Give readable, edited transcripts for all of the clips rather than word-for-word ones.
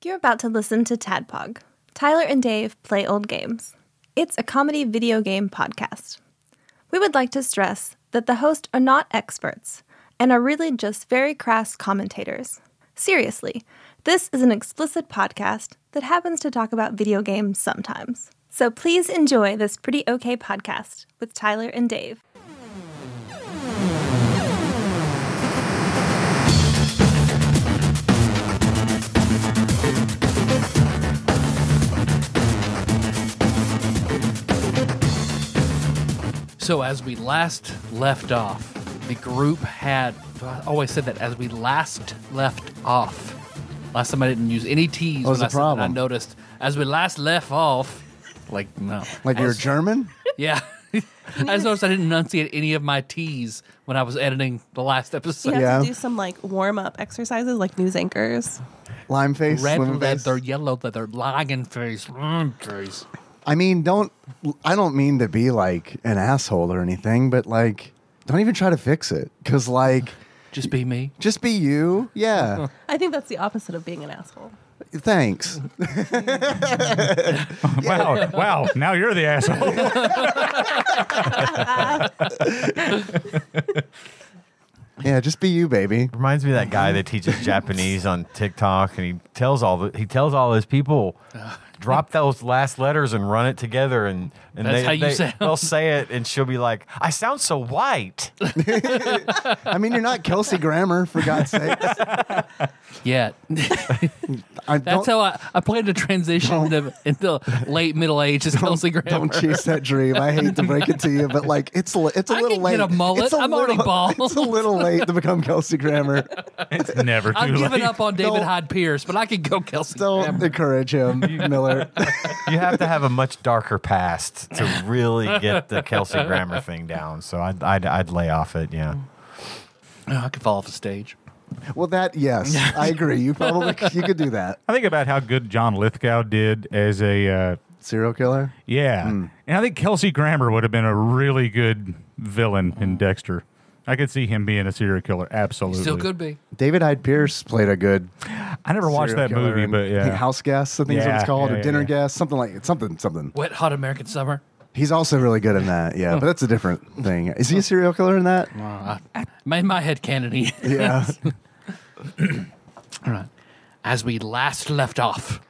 You're about to listen to TADPOG. Tyler and Dave play old games. It's a comedy video game podcast. We would like to stress that the hosts are not experts and are really just very crass commentators. Seriously, this is an explicit podcast that happens to talk about video games sometimes. So please enjoy this pretty okay podcast with Tyler and Dave. So as we last left off, the group had, I always said that, as we last left off. Last time I didn't use any T's. What was the problem? I noticed, as we last left off, like, no. Like you're German? Yeah. I noticed I didn't enunciate any of my T's when I was editing the last episode. You have Yeah. to do some like warm-up exercises like news anchors. Lime face? Red lemon face? leather, yellow leather, lion face, face. I mean, I don't mean to be like an asshole or anything, but like, don't even try to fix it. Because like, Just be me. just be you. Yeah. I think that's the opposite of being an asshole. Thanks. Wow, now you're the asshole. Yeah, just be you, baby. Reminds me of that guy that teaches Japanese on TikTok, and he tells all his people, drop those last letters and run it together, and That's how you sound. they'll say it, and she'll be like, "I sound so white." I mean, you're not Kelsey Grammer, for God's sake. Yeah. That's how I plan to transition into late middle age as Kelsey Grammer. Don't chase that dream. I hate to break it to you, but like, it's a little can late. get a mullet. It's a I'm already bald. It's a little late to become Kelsey Grammer. It's never too I've late. given up on David Don't- Hyde Pierce, but I could go Kelsey Don't Grammer. encourage him, Miller. You have to have a much darker past to really get the Kelsey Grammer thing down. So I'd lay off it. Yeah. Oh, I could fall off the stage. Well, yes, I agree. You could do that. I think about how good John Lithgow did as a Serial killer? and I think Kelsey Grammer would have been a really good villain in Dexter. I could see him being a serial killer. Absolutely, Still could be. David Hyde Pierce played a good. I never watched serial that killer movie, in, but I think yeah, House Guest, I think is what it's Yeah, called, yeah, or Dinner yeah. Guest, something like something. Wet Hot American Summer. He's also really good in that. Yeah, but that's a different thing. Is he a serial killer in that? In my head canon, he is. Yeah. All right. As we last left off,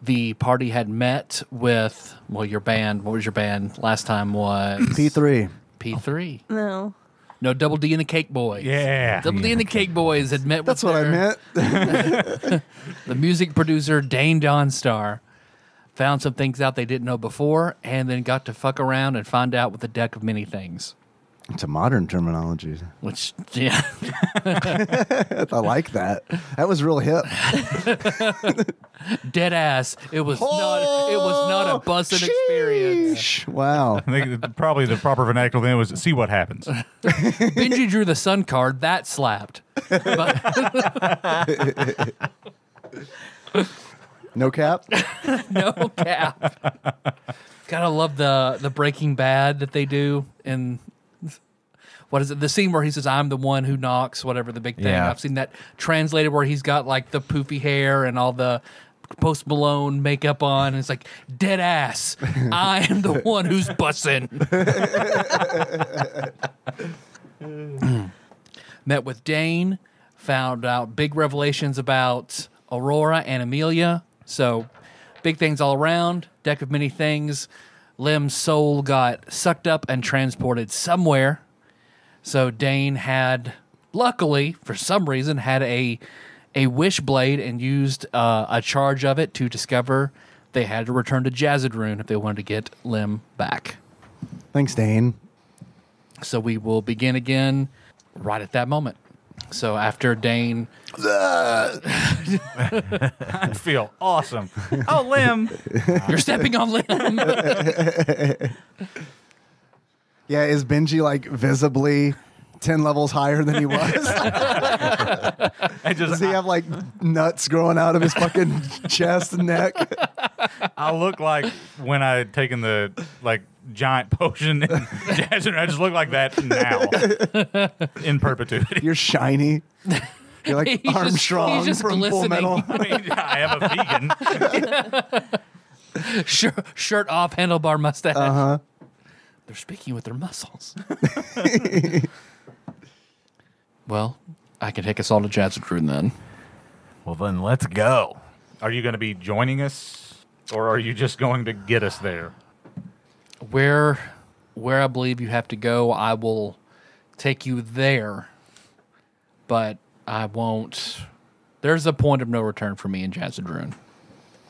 the party had met with, your band. What was your band? Last time was P3. P3. No. No, Double D and the Cake Boys. Yeah. Double D and the Cake Boys had met That's with what I meant. the music producer, Dane Dawnstar. Found some things out they didn't know before, and then got to fuck around and find out with a deck of many things. It's a modern terminology. Which, yeah. I like that. That was real hip. Dead ass. It was not a bussin' experience. Sheesh. Wow. I think probably the proper vernacular then was see what happens. Benji drew the sun card. That slapped. No cap? No cap. Gotta love the Breaking Bad that they do in what is it? The scene where he says, "I'm the one who knocks," whatever the big thing. Yeah. I've seen that translated where he's got like the poofy hair and all the Post Malone makeup on, and it's like dead ass. I am the one who's bussin'. Met with Dane, found out big revelations about Aurora and Amelia. So, big things all around, deck of many things. Lem's soul got sucked up and transported somewhere. So, Dane had, luckily, for some reason, had a wishblade and used a charge of it to discover they had to return to Jazzadrune if they wanted to get Lem back. Thanks, Dane. So, we will begin again right at that moment. So, after Dane... I feel awesome. Oh, Lim. You're stepping on Lem. Yeah, is Benji like visibly 10 levels higher than he was? Does he have like nuts growing out of his fucking chest and neck? I look like when I had taken the giant potion in Jazzin. I just look like that now in perpetuity. You're shiny. You're like He's just- Armstrong he's just from Full glistening. Metal. I mean, I am a vegan. Shirt off, handlebar mustache. Uh-huh. They're speaking with their muscles. Well, I can take us all to Jazzadrune then. Well, then let's go. Are you going to be joining us, or are you just going to get us there? Where I believe you have to go, I will take you there. But I won't. There's a point of no return for me in Jazzadrune.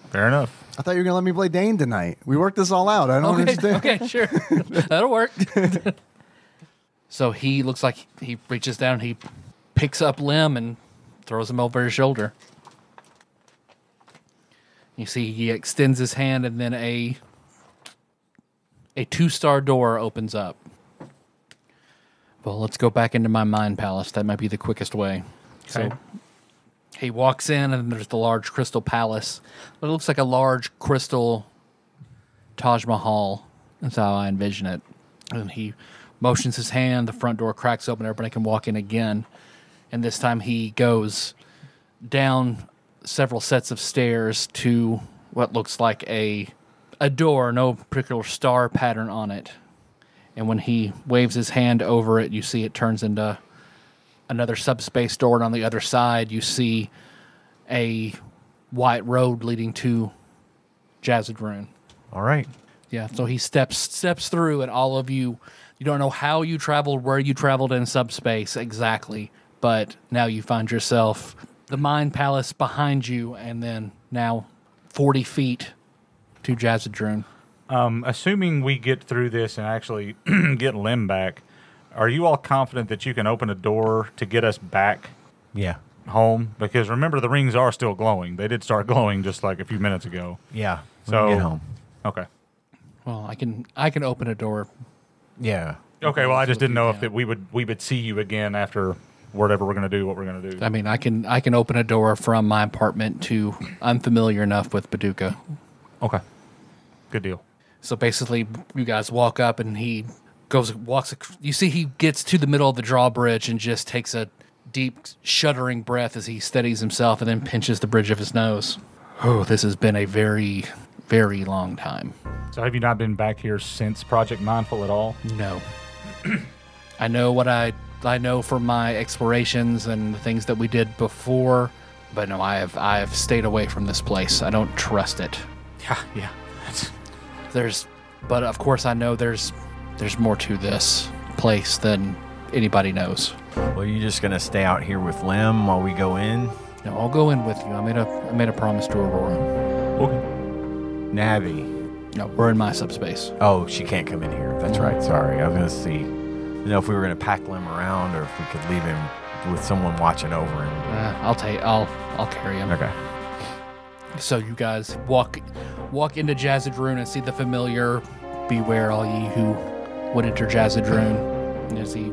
Fair enough. I thought you were going to let me play Dane tonight. We worked this all out. I don't understand. Okay, sure. That'll work. So he looks like he reaches down, he picks up Lim and throws him over his shoulder. You see he extends his hand and then a 2-star door opens up. Well, let's go back into my mind palace. That might be the quickest way. Okay. So he walks in and there's the large crystal palace. It looks like a large crystal Taj Mahal. That's how I envision it. And he motions his hand, the front door cracks open, everybody can walk in again. And this time he goes down several sets of stairs to what looks like a door, no particular star pattern on it. And when he waves his hand over it, you see it turns into another subspace door, and on the other side you see a white road leading to Jazzadrune. All right. Yeah, so he steps through, and all of you don't know how you traveled, where you traveled in subspace exactly, but now you find yourself the Mind Palace behind you, and then now 40 feet to Jazzadrune. Assuming we get through this and actually get Lim back, are you all confident that you can open a door to get us back Yeah. home? Because remember, the rings are still glowing. They did start glowing just like a few minutes ago. Yeah. We So can get home. Okay. Well, I can open a door. Yeah. Okay. Well, I just didn't know if Yeah. that we would see you again after whatever we're going to do. What we're going to do. I mean, I can open a door from my apartment to. I'm familiar enough with Paducah. Okay. Good deal. So basically, you guys walk up, and he walks. You see, he gets to the middle of the drawbridge and just takes a deep, shuddering breath as he steadies himself, and then pinches the bridge of his nose. Oh, this has been a very, very long time. So have you not been back here since Project Mindful at all? No, I know what I know from my explorations and the things that we did before, but no, I have stayed away from this place. I don't trust it. Yeah. But of course, I know there's more to this place than anybody knows. Well, you just going to stay out here with Lim while we go in? No, I'll go in with you. I made a promise to Aurora. Okay. Navi. No, we're in my subspace. Oh, she can't come in here. That's right. Sorry. I was going to see, if we were going to pack Lim around or if we could leave him with someone watching over him. I'll carry him. Okay. So you guys walk into Jazzadrune and see the familiar "Beware all ye who would enter Jazzadrune." And as he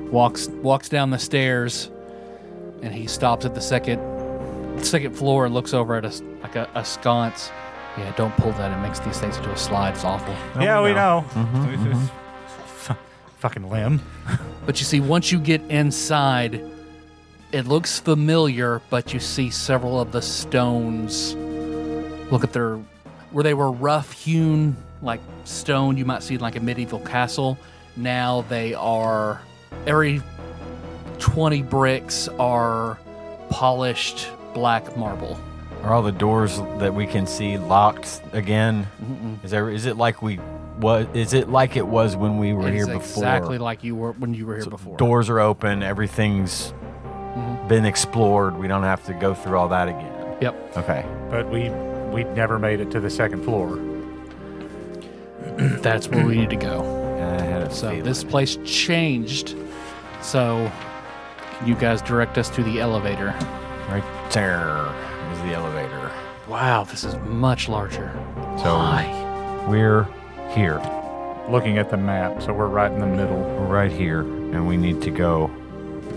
walks down the stairs, and he stops at the second floor and looks over at a sconce. Yeah, don't pull that. It makes these things into a slide. It's awful. Yeah, we know. Fucking Lim. But you see, once you get inside, it looks familiar, but you see several of the stones. Look at where they were rough hewn, like stone you might see in like a medieval castle. Now they are, every 20 bricks are polished black marble. Are all the doors that we can see locked again? Mm-mm. Is it like it was when we were here before? Exactly like you were when you were here before. Doors are open. Everything's been explored. We don't have to go through all that again. Yep. Okay. But we never made it to the second floor. That's where we need to go. I had a So feeling. this place changed. So can you guys direct us to the elevator? Right there is the elevator. Wow, this is much larger. So Why? we're here. Looking at the map, so we're right in the middle. We're right here, and we need to go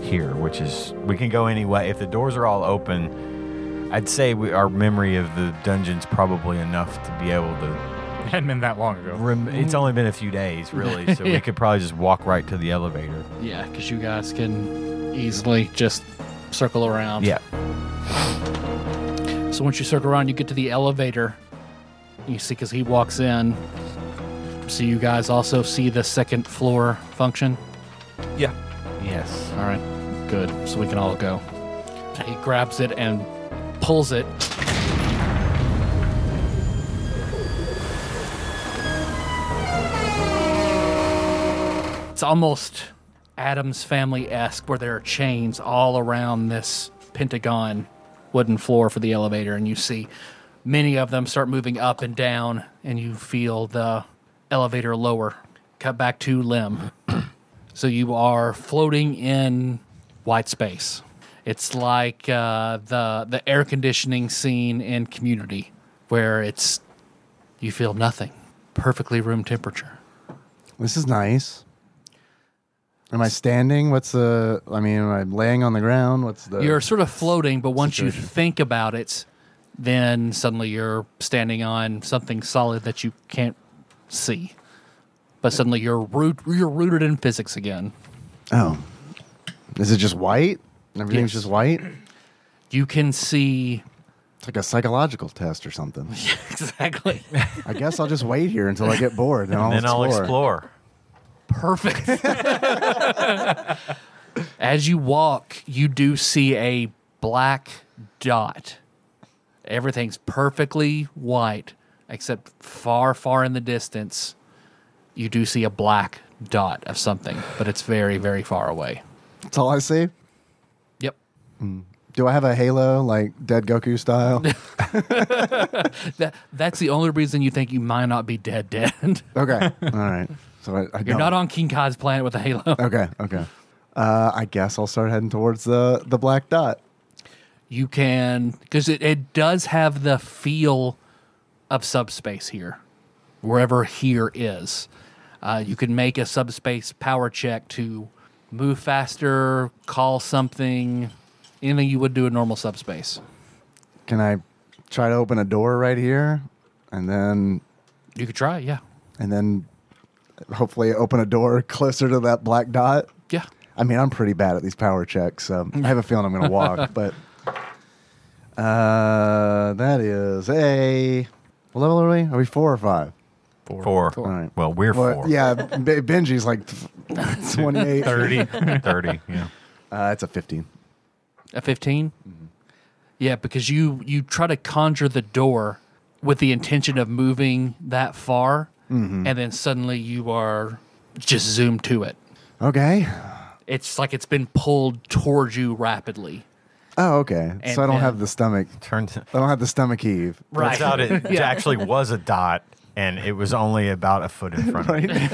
here, which is we can go anyway. If the doors are all open, I'd say our memory of the dungeon's probably enough to be able to. It hadn't been that long ago. It's only been a few days, really, so we could probably just walk right to the elevator. Yeah, because you guys can easily just circle around. Yeah. So once you circle around, you get to the elevator. You see, because he walks in. So you guys also see the second floor function? Yeah. Yes. All right, good. So we can all go. He grabs it and pulls it. It's almost Addams Family-esque, where there are chains all around this pentagon wooden floor for the elevator, and you see many of them start moving up and down, and you feel the elevator lower. Cut back to Lim. So you are floating in white space. It's like the air conditioning scene in Community, where you feel nothing, perfectly room temperature. This is nice. Am I standing? Am I laying on the ground? You're sort of floating, but once you think about it, then suddenly you're standing on something solid that you can't see. But suddenly you're rooted in physics again. Oh. Is it just white? Everything's just white? You can see... It's like a psychological test or something. Exactly. I guess I'll just wait here until I get bored. Then I'll explore. Perfect. As you walk, you do see a black dot. Everything's perfectly white, except far, far in the distance, you do see a black dot of something, but it's very, very far away. That's all I see? Yep. Do I have a halo, like Dead Goku style? That's the only reason you think you might not be dead. Okay. All right. So You're not on King Kai's planet with a halo. Okay. I guess I'll start heading towards the black dot. You can, because it does have the feel of subspace here, wherever here is. You can make a subspace power check to move faster, call something, anything you would do in normal subspace. Can I try to open a door right here? And then... You could try, yeah. And then hopefully open a door closer to that black dot? Yeah. I mean, I'm pretty bad at these power checks, so I have a feeling I'm going to walk, but... that is a... What level are we? Are we 4 or 5? 4. All right. Well, we're 4. Yeah, Benji's like 28. 30. 30, yeah. It's a 15. A 15? Mm-hmm. Yeah, because you try to conjure the door with the intention of moving that far, and then suddenly you are just zoomed to it. Okay. It's like it's been pulled towards you rapidly. Oh, okay. And so I don't then- have the stomach. I don't have the stomach heave. Right. Turns out it actually was a dot, and it was only about a foot in front of you. Right?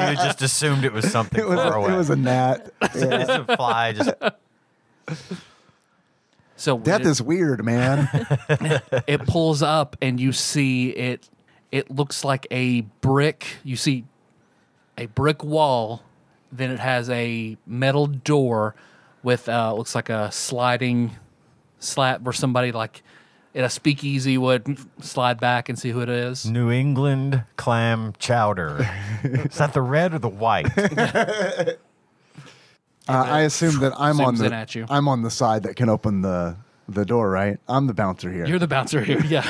You just assumed it was something far away. It was a gnat. Yeah. It's a fly. So Death is weird, man. it pulls up, and you see it. It looks like a brick. You see a brick wall. Then it has a metal door with looks like a sliding slat where somebody like in a speakeasy would slide back and see who it is. New England clam chowder. Is that the red or the white? I assume that I'm on zooms in at you. I'm on the side that can open the door, right? I'm the bouncer here. You're the bouncer here. Yeah.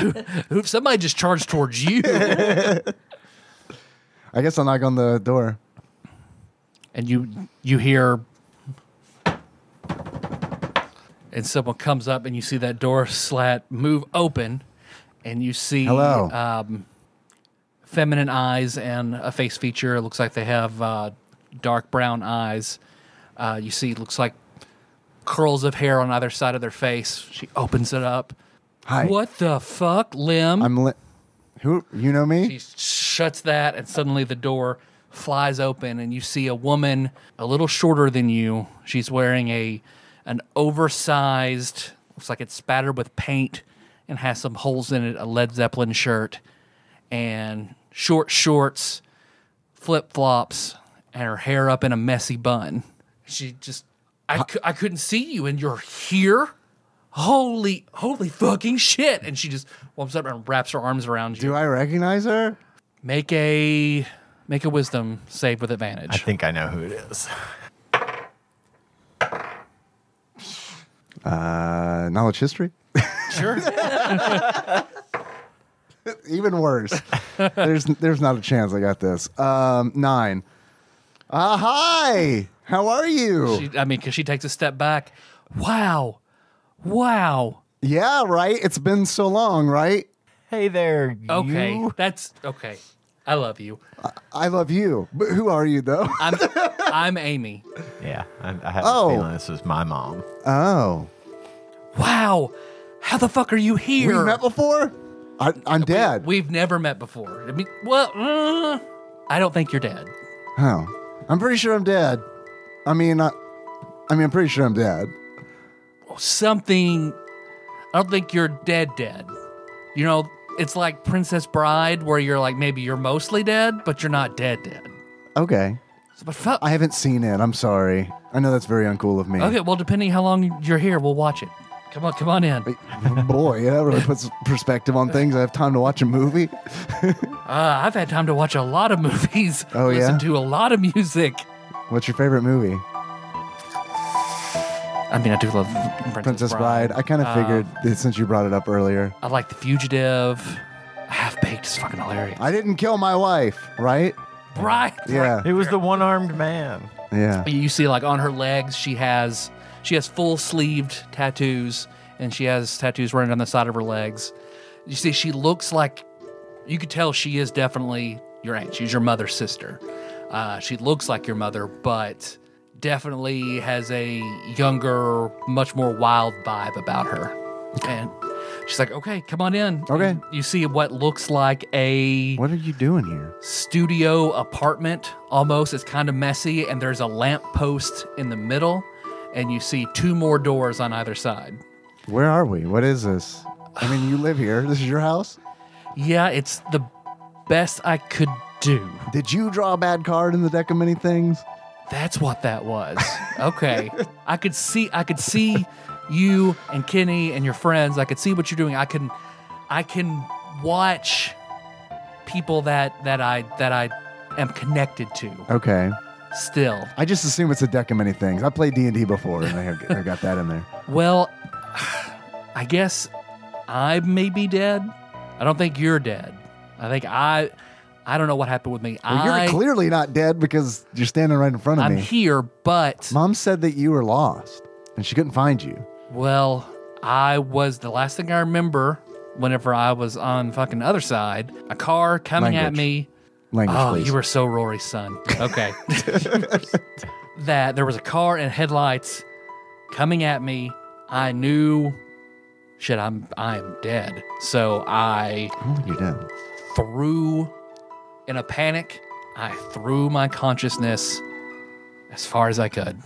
Who somebody just charged towards you. I guess I'll knock on the door. And you hear, and someone comes up, and you see that door slat move open, and you see Hello. Feminine eyes and a face feature. It looks like they have dark brown eyes. You see, it looks like curls of hair on either side of their face. She opens it up. Hi. What the fuck, Lim? Who? You know me? She shuts that, and suddenly the door flies open, and you see a woman a little shorter than you. She's wearing an oversized, looks like it's spattered with paint and has some holes in it, a Led Zeppelin shirt, and short shorts, flip-flops, and her hair up in a messy bun. She just, I couldn't see you, and you're here? Holy fucking shit. And she just warms up and wraps her arms around you. Do I recognize her? Make a wisdom save with advantage. I think I know who it is. Knowledge history? Sure. Even worse. There's not a chance I got this. 9. Hi. How are you? Because she takes a step back. Wow. Yeah, right? It's been so long, right? Hey there, Okay, you. that's okay. I love you. I love you. But who are you, though? I'm Amy. Yeah, I have a feeling this is my mom. Oh. Wow. How the fuck are you here? We've met before? I'm dead. We've never met before. I don't think you're dead. Oh. I'm pretty sure I'm dead. I'm pretty sure I'm dead. Something. I don't think you're dead. You know, it's like Princess Bride, where you're like, maybe you're mostly dead, but you're not dead. Okay. But I haven't seen it. I'm sorry. I know that's very uncool of me. okay, well, depending how long you're here, we'll watch it. Come on in. Boy, yeah, that really puts perspective on things. I have time to watch a movie. I've had time to watch a lot of movies. Oh, yeah? Listen to a lot of music. What's your favorite movie? I do love Princess Bride. I kind of figured since you brought it up earlier. I like The Fugitive. Half-Baked is fucking hilarious. I didn't kill my wife, right? Right. Yeah. It was the one-armed man. Yeah. You see, like, on her legs, she has full-sleeved tattoos, and she has tattoos running down the side of her legs. You see, she looks like, you could tell she is definitely your aunt. She's your mother's sister. She looks like your mother, but definitely has a younger, much more wild vibe about her. And she's like, okay, come on in. Okay. And you see what looks like a What are you doing here? studio apartment almost. It's kind of messy, and there's a lamp post in the middle, and you see 2 more doors on either side. Where are we? What is this? You live here. This is your house? Yeah, it's the best I could do. Did you draw a bad card in the deck of many things? That's what that was. Okay. I could see you and Kenny and your friends. I could see what you're doing. I can watch people that I am connected to. Okay. Still. I just assume it's a deck of many things. I played D&D before, and I got that in there. Well, I guess I may be dead. I don't think you're dead. I think I don't know what happened with me. Well, you're clearly not dead because you're standing right in front of me. I'm here, but Mom said that you were lost, and she couldn't find you. well, I was the last thing I remember whenever I was on fucking other side, a car coming at Language. me. Language, Oh, please. you were so Rory's son. Okay. That there was a car and headlights coming at me. I knew, shit, I'm dead. So I I don't think you're dead. threw, in a panic, I threw my consciousness as far as I could.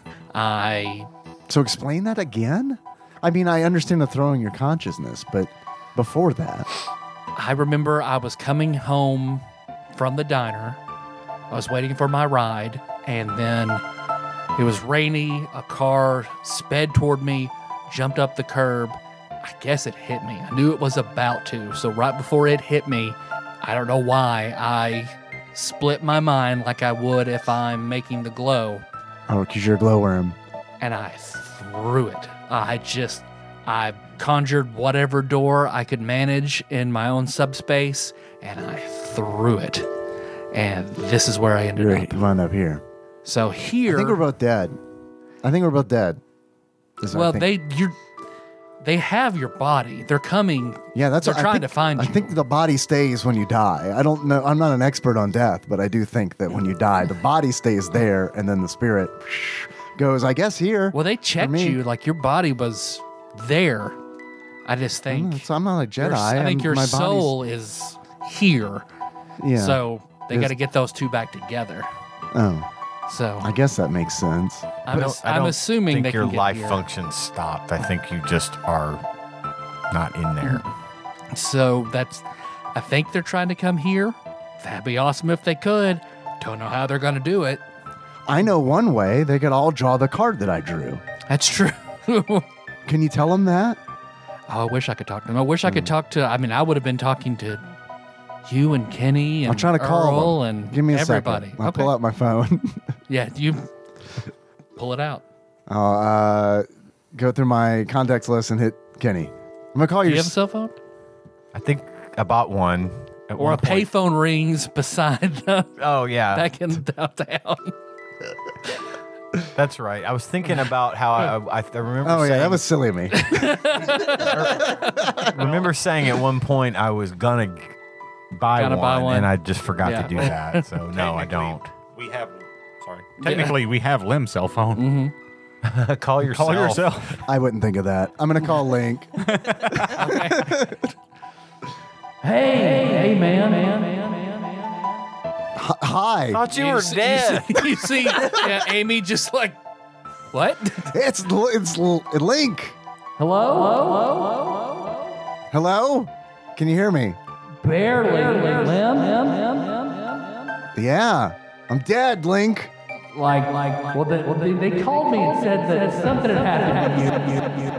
So explain that again? I understand the throwing your consciousness, but before that, I remember I was coming home from the diner. I was waiting for my ride, and then it was rainy. A car sped toward me, jumped up the curb. I guess it hit me. I knew it was about to. So right before it hit me, I don't know why, I split my mind like I would if I'm making the glow, oh, because you're a glowworm. and I threw it. I conjured whatever door I could manage in my own subspace, and I threw it. And this is where I ended up. You wound up here. So here, I think we're both dead. Is what I well, think. they have your body. They're coming. Yeah, that's they're what I trying think- to find I you. think the body stays when you die. I don't know. I'm not an expert on death, but I do think that when you die, the body stays there, and then the spirit goes, I guess, here. Well, they checked me. you like your body was there. I just think I'm not a Jedi. I think your my body's- soul is here. Yeah. So they Yes. got to get those two back together. Oh, So I guess that makes sense. I'm I don't assuming think they your can get life here. function stopped. I think you just are not in there. So I think they're trying to come here. That'd be awesome if they could. Don't know how they're going to do it. I know one way. They could all draw the card that I drew. That's true. Oh, Can you tell them that? I wish I could talk to them. I wish I could talk to. I would have been talking to you and Kenny and I'm trying to call Earl them. and Give me a everybody. second. I'll pull out my phone. Yeah, you pull it out. go through my contacts list and hit Kenny. I'm gonna call Do your. you have a cell phone? I think I bought one. At Or one a point. payphone rings beside the Oh, yeah. back in downtown. That's right. I was thinking about how I remember Oh yeah, saying, that was silly of me. remember saying at one point I was gonna buy one, and I just forgot Yeah. to do that. So no, I don't. We have. Sorry. Technically, we have Lim's cell phone. Call yourself. Call yourself. I wouldn't think of that. I'm gonna call Link. Hey, man. Hi. Thought you were dead. You see yeah, Amy just like, what? It's Link. Hello? Hello? Can you hear me? Barely. Yeah. I'm dead, Link. Well, they called me and said that something had happened to you.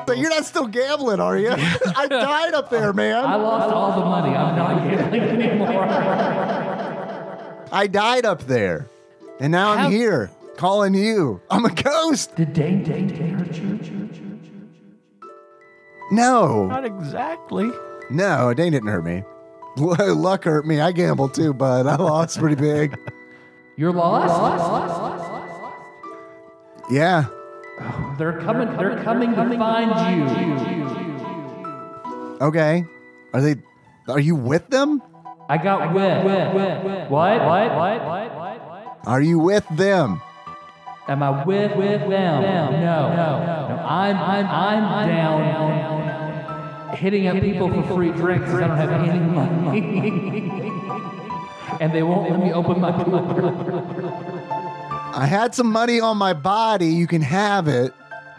So you're not still gambling, are you? I died up there, I man. lost all the money. I'm not gambling anymore. I died up there. And now I'm here calling you. I'm a ghost. Did Dane hurt you? No. Not exactly. No, Dane didn't hurt me. Luck hurt me. I gambled too, but I lost pretty big. You're lost? Yeah. They're coming to find you. Okay. Are you with them? I got with. What? Are you with them? Am I with them? No. I'm down hitting up people for free drinks because I don't have any money. And they won't let me open my pool. I had some money on my body. You can have it.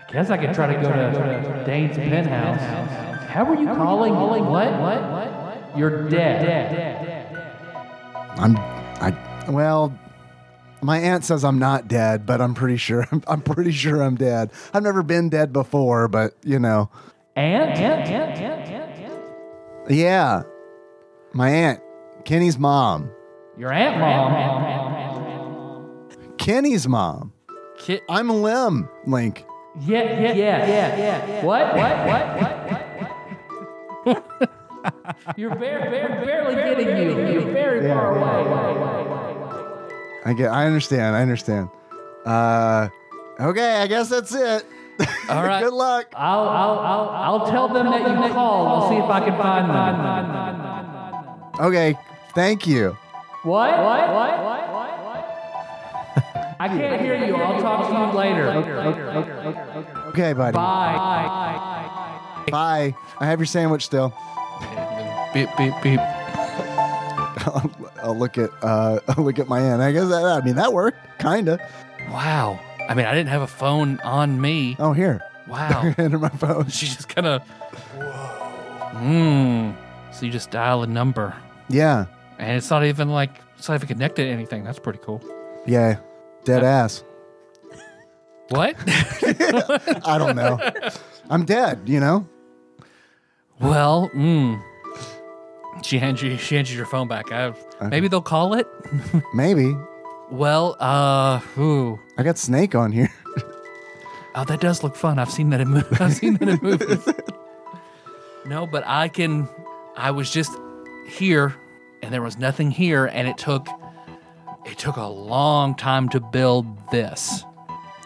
I guess I could try to go to Dane's penthouse. How were you calling? What? You're dead. Well, my aunt says I'm not dead, but I'm pretty sure I'm dead. I've never been dead before, but you know. Aunt? Yeah. My aunt, Kenny's mom. Your aunt mom? Kenny's mom. I'm Lim, Link. Yeah. What? You're barely getting you. You're very far away. I understand. Okay, I guess that's it. All right. Good luck. I'll tell them that you called. I'll see if I can find them. Okay, thank you. What? I can't hear you. I'll talk to you later. Okay, buddy. Bye. Bye. I have your sandwich still. Beep, beep, beep. I'll look at my aunt. I guess that worked, kinda. Wow. I mean, I didn't have a phone on me. Oh, here. Wow. Enter my phone. She just kind of. So you just dial a number, Yeah. and it's not even connected to anything. That's pretty cool. Yeah. Dead ass. What? I don't know. I'm dead, you know? Well, She hands you your phone back. Maybe they'll call it. Maybe. Well, I got Snake on here. Oh, that does look fun. I've seen that in movies. No, but I was just here, and there was nothing here, and it took a long time to build this.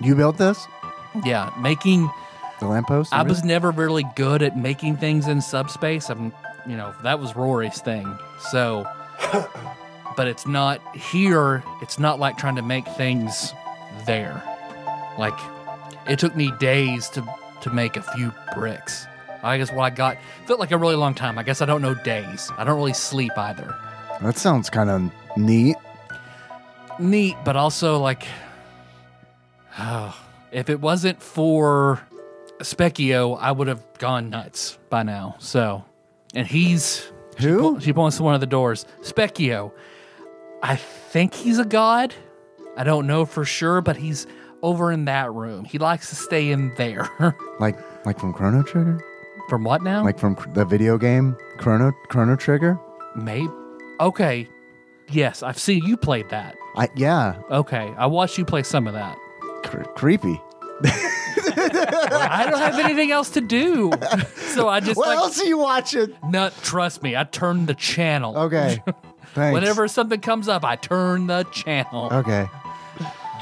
You built this? Yeah, making the lamppost. I was never really good at making things in subspace. That was Rory's thing. So, but it's not here. It's not like trying to make things there. Like, it took me days to make a few bricks. I guess what I got felt like a really long time. I guess I don't know days. I don't really sleep either. That sounds kind of neat. Neat, but also like, if it wasn't for Specchio, I would have gone nuts by now. So, and he's who? She points to one of the doors. Specchio. I think he's a god. I don't know for sure, but he's over in that room. He likes to stay in there. like from Chrono Trigger? From what now? Like from the video game Chrono Trigger? Maybe. Okay. Yes, I've seen you played that. Yeah. Okay, I watched you play some of that. Creepy. I don't have anything else to do. So I just What else are you watching? No, trust me, I turn the channel. Okay. Thanks. Whenever something comes up, I turn the channel. Okay.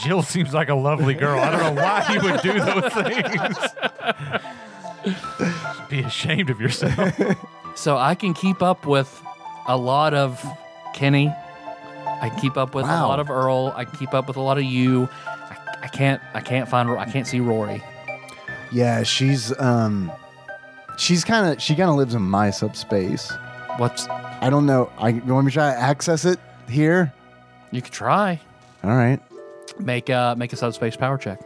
Jill seems like a lovely girl. I don't know why you would do those things. Be ashamed of yourself. So I can keep up with a lot of Kenny. I can keep up with a Wow. lot of Earl. I can keep up with a lot of you. I can't see Rory. Yeah, she kind of lives in my subspace. What's I don't know. You want me to try to access it here? you could try. All right. Make a subspace power check.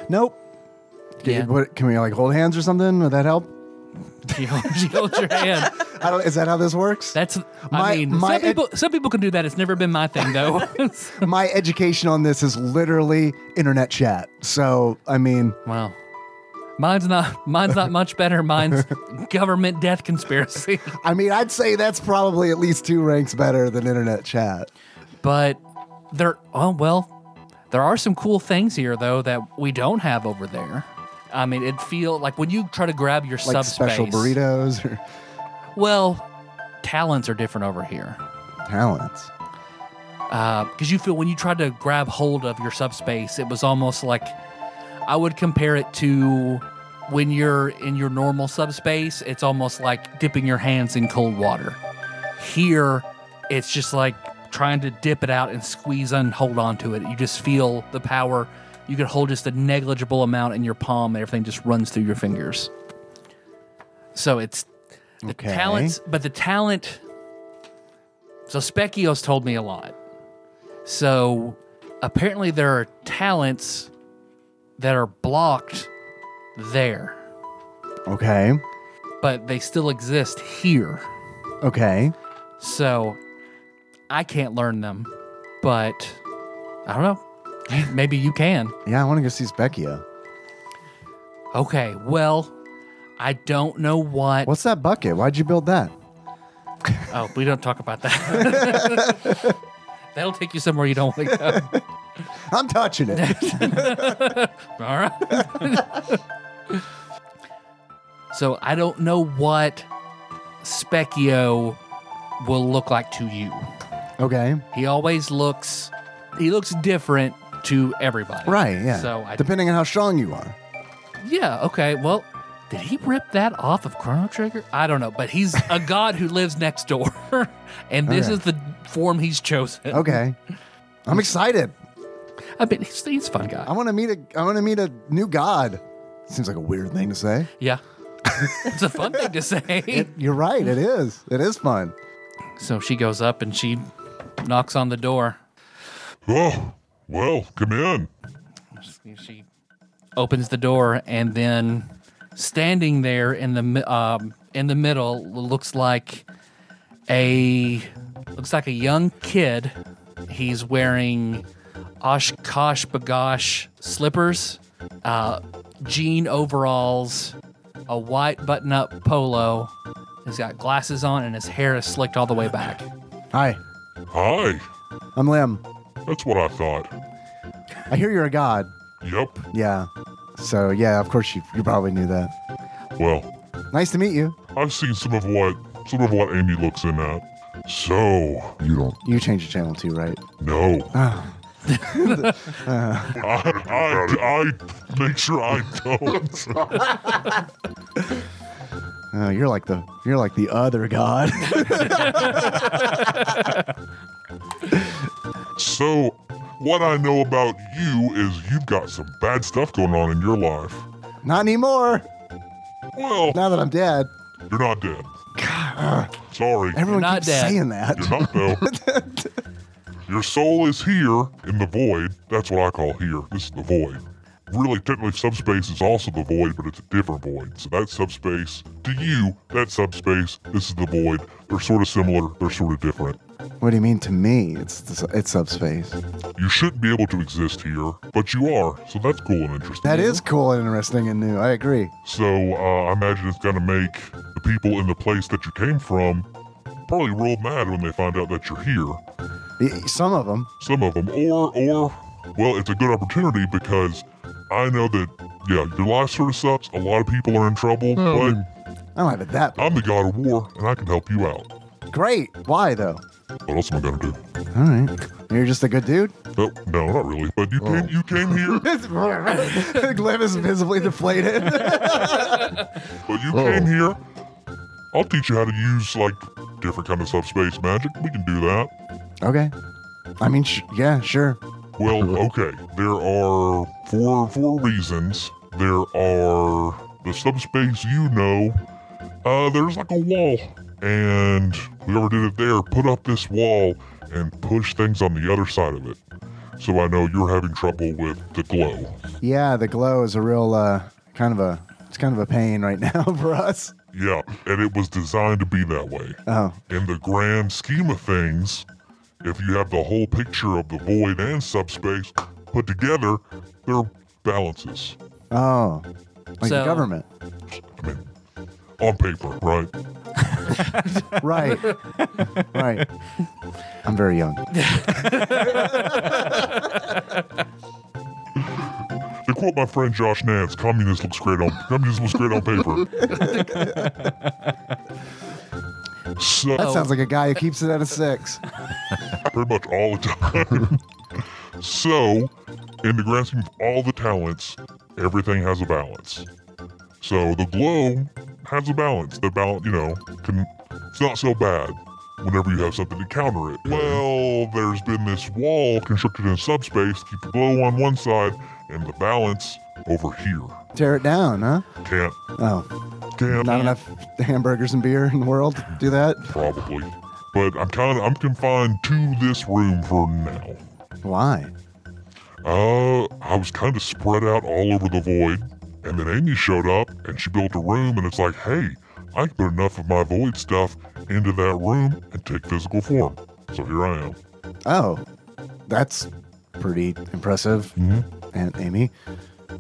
Nope. Yeah. Can we like hold hands or something? Would that help? She holds your hand. Is that how this works? That's My some people can do that. It's never been my thing though. My education on this is literally internet chat. So, I mean, Wow. Mine's not much better. Mine's government death conspiracy. I'd say that's probably at least 2 ranks better than internet chat. But there are some cool things here though that we don't have over there. It feel like when you try to grab your Like subspace. special burritos or Well, talents are different over here. talents. Because you feel when you tried to grab hold of your subspace, it was almost like I would compare it to when you're in your normal subspace. It's almost like dipping your hands in cold water. Here, it's just like trying to dip it out and squeeze and hold on to it. You just feel the power. You can hold just a negligible amount in your palm, and everything just runs through your fingers. So it's the talents, but the talent. So Specchio's told me a lot. So apparently there are talents that are blocked there, Okay. but they still exist here. Okay. So I can't learn them, but I don't know. Maybe you can. Yeah, I want to go see Specchio. Okay, well, I don't know what. What's that bucket? Why'd you build that? Oh, we don't talk about that. That'll take you somewhere you don't want to go. I'm touching it. All right. So I don't know what Specchio will look like to you. Okay. He always looks different to everybody. Right, yeah. So depending on how strong you are. yeah, okay. Well, did he rip that off of Chrono Trigger? I don't know, but he's a god who lives next door, and this Okay. is the form he's chosen. Okay. I'm excited. He's a fun guy. I want to meet a new god. Seems like a weird thing to say. Yeah. It's a fun thing to say. You're right. It is. It is fun. So she goes up and she knocks on the door. Oh, well, come in. She opens the door, and then standing there in the middle looks like a young kid. He's wearing Oshkosh Bagosh slippers, jean overalls, a white button-up polo. He's got glasses on, and his hair is slicked all the way back. Hi. Hi. I'm Lim. That's what I thought. I hear you're a god. Yep. Yeah. So, yeah, of course you probably knew that. Well, Nice to meet you. I've seen some of what Amy looks in at. So, you don't You changed the channel too, right? know. Oh. I make sure I don't. You're like the other god. So, what I know about you is you've got some bad stuff going on in your life. Not anymore. Well, Now that I'm dead. you're not dead. Sorry. Everyone not keeps dead. saying that. You're not, though. Your soul is here in the void. That's what I call here. This is the void. Really, technically, subspace is also the void, but it's a different void. So that's subspace. To you, that's subspace. This is the void. They're sort of similar. They're sort of different. What do you mean to me? It's subspace. You shouldn't be able to exist here, but you are. So that's cool and interesting. That is cool and interesting and new. I agree. So I imagine it's going to make the people in the place that you came from probably real mad when they find out that you're here. Some of them. Some of them. Or, well, it's a good opportunity because I know that, yeah, your life sort of sucks. A lot of people are in trouble, but I don't have it that bad. I'm the god of war, and I can help you out. Great. Why, though? What else am I gonna do? All right. You're just a good dude? Oh, no, not really. But you came here. Glim is visibly deflated. But you came here. I'll teach you how to use, like, different kind of subspace magic. We can do that. Okay. I mean, yeah, sure. Well, okay. There are four reasons. There are the subspace you know. There's like a wall. And whoever did it there put up this wall and push things on the other side of it. So I know you're having trouble with the glow. Yeah, the glow is a real it's kind of a pain right now for us. Yeah, and it was designed to be that way. Oh. In the grand scheme of things, if you have the whole picture of the void and subspace put together, they're balances. Oh. Like the government. I mean, on paper, right? Right. Right. I'm very young. To quote my friend Josh Nance, communism looks great on paper. So That sounds like a guy who keeps it at a 6. pretty much all the time. So, in the grand scheme of all the talents, everything has a balance. So the glow has a balance. The balance, it's not so bad whenever you have something to counter it. Well, there's been this wall constructed in subspace to keep the glow on one side and the balance over here. Tear it down, huh? Can't. Oh. Can't. Not enough hamburgers and beer in the world to do that? Probably. But I'm confined to this room for now. Why? I was kind of spread out all over the void, and then Amy showed up, and she built a room, and it's like, hey, I can put enough of my void stuff into that room and take physical form. So here I am. Oh. That's pretty impressive, Aunt Amy.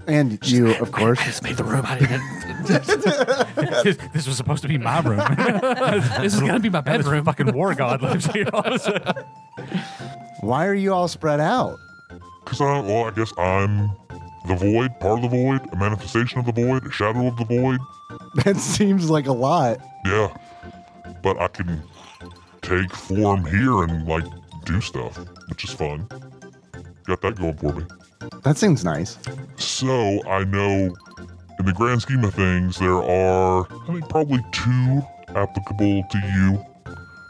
And you, of course. I just made the room. I didn't. This was supposed to be my room. This is gonna be my This bedroom. fucking war god lives here all of a sudden. Why are you all spread out? Because I guess I'm the void, part of the void, a manifestation of the void, a shadow of the void. That seems like a lot. Yeah. But I can take form here and, like, do stuff, which is fun. Got that going for me. That seems nice. So, I know in the grand scheme of things, there are, I think, probably 2 applicable to you.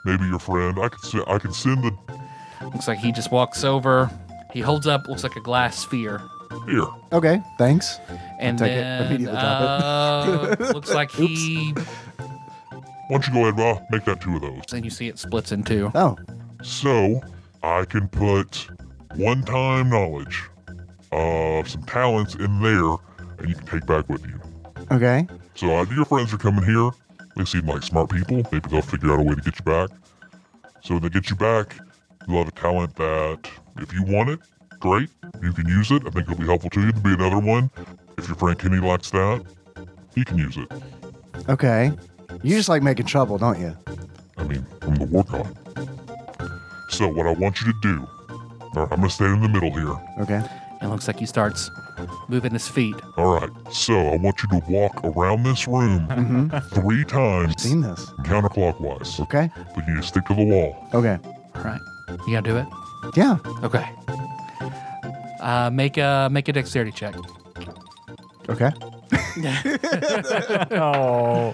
Maybe your friend. I could send the... Looks like he just walks over. He holds up, looks like a glass sphere. Here. Okay, thanks. And Take it. then Immediately drop looks like he... Why don't you go ahead, make that 2 of those. Then you see it splits in 2. Oh, So, I can put one-time knowledge of some talents in there, and you can take back with you. okay. So, your friends are coming here. They seem like smart people. Maybe they'll figure out a way to get you back. So, when they get you back, you'll have a talent that, if you want it, great. You can use it. I think it'll be helpful to you. There'll be another one. If your friend Kenny likes that, he can use it. Okay. You just like making trouble, don't you? I mean, from the war god. So, what I want you to do, all right, I'm going to stand in the middle here. Okay. It looks like he starts moving his feet. All right, so I want you to walk around this room 3 times Seen this. counterclockwise. Okay. But you need to stick to the wall. Okay. All right. You gotta do it? Yeah. Okay. Make a dexterity check. Okay. Oh.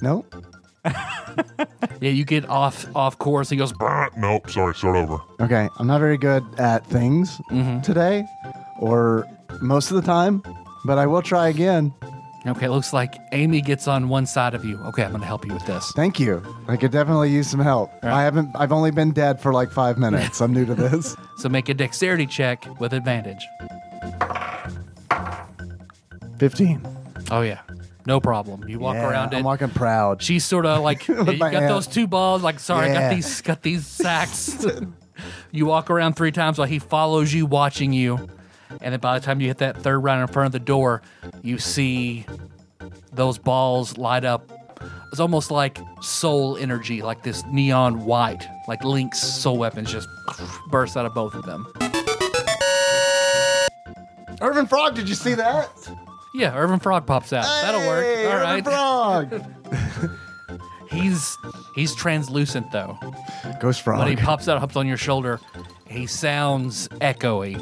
No. Yeah, you get off course. He goes, Nope, sorry, start over. Okay. I'm not very good at things today, or most of the time, but I will try again. okay, looks like Amy gets on one side of you. Okay, I'm gonna help you with this. Thank you. I could definitely use some help. Right. I've only been dead for like 5 minutes. I'm new to this. So make a dexterity check with advantage. 15. Oh yeah, no problem. You walk Yeah, around it. I'm walking proud. She's sort of like, you my got hand. those 2 balls. Like, sorry, Yeah. I got these sacks. You walk around 3 times while he follows you, watching you. And then by the time you hit that 3rd round in front of the door, you see those balls light up. It's almost like soul energy, like this neon white, like Link's soul weapons just burst out of both of them. Irvin Frog, did you see that? Yeah, Irvin Frog pops out. That'll work. Hey, All Irvin right. Frog. He's translucent though. Ghost Frog. When he pops out, hops on your shoulder, he sounds echoey.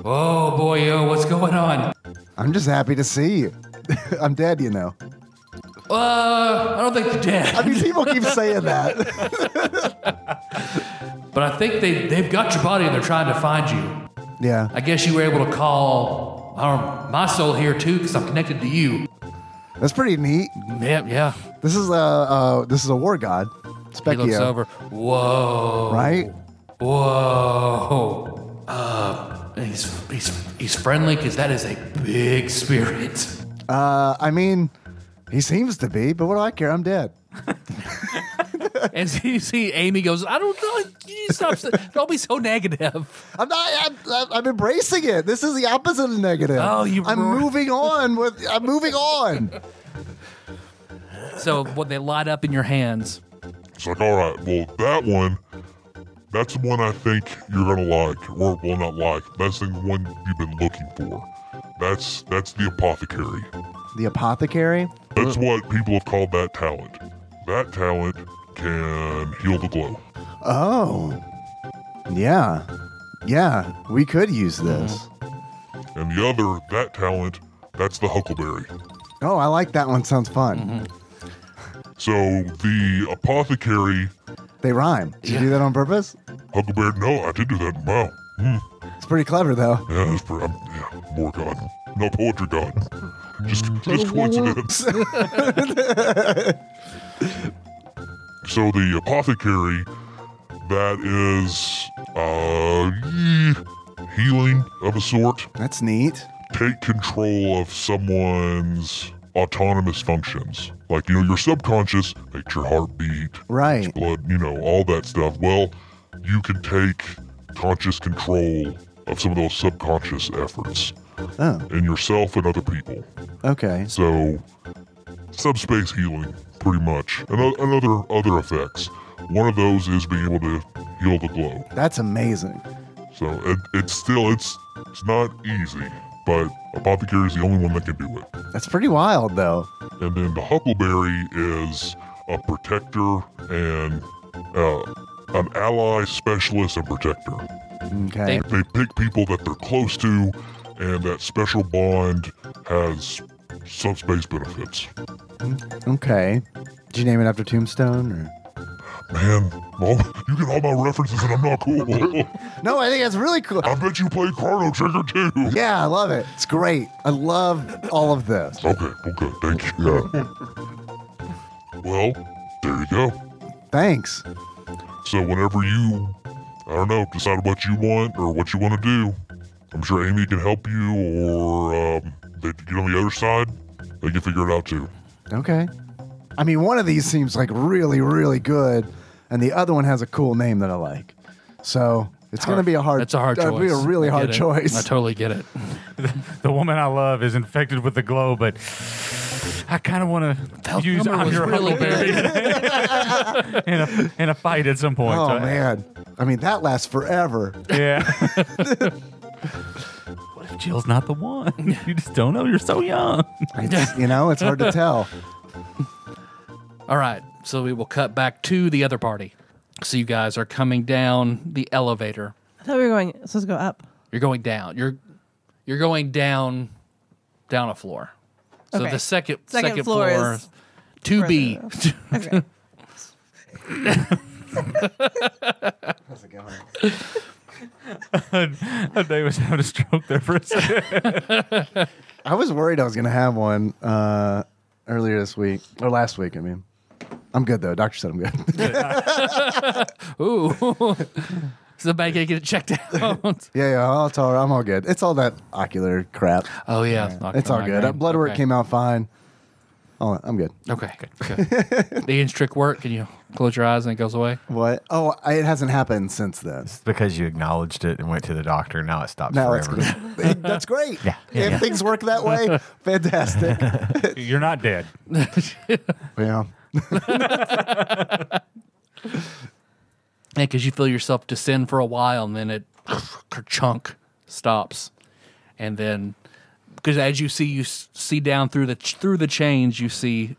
Oh boy, what's going on? I'm just happy to see you. I'm dead, you know. I don't think you're dead. I mean, people keep saying that. But I think they've got your body and they're trying to find you. Yeah. I guess you were able to call my soul here too because I'm connected to you. That's pretty neat. Yeah. This is a war god. Specchio. He looks over. Whoa. Right? Whoa. He's friendly because that is a big spirit. I mean, he seems to be, but what do I care? I'm dead. And you see Amy goes, I don't know. You stop. Don't be so negative. I'm not. I'm embracing it. This is the opposite of negative. Oh, I'm moving on. I'm moving on. So what they light up in your hands. It's like, all right, well, that's the one I think you're gonna like, or well, not like. That's the one you've been looking for. That's the apothecary. The apothecary. That's what people have called that talent. That talent can heal the glow. Oh. Yeah. Yeah. We could use this. And the other, that talent, that's the huckleberry. Oh, I like that one. Sounds fun. So the apothecary, They rhyme. Did you do that on purpose? huckleberry. No, I did do that. Wow. It's pretty clever, though. Yeah, that's pretty. More god. No poetry god. Just coincidence. So the apothecary, that is healing of a sort. That's neat. Take control of someone's autonomous functions. Like, your subconscious makes your heart beat, Right. blood, all that stuff. Well, you can take conscious control of some of those subconscious efforts Oh. in yourself and other people. Okay. So, subspace healing, pretty much. And other effects. One of those is being able to heal the glow. That's amazing. So it's not easy, but apothecary is the only one that can do it. That's pretty wild, though. And then the huckleberry is a protector and an ally, specialist, and protector. Okay. They pick people that they're close to, and that special bond has subspace benefits. Okay. Did you name it after Tombstone? Or? Man, you get all my references and I'm not cool. No, I think that's really cool. I bet you played Chrono Trigger too. Yeah, I love it. It's great. I love all of this. Okay, thank you. Yeah. Well, there you go. Thanks. So whenever you, decide what you want or what you want to do, I'm sure Amy can help you, or they get on the other side, they can figure it out too. Okay. I mean, one of these seems like really, really good, and the other one has a cool name that I like. So it's going to be a hard. It's a hard choice. It'll be a really I hard get it. choice. I totally get it. The woman I love is infected with the glow, but I kind of want to use number I'm was your really Huckleberry in a fight at some point. Oh So, man, I mean that lasts forever. Yeah. What if Jill's not the one? You just don't know. You're so young. It's hard to tell. All right, so we will cut back to the other party. So you guys are coming down the elevator. I thought we were supposed to go up. You're going down. You're going down a floor. So Okay. the second Second floor floor is 2B. Okay. How's it going? Dave was having a stroke there for a second. I was worried I was going to have one earlier this week or last week. I mean, I'm good though. Doctor said I'm good. Ooh. Somebody can get it checked out. Yeah. It's all right. I'm all good. It's all that ocular crap. Oh, yeah. It's all good. Blood work came out fine. Oh, I'm good. Okay. The trick work. Can you close your eyes and it goes away? What? Oh, it hasn't happened since then. It's because you acknowledged it and went to the doctor. Now it stops Now it's forever. good. That's great. If things work that way, fantastic. You're not dead. Yeah. Because you feel yourself descend for a while and then it chunk stops. And then, because as you see down through the chains, you see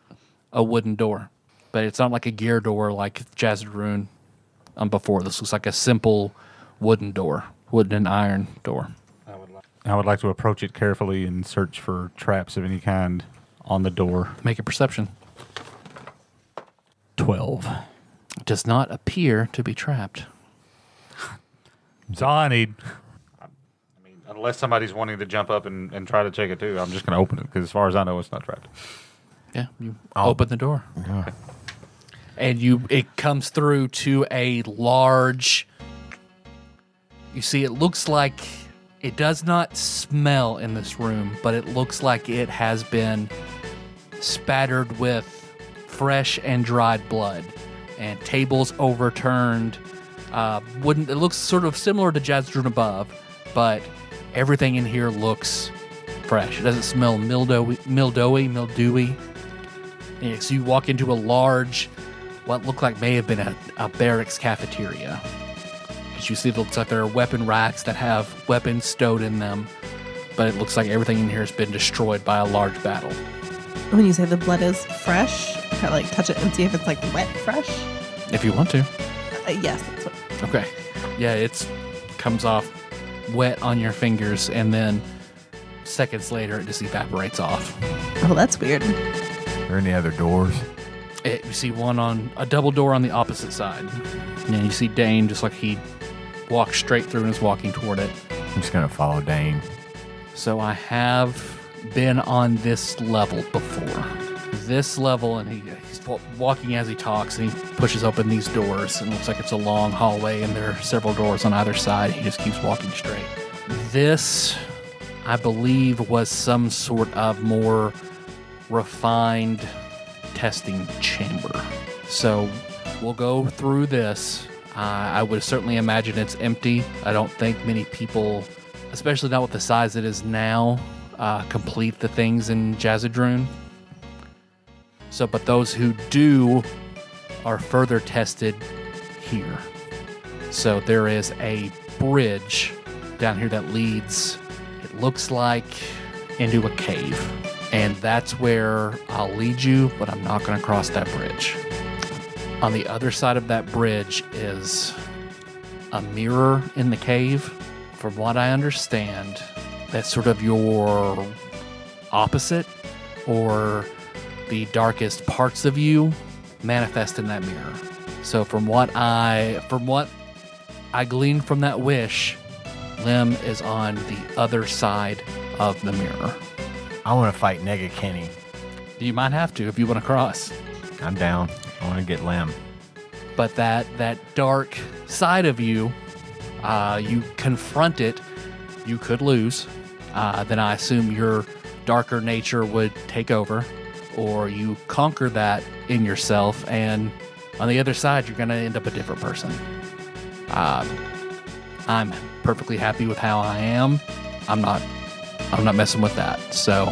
a wooden door, but it's not like a gear door like Jazadrune before. This looks like a simple wooden door, wooden and iron door. I would like to approach it carefully and search for traps of any kind on the door. Make a perception. 12. It does not appear to be trapped. That's all I need. I mean, unless somebody's wanting to jump up and try to check it too, I'm just going to open it because as far as I know, it's not trapped. Yeah, you open the door. Yeah. And it comes through to a large, you see, it looks like it does not smell in this room, but it looks like it has been spattered with fresh and dried blood, and tables overturned. It looks sort of similar to Jazadrune above, but everything in here looks fresh. It doesn't smell mildewy. Yeah, so you walk into a large, what looked like may have been a barracks cafeteria. Because you see it looks like there are weapon racks that have weapons stowed in them, but it looks like everything in here has been destroyed by a large battle. When you say the blood is fresh, can I like touch it and see if it's like wet fresh? If you want to. Yes, that's what. Okay. Yeah, it comes off wet on your fingers, and then seconds later it just evaporates off. Oh, that's weird. Are there any other doors? You see a double door on the opposite side. And you see Dane just like he walked straight through and is walking toward it. I'm just going to follow Dane. So I have been on this level before. This level, and he's walking as he talks, and he pushes open these doors, and it looks like it's a long hallway, and there are several doors on either side. He just keeps walking straight. This, I believe, was some sort of more refined testing chamber. So we'll go through this. I would certainly imagine it's empty. I don't think many people, especially not with the size it is now, complete the things in Jazadrune. So, but those who do are further tested here. So there is a bridge down here that leads, it looks like, into a cave. And that's where I'll lead you, but I'm not going to cross that bridge. On the other side of that bridge is a mirror in the cave. From what I understand, that's sort of your opposite, or the darkest parts of you manifest in that mirror. So from what I gleaned from that wish, Lim is on the other side of the mirror. I want to fight Nega Kenny. You might have to if you want to cross. I'm down. I want to get Lim. But that dark side of you, you confront it, you could lose. Then I assume your darker nature would take over, or you conquer that in yourself, and on the other side, you're going to end up a different person. I'm perfectly happy with how I am. I'm not messing with that. So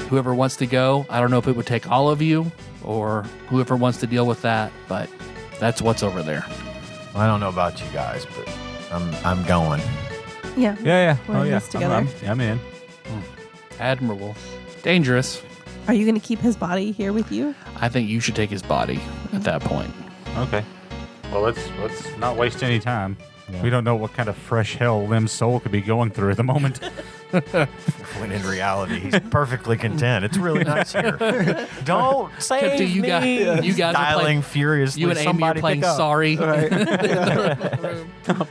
whoever wants to go, I don't know if it would take all of you or whoever wants to deal with that, but that's what's over there. Well, I don't know about you guys, but I'm going. Yeah. Yeah. We're in this together. I'm in. Admirable. Dangerous. Are you going to keep his body here with you? I think you should take his body at that point. Okay. Well, let's not waste any time. Yeah. We don't know what kind of fresh hell Lim's soul could be going through at the moment. When in reality, he's perfectly content. It's really nice here. Don't save you me. You guys are dialing playing, furiously. you and Amy are playing Sorry. Right.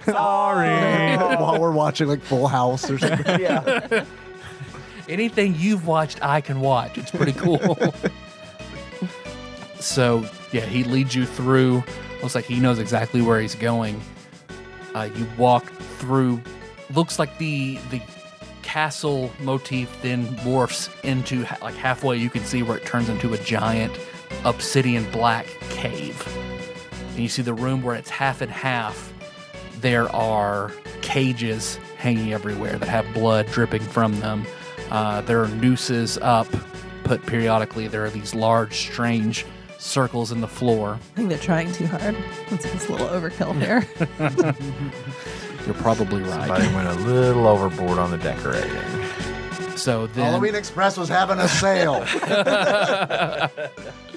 Sorry. While we're watching like Full House or something. Yeah. Anything you've watched, I can watch. It's pretty cool. So, yeah, he leads you through. Looks like he knows exactly where he's going. You walk through. Looks like the castle motif then morphs into, like halfway you can see where it turns into a giant obsidian black cave. And you see the room where it's half and half. There are cages hanging everywhere that have blood dripping from them. There are nooses up, put periodically. There are these large, strange circles in the floor. I think they're trying too hard. It's a little overkill here. You're probably right. Somebody went a little overboard on the decorating. So then, Halloween Express was having a sale.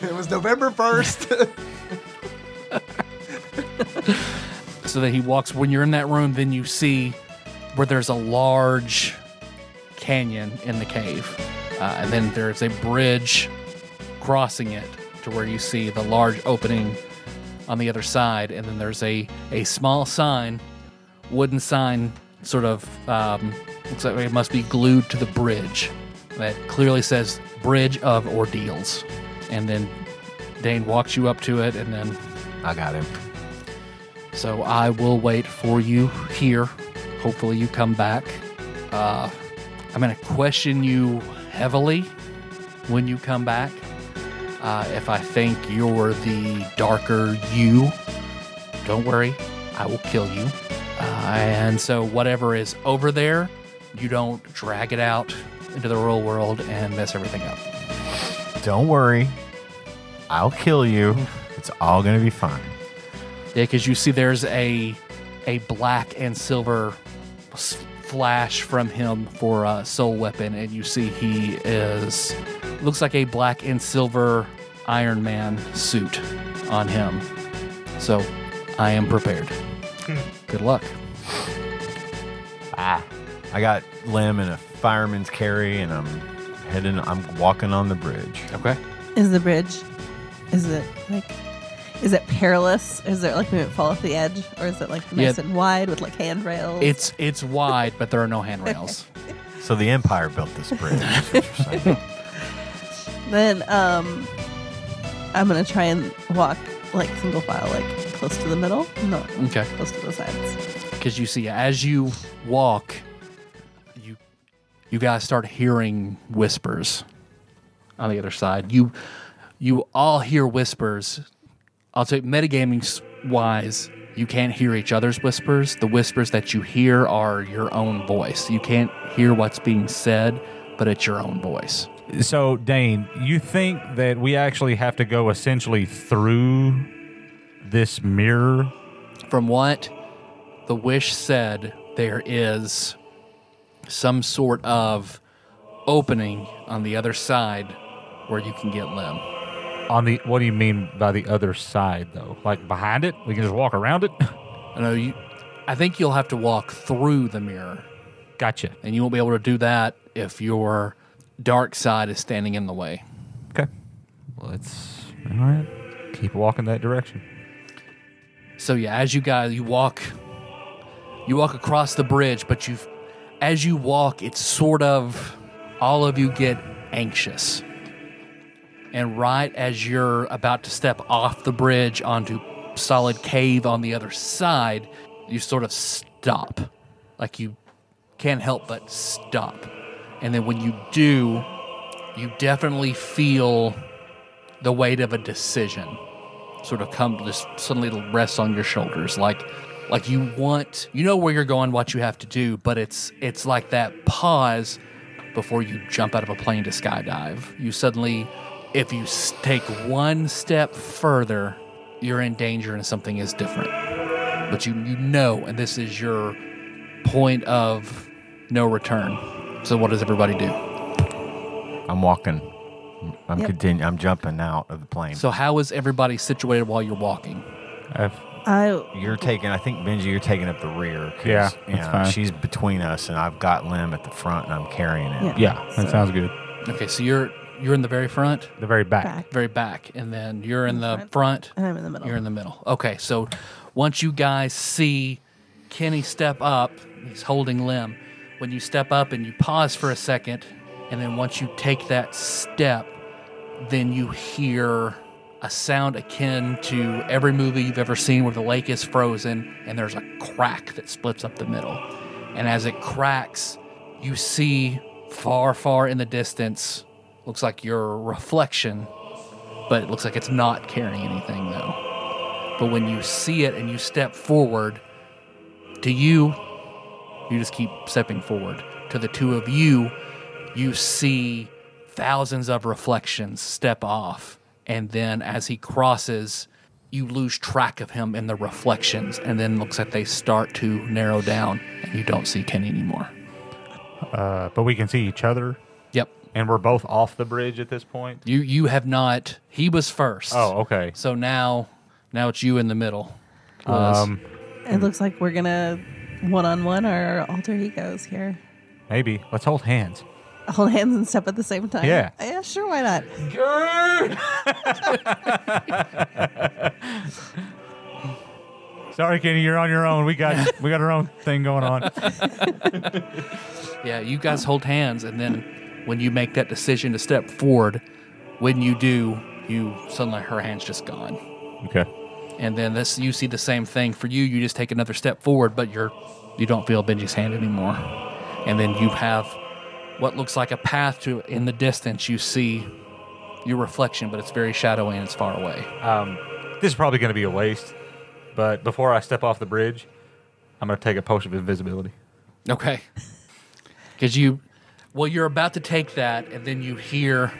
It was November 1st. so that he walks. When you're in that room, then you see where there's a large canyon in the cave, and then there's a bridge crossing it to where you see the large opening on the other side, and then there's a small sign, wooden sign, sort of looks like it must be glued to the bridge, that clearly says Bridge of Ordeals. And then Dane walks you up to it, and then I got him. so I will wait for you here. Hopefully you come back. I'm going to question you heavily when you come back. If I think you're the darker you, don't worry, I will kill you. And so whatever is over there, you don't drag it out into the real world and mess everything up. Don't worry. I'll kill you. It's all going to be fine. Yeah, because you see there's a black and silver flash from him for a soul weapon, and you see he looks like a black and silver Iron Man suit on him. So I am prepared. Good luck. I got Lim in a fireman's carry, and I'm walking on the bridge. Okay. Is the bridge, is it perilous? Is it like we might fall off the edge? Or is it like nice and wide with like handrails? It's wide, but there are no handrails. So the Empire built this bridge. Is what you're saying. Then I'm going to try and walk like single file, like close to the middle. No, Okay. close to the sides. Because you see, as you walk, you guys start hearing whispers on the other side. You all hear whispers. I'll say metagaming wise, you can't hear each other's whispers. The whispers that you hear are your own voice. You can't hear what's being said, but it's your own voice. So, Dane, you think that we actually have to go essentially through this mirror? From what the wish said, there is some sort of opening on the other side where you can get Lim. What do you mean by the other side, though? Like behind it? We can just walk around it? I think you'll have to walk through the mirror. Gotcha. And you won't be able to do that if your dark side is standing in the way. Okay. Let's all right. Keep walking that direction. So yeah, as you guys you walk across the bridge, but as you walk, it's sort of all of you get anxious. And right as you're about to step off the bridge onto solid cave on the other side, you sort of stop. Like you can't help but stop. And then when you do, you definitely feel the weight of a decision sort of just suddenly rest on your shoulders. Like you know where you're going, what you have to do, but it's like that pause before you jump out of a plane to skydive. You suddenly, if you take one step further, you're in danger and something is different. But you know, and this is your point of no return. So what does everybody do? I'm walking. I'm jumping out of the plane. So how is everybody situated while you're walking? You're taking, I think, Benji, you're taking up the rear. Yeah, that's fine. She's between us, and I've got Lim at the front, and I'm carrying it. Yeah, that sounds good. Okay, so you're in the very front? The very back. Very back. And then you're in the front? And I'm in the middle. You're in the middle. Okay, so once you guys see Kenny step up, he's holding Lim. When you step up and you pause for a second, and then once you take that step, then you hear a sound akin to every movie you've ever seen where the lake is frozen and there's a crack that splits up the middle. And as it cracks, you see far, far in the distance, looks like your reflection, but it looks like it's not carrying anything though. But when you see it and you step forward, to you just keep stepping forward. To the two of you, you see thousands of reflections step off. And then as he crosses, you lose track of him in the reflections, and then looks like they start to narrow down, and you don't see Kenny anymore. But we can see each other, Yep. and we're both off the bridge at this point. You have not. He was first. Oh, okay. So now it's you in the middle. It looks like we're gonna one-on-one our alter egos here. Maybe. Let's hold hands. Hold hands and step at the same time. Yeah. Yeah, sure, why not? Sorry, Kenny, you're on your own. We got our own thing going on. Yeah, you guys hold hands, and then when you make that decision to step forward, when you do, you suddenly her hand's just gone. Okay. And then you see the same thing for you. You just take another step forward, but you don't feel Benji's hand anymore. And then you have what looks like a path to in the distance. You see your reflection, but it's very shadowy and it's far away. This is probably going to be a waste, but before I step off the bridge, I'm going to take a potion of invisibility. Okay. Because you're about to take that, and then you hear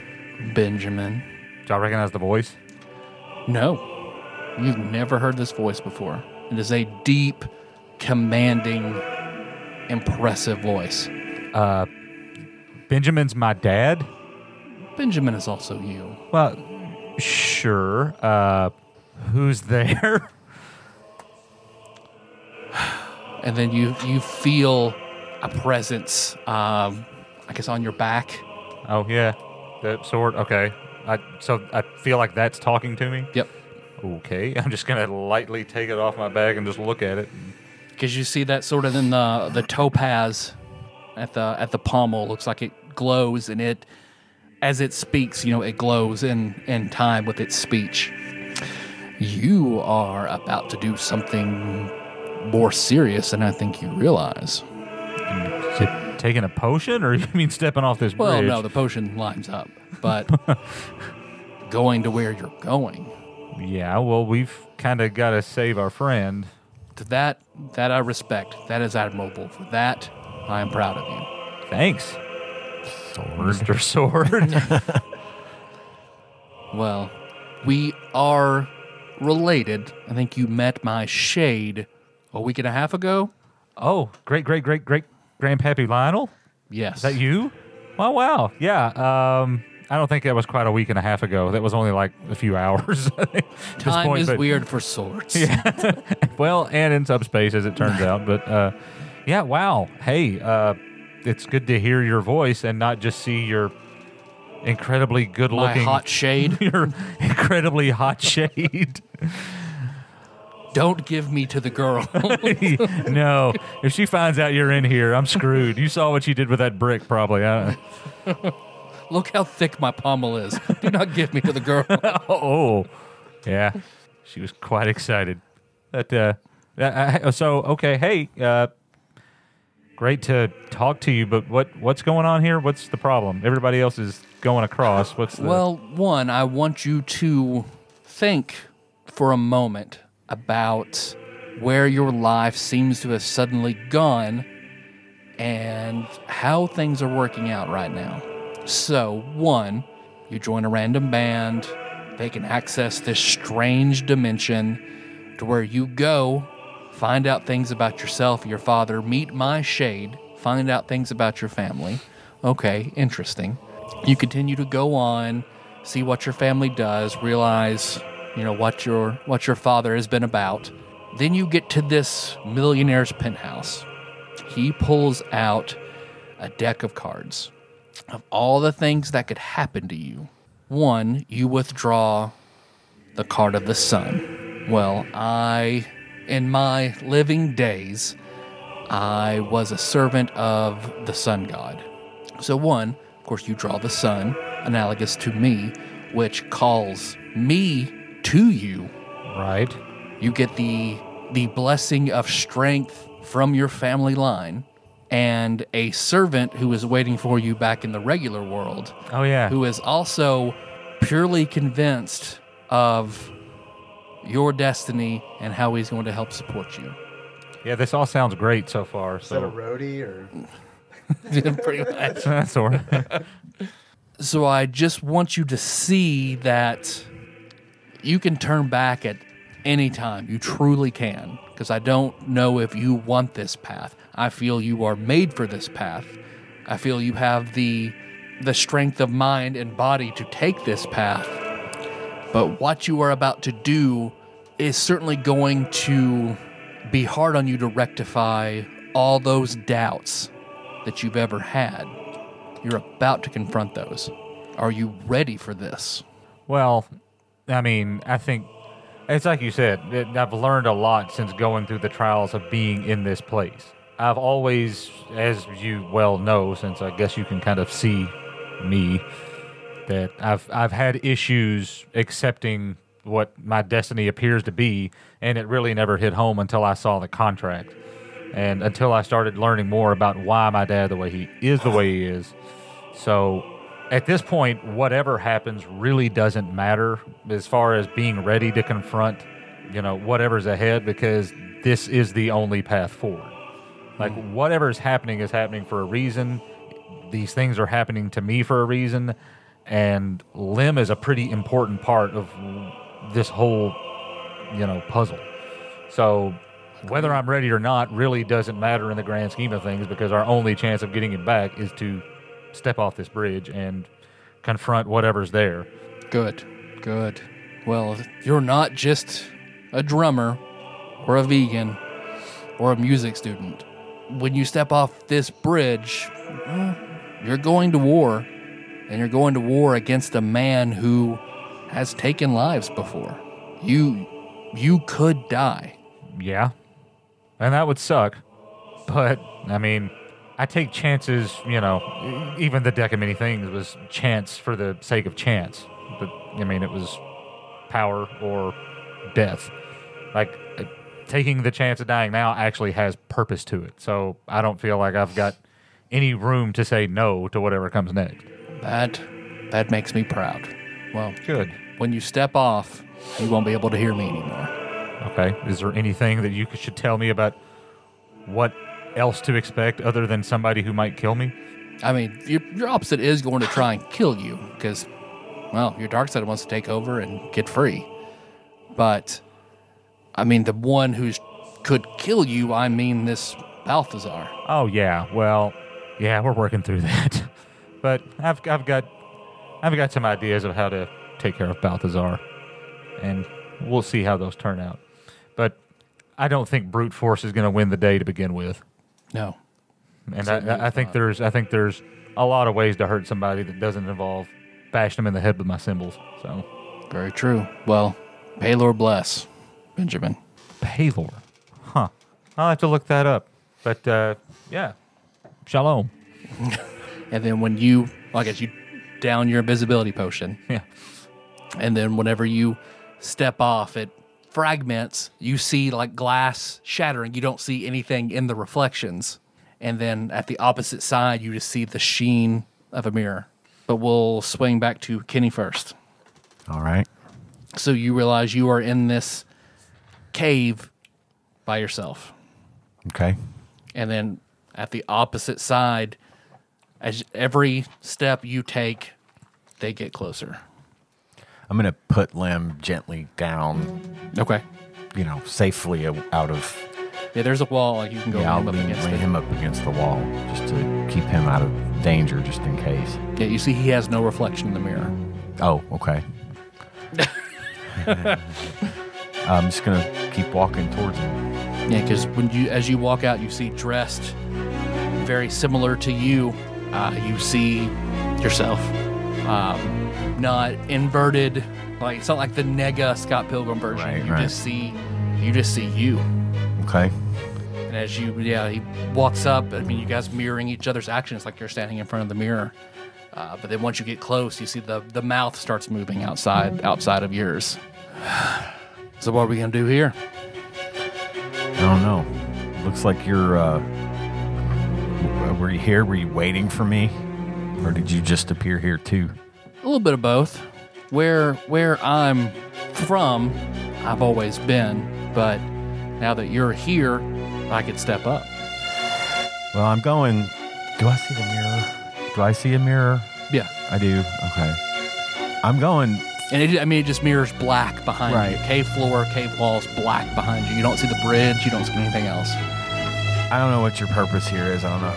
Benjamin. Do I recognize the voice? No. You've never heard this voice before. It is a deep, commanding, impressive voice. Benjamin's my dad? Benjamin is also you. Well, sure. Who's there? And then you feel a presence, I guess, on your back. Oh, yeah. That sword? Okay. So I feel like that's talking to me? Yep. Okay. I'm just going to lightly take it off my back and just look at it. Because you see that sort of in the topaz at the pommel. Looks like it glows, and it, as it speaks, it glows in time with its speech. You are about to do something more serious than I think you realize. Is it taking a potion, or you mean stepping off this bridge? Well, no, the potion lines up, but going to where you're going. Yeah, well, we've kind of got to save our friend. That I respect. That is admirable. For that, I am proud of you. Thanks. Sword. Mr. Sword. Well, we are related. I think you met my shade a week and a half ago. Oh, great Grandpappy Lionel? Yes. Is that you? Oh, wow. Yeah. I don't think that was quite a week and a half ago. That was only like a few hours. Time is weird for swords. Yeah. Well, and in subspace, as it turns out. But yeah, wow. Hey, it's good to hear your voice and not just see your incredibly good-looking... My hot shade. Your incredibly hot shade. Don't give me to the girl. No. If she finds out you're in here, I'm screwed. You saw what she did with that brick, probably. Look how thick my pommel is. Do not give me to the girl. Oh, yeah. She was quite excited. But, okay, hey, great to talk to you, but what's going on here? What's the problem? Everybody else is going across. What's the... Well, one, I want you to think for a moment about where your life seems to have suddenly gone and how things are working out right now. So, one, you join a random band. They can access this strange dimension to where you go, find out things about yourself, your father, meet my shade, find out things about your family. Okay, interesting. You continue to go on, see what your family does, realize, what your father has been about. Then you get to this millionaire's penthouse. He pulls out a deck of cards. Of all the things that could happen to you, one, you withdraw the card of the sun. Well, in my living days, I was a servant of the sun god. So one, of course, you draw the sun, analogous to me, which calls me to you. Right. You get the blessing of strength from your family line, and a servant who is waiting for you back in the regular world. Oh, yeah. Who is also purely convinced of your destiny and how he's going to help support you. Yeah, this all sounds great so far. Is that a roadie or? Pretty much. That's all right. So I just want you to see that you can turn back at anytime. You truly can. Because I don't know if you want this path. I feel you are made for this path. I feel you have the strength of mind and body to take this path. But what you are about to do is certainly going to be hard on you to rectify all those doubts that you've ever had. You're about to confront those. Are you ready for this? Well, I mean, I think it's like you said, I've learned a lot since going through the trials of being in this place. I've always, as you well know, since I guess you can kind of see me, that I've had issues accepting what my destiny appears to be, and it really never hit home until I saw the contract. And until I started learning more about why my dad the way he is. So at this point, whatever happens really doesn't matter as far as being ready to confront, whatever's ahead, because this is the only path forward. Like, whatever's happening is happening for a reason. These things are happening to me for a reason. And Lim is a pretty important part of this whole, puzzle. So whether I'm ready or not really doesn't matter in the grand scheme of things, because our only chance of getting him back is to step off this bridge and confront whatever's there. Good. Well, you're not just a drummer or a vegan or a music student. When you step off this bridge, you're going to war, and you're going to war against a man who has taken lives before. You could die. Yeah. And that would suck. But, I mean, I take chances, even the deck of many things was chance for the sake of chance. But, I mean, it was power or death. Like, taking the chance of dying now actually has purpose to it. So I don't feel like I've got any room to say no to whatever comes next. That makes me proud. Well, good. When you step off, you won't be able to hear me anymore. Okay. Is there anything that you should tell me about what else to expect other than somebody who might kill me? I mean, your opposite is going to try and kill you because, well, your dark side wants to take over and get free. But, I mean, the one who could kill you, I mean this Balthazar. Oh, yeah. Well, yeah, we're working through that. But I've got some ideas of how to take care of Balthazar, and we'll see how those turn out. But I don't think brute force is going to win the day to begin with. No. And I think there's a lot of ways to hurt somebody that doesn't involve bashing them in the head with my cymbals. So very true. Well, Paylor bless, Benjamin. Paylor. Huh. I'll have to look that up. But yeah. Shalom. And then when you down your invisibility potion. Yeah. And then whenever you step off, it fragments. You see like glass shattering. You don't see anything in the reflections. And then at the opposite side, you just see the sheen of a mirror. But we'll swing back to Kenny first. All right. So you realize you are in this cave by yourself. Okay. And then at the opposite side, as every step you take, they get closer. I'm going to put Lem gently down. Okay. Safely out of... Yeah, there's a wall. Like you can go I'll up against lay it. him up against the wall just to keep him out of danger, just in case. Yeah, you see he has no reflection in the mirror. Oh, okay. I'm just going to keep walking towards him. Yeah, because as you walk out, you see dressed very similar to you. You see yourself, not inverted. Like it's not like the Nega Scott Pilgrim version. Right, you just see you. Okay. And as he walks up. I mean, you guys mirroring each other's actions, like you're standing in front of the mirror. But then once you get close, you see the mouth starts moving outside of yours. So what are we gonna do here? I don't know. Looks like you're, were you here? Were you waiting for me? Or did you just appear here too? A little bit of both. Where I'm from, I've always been, but now that you're here, I could step up. Well, I'm going... Do I see the mirror? Do I see a mirror? Yeah. I do. Okay. I'm going And it just mirrors black behind Right. you. Cave floor, cave walls, black behind you. You don't see the bridge. You don't see anything else. I don't know what your purpose here is. I don't know.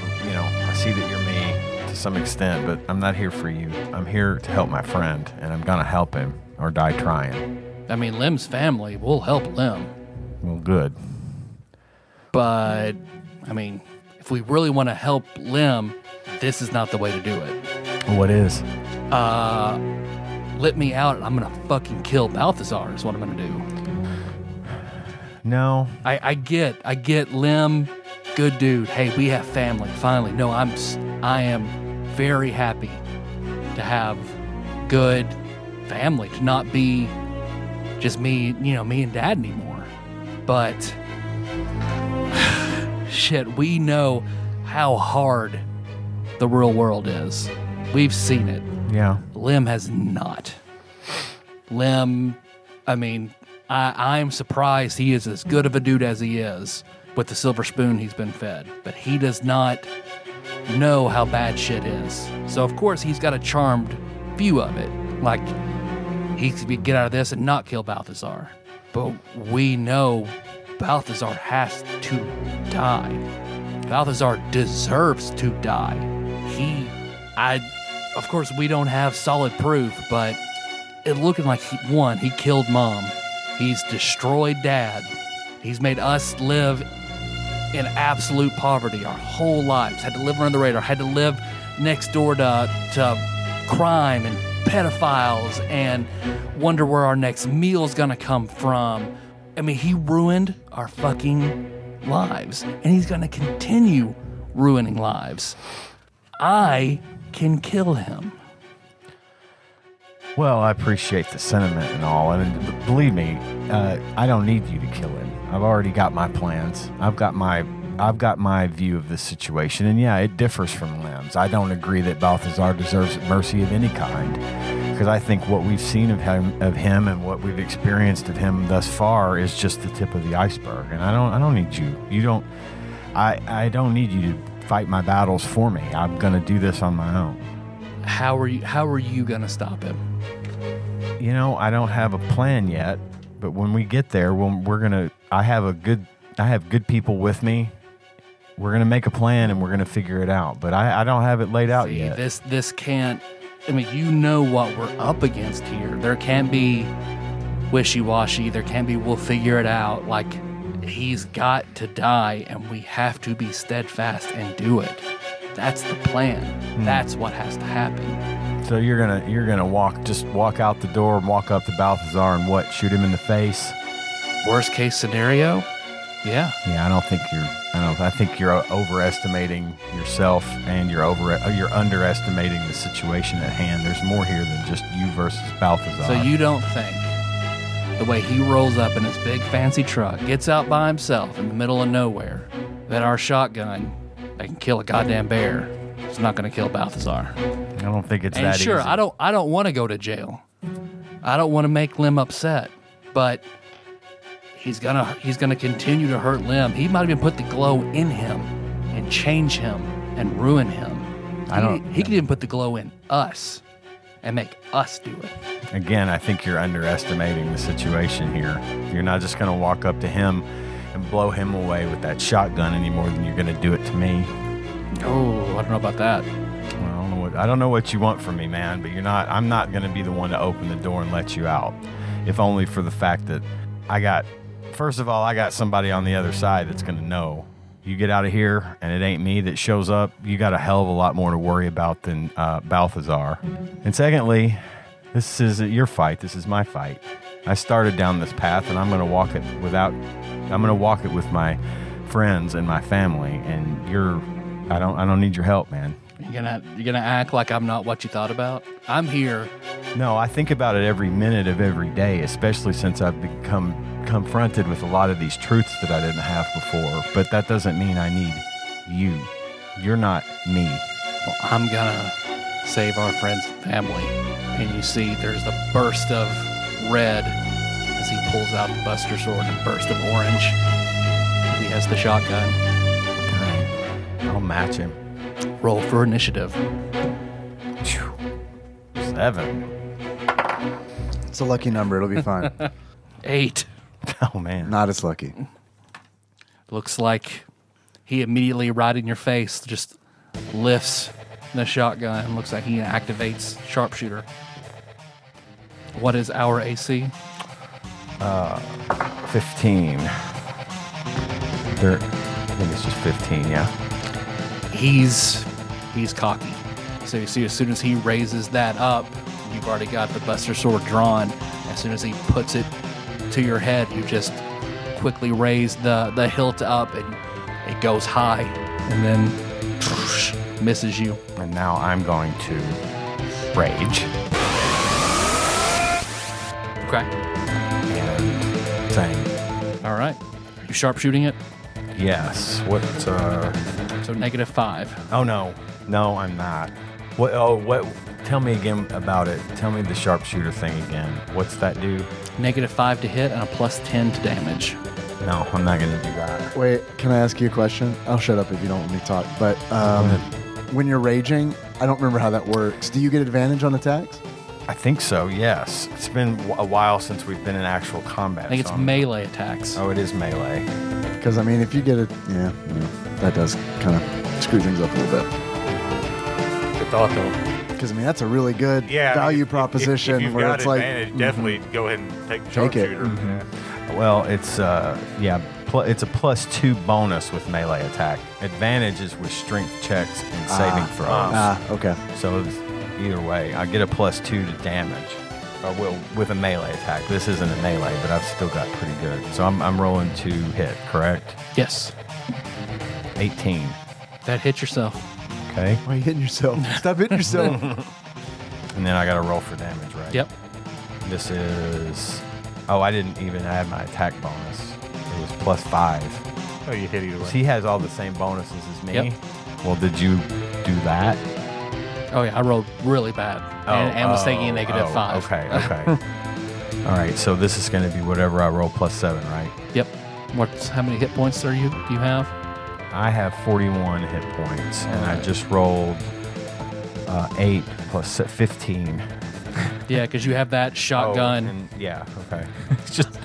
I see that you're me to some extent, but I'm not here for you. I'm here to help my friend, and I'm gonna help him or die trying. I mean, Lim's family will help Lim. Well, good. But, I mean, if we really want to help Lim, this is not the way to do it. What is? Let me out and I'm going to fucking kill Balthazar is what I'm going to do. No. I get Lim, good dude. Hey, we have family, finally. No, I am very happy to have good family, to not be just me and Dad anymore. But, shit, we know how hard the real world is. We've seen it. Yeah. Lim has not. Lim, I mean, I'm surprised he is as good of a dude as he is with the silver spoon he's been fed. But he does not know how bad shit is. So, of course, he's got a charmed view of it. Like, he could get out of this and not kill Balthazar. But we know Balthazar has to die. Balthazar deserves to die. Of course, we don't have solid proof, but it looking like he killed Mom. He's destroyed Dad. He's made us live in absolute poverty our whole lives. Had to live under the radar. Had to live next door to crime and pedophiles and wonder where our next meal's gonna come from. I mean, he ruined our fucking lives, and he's gonna continue ruining lives. I can kill him. Well, I appreciate the sentiment and all, and believe me, I don't need you to kill him. I've already got my plans. I've got my view of this situation, and yeah, it differs from Lim's. I don't agree that Balthazar deserves mercy of any kind, because I think what we've seen of him and what we've experienced of him thus far is just the tip of the iceberg. And I don't need you. You don't. I don't need you to fight my battles for me. I'm gonna do this on my own. How are you gonna stop him? I don't have a plan yet, but when we get there, I have good people with me. We're gonna make a plan and we're gonna figure it out. But I don't have it laid out yet. This can't. I mean, you know what we're up against here. There can't be wishy-washy. There can't be we'll figure it out. Like, he's got to die, and we have to be steadfast and do it. That's the plan. That's what has to happen. So you're gonna walk out the door and walk up to Balthazar and what? Shoot him in the face? Worst case scenario, yeah. Yeah, I think you're overestimating yourself, and you're underestimating the situation at hand. There's more here than just you versus Balthazar. So you don't think the way he rolls up in his big fancy truck, gets out by himself in the middle of nowhere, that our shotgun that can kill a goddamn bear is not going to kill Balthazar? I don't think it's that sure, easy. I don't want to go to jail. I don't want to make Lim upset, but he's gonna continue to hurt Lim. He might even put the glow in him and change him and ruin him. He could even put the glow in us and make us do it. Again, I think you're underestimating the situation here. You're not just going to walk up to him and blow him away with that shotgun any more than you're going to do it to me. Oh, I don't know about that. Well, I don't know what you want from me, man, but I'm not going to be the one to open the door and let you out. If only for the fact that first of all, I got somebody on the other side that's going to know. You get out of here and it ain't me that shows up, you got a hell of a lot more to worry about than Balthazar. And secondly, this is your fight. This is my fight. I started down this path, and I'm going to walk it with my friends and my family. And I don't need your help, man. You're gonna act like I'm not what you thought about? I'm here. No, I think about it every minute of every day, especially since I've become confronted with a lot of these truths that I didn't have before. But that doesn't mean I need you. You're not me. Well, I'm gonna save our friends and family. And you see there's the burst of red as he pulls out the Buster Sword, and burst of orange as he has the shotgun. All right. I'll match him. Roll for initiative. 7. It's a lucky number. It'll be fine. 8. Oh man. Not as lucky. Looks like he immediately, right in your face, just lifts the shotgun. Looks like he activates sharpshooter. What is our AC? 15. I think it's just 15, yeah. He's cocky. So you see, as soon as he raises that up, you've already got the Buster Sword drawn. As soon as he puts it to your head, you just quickly raise the hilt up, and it goes high, and then misses you. And now I'm going to rage Okay. and saying, All right. Are you sharpshooting it? yes. What? So -5. Oh no, I'm not. What? Oh, what? Tell me again about it. Tell me the sharpshooter thing again. What's that do? -5 to hit and a +10 to damage. No, I'm not going to do that. Wait, can I ask you a question? I'll shut up if you don't let me talk. But when you're raging, I don't remember how that works. Do you get advantage on attacks? I think so. Yes. It's been a while since we've been in actual combat. I think it's so I'm- melee attacks. Oh, it is melee. Because, I mean, if you get it, yeah, that does kind of screw things up a little bit. Good thought, though. Because, I mean, that's a really good value proposition. If you've where got it's like, advantage, definitely go ahead and take the Take it. sharpshooter. Yeah. Well, it's it's a +2 bonus with melee attack. Advantage is with strength checks and saving throws. okay. So it's either way, I get a +2 to damage. With a melee attack. This isn't a melee, but I've still got pretty good. So I'm rolling to hit, correct? Yes. 18. That hit yourself. Okay. Why are you hitting yourself? Stop hitting yourself. And then I got to roll for damage, right? Yep. This is. Oh, I didn't even add my attack bonus. It was +5. Oh, you hit either way. He has all the same bonuses as me. Yep. Well, did you do that? Oh, yeah. I rolled really bad. And was taking a -5. Okay. All right. So this is going to be whatever I roll +7, right? Yep. How many hit points do you have? I have 41 hit points, and I just rolled 8 plus 15. Yeah, because you have that shotgun Okay. It's just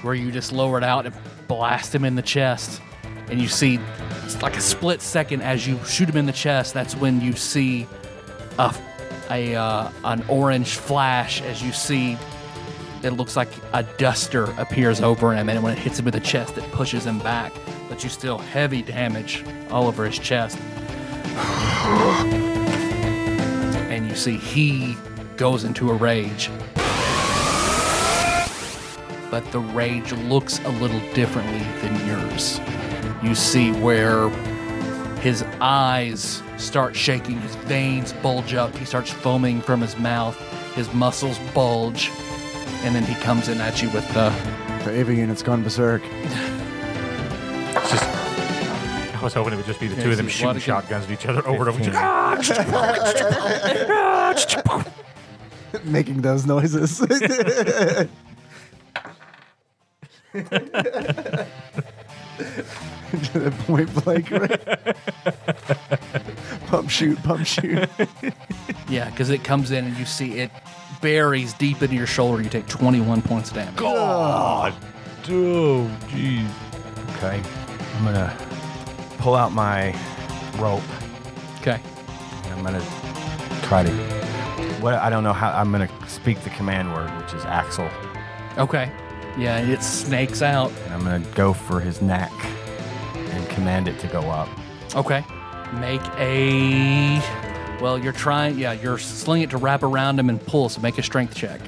where you just lower it out and blast him in the chest. And you see, it's like a split second as you shoot him in the chest. That's when you see an orange flash as you see it looks like a duster appears over him, and when it hits him in the chest, it pushes him back. But you still heavy damage all over his chest. And you see he goes into a rage. But the rage looks a little differently than yours. You see where his eyes start shaking, his veins bulge up, he starts foaming from his mouth, his muscles bulge, and then he comes in at you with the AV unit's gone berserk. It's just, I was hoping it would just be the two of them see, shooting shotguns at each other over and over. 15. Making those noises. Point blank, right? Pump shoot. yeah, because it comes in and you see it buries deep into your shoulder. You take 21 points of damage. God. Oh, jeez. Okay. I'm going to pull out my rope. Okay. And I'm going to try to... I don't know how... I'm going to speak the command word, which is Axel. Okay. Yeah, and it snakes out. And I'm going to go for his neck and command it to go up. Okay. Make a... Well, you're trying... Yeah, you're slinging it to wrap around him and pull, so make a strength check.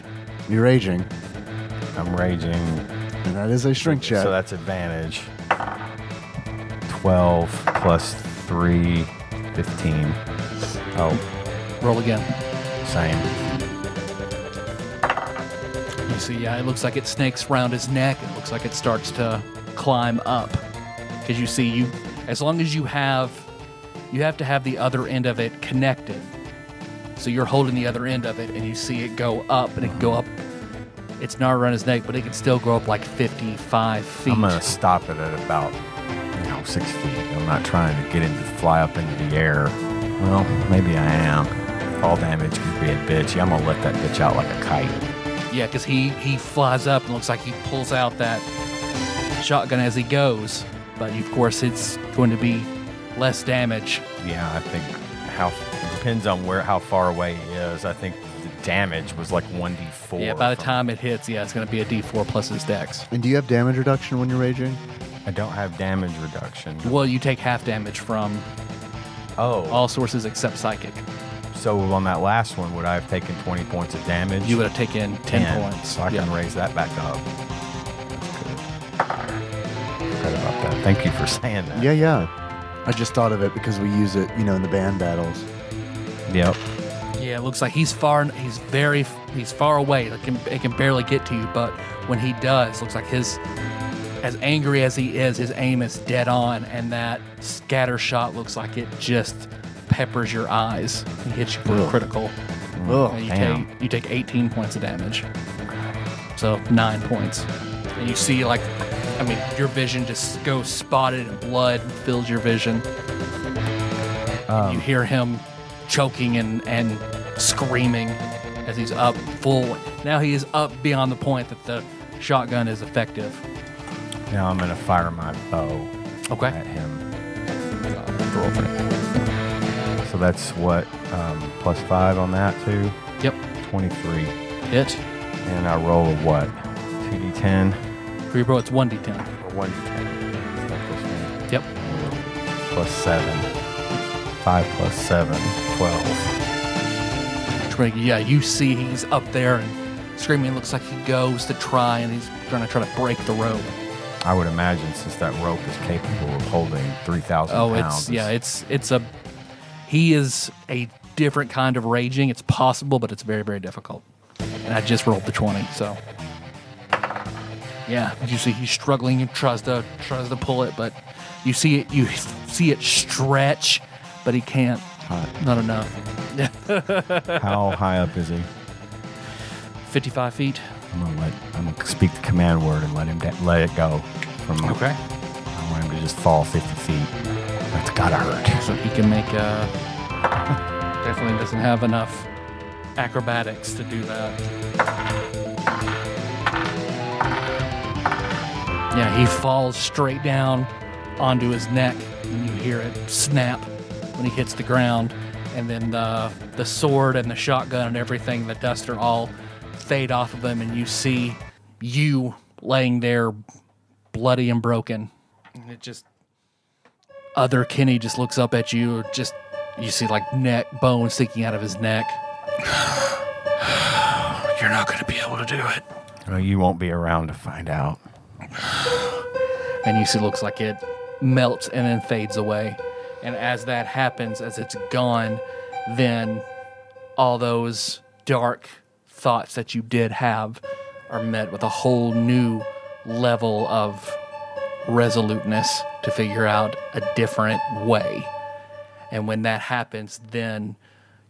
You're raging. I'm raging. And that is a strength check. So that's advantage. 12 plus 3, 15. Oh, Roll again. same. You see, yeah, it looks like it snakes around his neck. It looks like it starts to climb up. Because you see, as long as you have to have the other end of it connected. So you're holding the other end of it, and you see it go up, and it can go up. It's not around his neck, but it can still go up like 55 feet. I'm going to stop it at about, 6 feet. I'm not trying to get him to fly up into the air. Well, maybe I am. Fall damage can be a bitch. I'm going to let that bitch out like a kite. Yeah, because he flies up and looks like he pulls out that shotgun as he goes. But of course, it's going to be less damage. Yeah, I think it depends on how far away he is. I think the damage was like 1d4. Yeah, by the time it hits, it's going to be a d4 plus his dex. And do you have damage reduction when you're raging? I don't have damage reduction. Well, you take half damage from all sources except psychic. So on that last one, would I have taken 20 points of damage? You would have taken 10 points. So I can raise that back up. That's good. Forgot about that. Thank you for saying that. Yeah. I just thought of it because we use it, in the band battles. Yep. Yeah, it looks like he's far away. It can barely get to you, but when he does, looks like as angry as he is, his aim is dead on, and that scatter shot looks like it just peppers your eyes and hits you for a critical. And you take 18 points of damage. So 9 points. And you see your vision just goes spotted and blood fills your vision. You hear him choking and screaming as he's up full. Now he is up beyond the point that the shotgun is effective. Now I'm going to fire my bow at him. So that's what, +5 on that too? Yep. 23. Hit. And I roll a what? 2d10? For your bow, it's 1d10. Or 1d10. Like this one. Yep. +7. 5 + 7, 12. Yeah, you see he's up there and screaming. It looks like he goes to try, and he's going to try to break the rope. I would imagine since that rope is capable of holding 3,000 pounds. He is a different kind of raging. It's possible, but it's very, very difficult. And I just rolled the 20, so. Yeah, you see he's struggling. He tries to pull it, but you see it stretch, but he can't. Not enough. How high up is he? 55 feet. I'm gonna speak the command word and let it go. Okay. I want him to just fall 50 feet. That's gotta hurt. So he can make definitely doesn't have enough acrobatics to do that. Yeah, he falls straight down onto his neck, and you hear it snap when he hits the ground, and then the sword and the shotgun and everything, the duster, all fade off of him, and you see you laying there bloody and broken. And it just, other Kenny just looks up at you, you see neck bone sticking out of his neck. You're not going to be able to do it. Well, you won't be around to find out. And you see it looks like it melts and then fades away. And as that happens, as it's gone, then all those dark thoughts that you did have are met with a whole new level of resoluteness to figure out a different way. And when that happens, then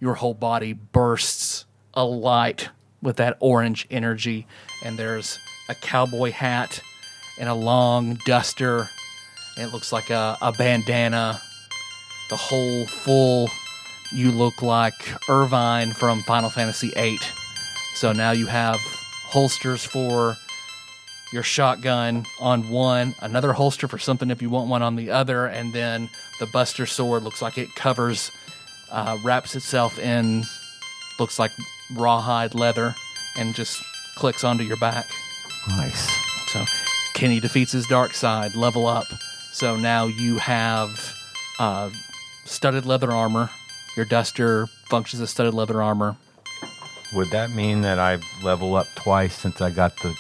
your whole body bursts alight with that orange energy, and there's a cowboy hat and a long duster, and it looks like a bandana. The whole full, you look like Irvine from Final Fantasy VIII. So now you have holsters for your shotgun on one, another holster for something if you want one on the other, and then the Buster Sword looks like it covers, wraps itself in, looks like rawhide leather, and just clicks onto your back. Nice. So Kenny defeats his dark side, level up. So now you have studded leather armor. Your duster functions as studded leather armor. Would that mean that I level up twice since I got the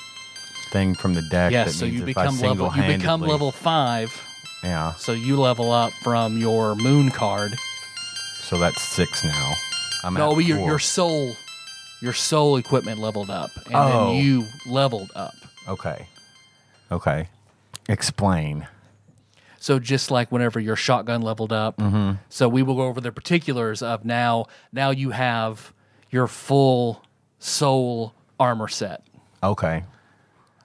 thing from the deck? Yes, that so means you if I become level 5. Yeah. So you level up from your moon card. So that's 6 now. I'm No, at your 4. your soul equipment leveled up, and then you leveled up. Okay. Explain. So just like whenever your shotgun leveled up, so we will go over the particulars of now you have your full soul armor set. Okay.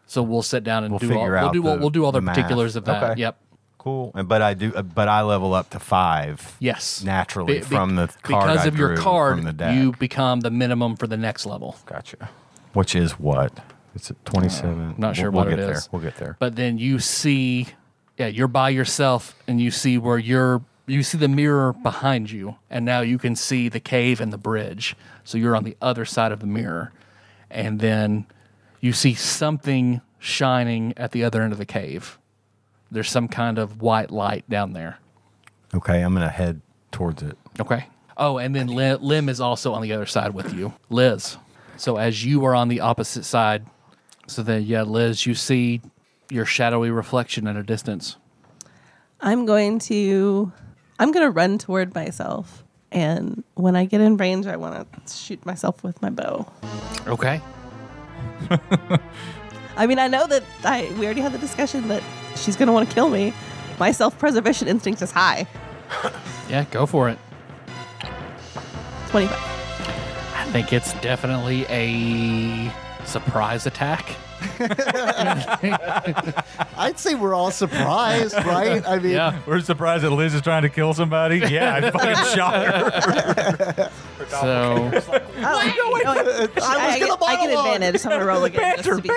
So we'll sit down and we'll do all the math. particulars of that. Okay. Yep. Cool. But I level up to 5. Yes. Naturally from the card because I of your drew card, from the deck. you become the minimum for the next level. Gotcha. Which is what? It's at 27. Not sure we'll what get it there. is. We'll get there. But then you see, you're by yourself, and you see where you see the mirror behind you, and now you can see the cave and the bridge. So you're on the other side of the mirror, and then you see something shining at the other end of the cave. There's some kind of white light down there. Okay, I'm going to head towards it. Okay. Oh, and then Lim is also on the other side with you. Liz. So as you are on the opposite side, so then, Liz, you see your shadowy reflection at a distance. I'm going to run toward myself. And when I get in range, I want to shoot myself with my bow. Okay. I mean, I know that we already had the discussion that she's going to want to kill me. My self-preservation instinct is high. Yeah, go for it. 25. I think it's definitely a surprise attack. I'd say we're all surprised, right? I mean, Yeah. We're surprised that Liz is trying to kill somebody. Yeah, I fucking shot her. So, I get advantage, so I'm going to roll again. Just to be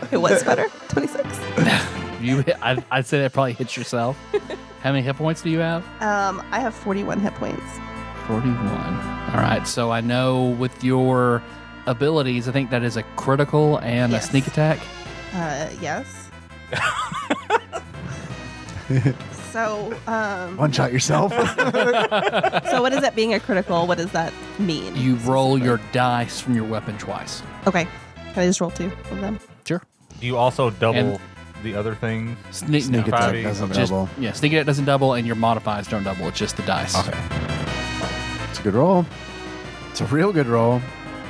Okay, what's better? 26. I'd say that probably hits yourself. How many hit points do you have? I have 41 hit points. 41. All right. So I know with your abilities, I think that is a critical and Yes. a sneak attack. Yes. So, one shot yourself. so what is that being a critical? What does that mean? You roll your dice from your weapon twice. Okay. Can I just roll 2 of them? Sure. Do you also double And- the other thing? Sneak Sneak no, attack 5e. doesn't just, double. Yeah, sneak attack doesn't double, and your modifiers don't double. It's just the dice. Okay. It's a good roll. It's a real good roll.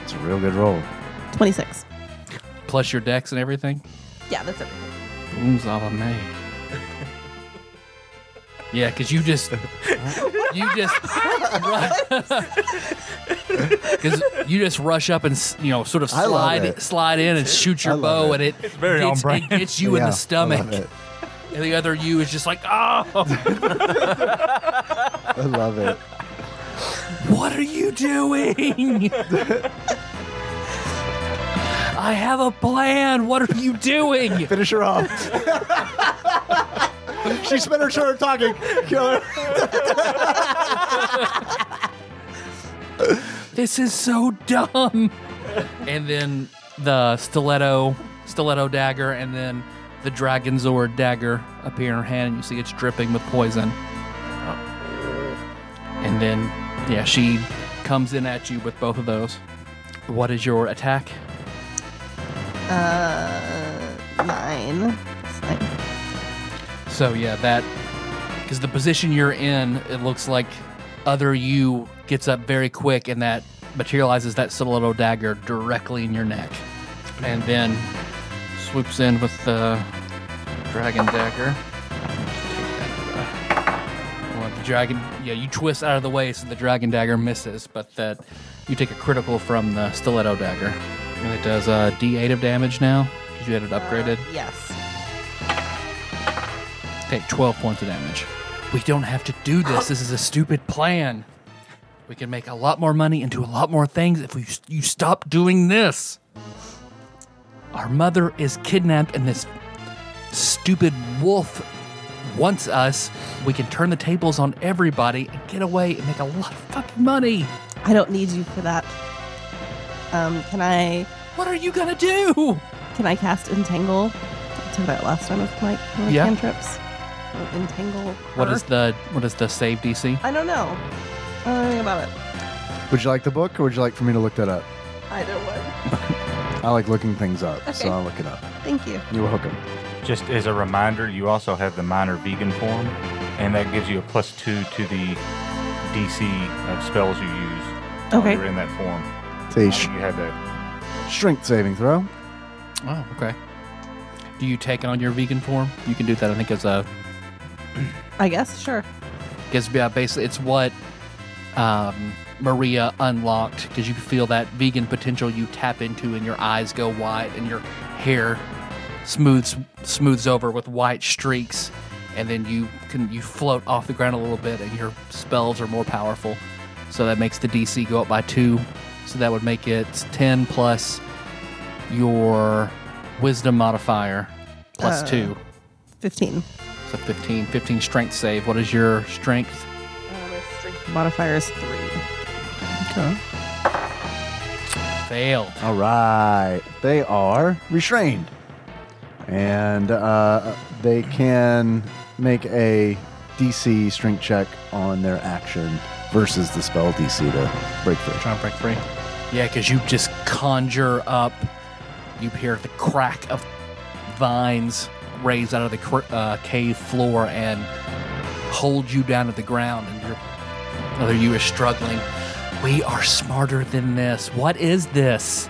It's a real good roll. 26. Plus your dex and everything. Yeah, that's it. Booms of a man. Yeah, because you just rush up and sort of I love it. slide in and shoot your I love bow, it. and it very on gets, brand. it gets you in Yeah, the stomach, I love it. and the other you is just like, oh, I love it. what are you doing? I have a plan. What are you doing? Finish her off. She spent her turn talking. Kill her. This is so dumb. And then the stiletto dagger, and then the dragon sword dagger appear in her hand, and you see it's dripping with poison. And then, she comes in at you with both of those. What is your attack? 9. It's 9. So that, because the position you're in, it looks like other you gets up very quick, and that materializes that stiletto dagger directly in your neck, and then swoops in with the dragon dagger. The dragon, you twist out of the way so the dragon dagger misses, but that you take a critical from the stiletto dagger, and it does D8 of damage now because you had it upgraded. Yes. Take 12 points of damage. We don't have to do this. This is a stupid plan. We can make a lot more money and do a lot more things if you stop doing this. Our mother is kidnapped, and this stupid wolf wants us. We can turn the tables on everybody and get away and make a lot of fucking money. I don't need you for that. Can I What are you gonna do? cast Entangle? I took that last time with my Yeah. cantrips. Entangle. What her. is the save DC? I don't know. I don't know anything about it. Would you like the book, or would you like for me to look that up? Either one. I like looking things up, so Okay. I'll look it up. Thank you. You're welcome. Just as a reminder, you also have the minor vegan form, and that gives you a +2 to the DC of spells you use. Okay. While you're in that form. It's a You have that. strength saving throw. Oh, okay. Do you take on your vegan form? You can do that, I think, as a... I guess, sure. Because basically it's what Maria unlocked, because you feel that vegan potential you tap into, and your eyes go white, and your hair smooths over with white streaks, and then you float off the ground a little bit, and your spells are more powerful. So that makes the DC go up by 2 So that would make it 10 plus your wisdom modifier plus 2. 15. So 15. 15 strength save. What is your strength? My strength modifier is 3. Okay. Failed. All right. They are restrained. And they can make a DC strength check on their action versus the spell DC to break free. Trying to break free. Yeah, because you just conjure up. You hear the crack of vines raised out of the cave floor and hold you down to the ground, and your other you is struggling. We are smarter than this. What is this?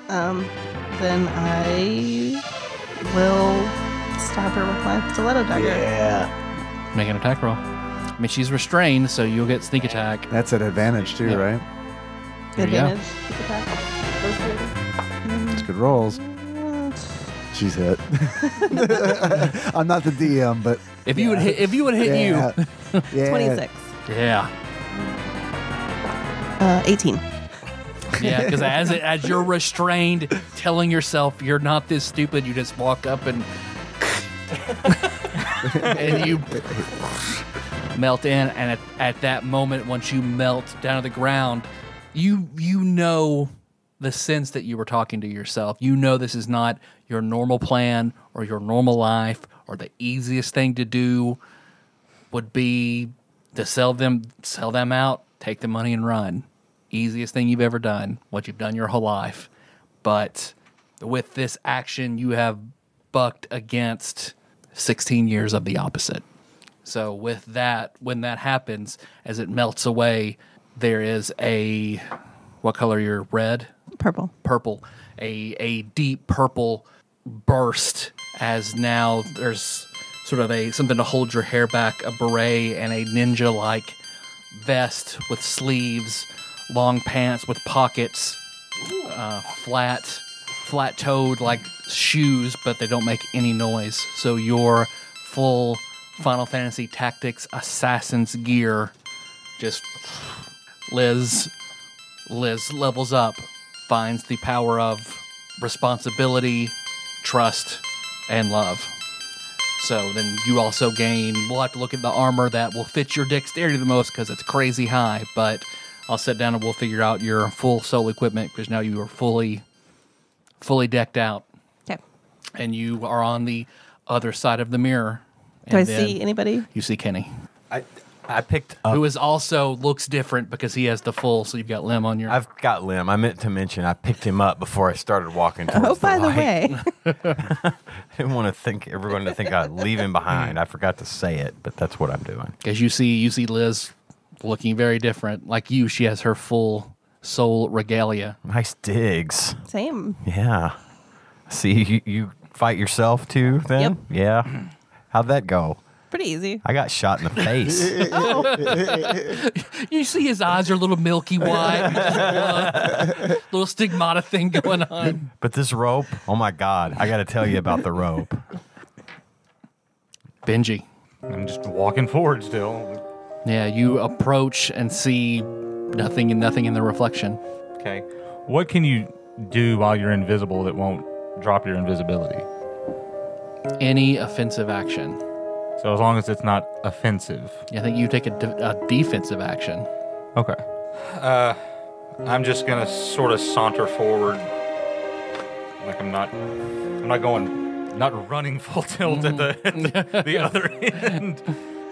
Then I will stab her with my stiletto dagger. Yeah. Make an attack roll. I mean, she's restrained, so you'll get sneak attack. That's an advantage too, Yep. right? There you go. Advantage. Sneak attack. Those three. It's good rolls. She's hit. I'm not the DM, but If you would hit, if you would hit yeah. Yeah. 26. you, yeah, 18. yeah, because as you're restrained, telling yourself you're not this stupid, you just walk up and and you melt in, and at that moment, once you melt down to the ground, you know the sense that you were talking to yourself. You know this is not your normal plan or your normal life, or the easiest thing to do would be to sell them out, take the money and run. Easiest thing you've ever done, what you've done your whole life. But with this action, you have bucked against 16 years of the opposite. So with that, when that happens, as it melts away, there is a, what color you're red? Purple. Purple. A deep purple burst, as now there's sort of something to hold your hair back, a beret and a ninja-like vest with sleeves, long pants with pockets, flat-toed like shoes, but they don't make any noise. So your full Final Fantasy Tactics Assassin's gear, just Liz levels up, finds the power of responsibility, trust, and love. So then you also gain, we'll have to look at the armor that will fit your dexterity the most because it's crazy high, but I'll sit down and we'll figure out your full soul equipment because now you are fully decked out. Okay. And you are on the other side of the mirror. Do I And then see anybody? You see Kenny, I picked up. who is also looks different because he has the full, so you've got Lim on your... I've got Lim. I meant to mention I picked him up before I started walking towards Oh, by the light. way. I didn't want to think everyone to think I'd leave him behind. I forgot to say it, but that's what I'm doing. Because you see Liz looking very different. Like you, she has her full soul regalia. Nice digs. Same. Yeah. See, you fight yourself too then? Yep. Yeah. How'd that go? Pretty easy. I got shot in the face. You see his eyes are a little milky white. Little stigmata thing going on. But this rope, oh my God, I got to tell you about the rope. Benji. I'm just walking forward still. Yeah, you approach and see nothing in the reflection. Okay. What can you do while you're invisible that won't drop your invisibility? Any offensive action. So as long as it's not offensive. I think you take a defensive action. Okay. I'm just gonna sort of saunter forward, like I'm not running full tilt at the other end,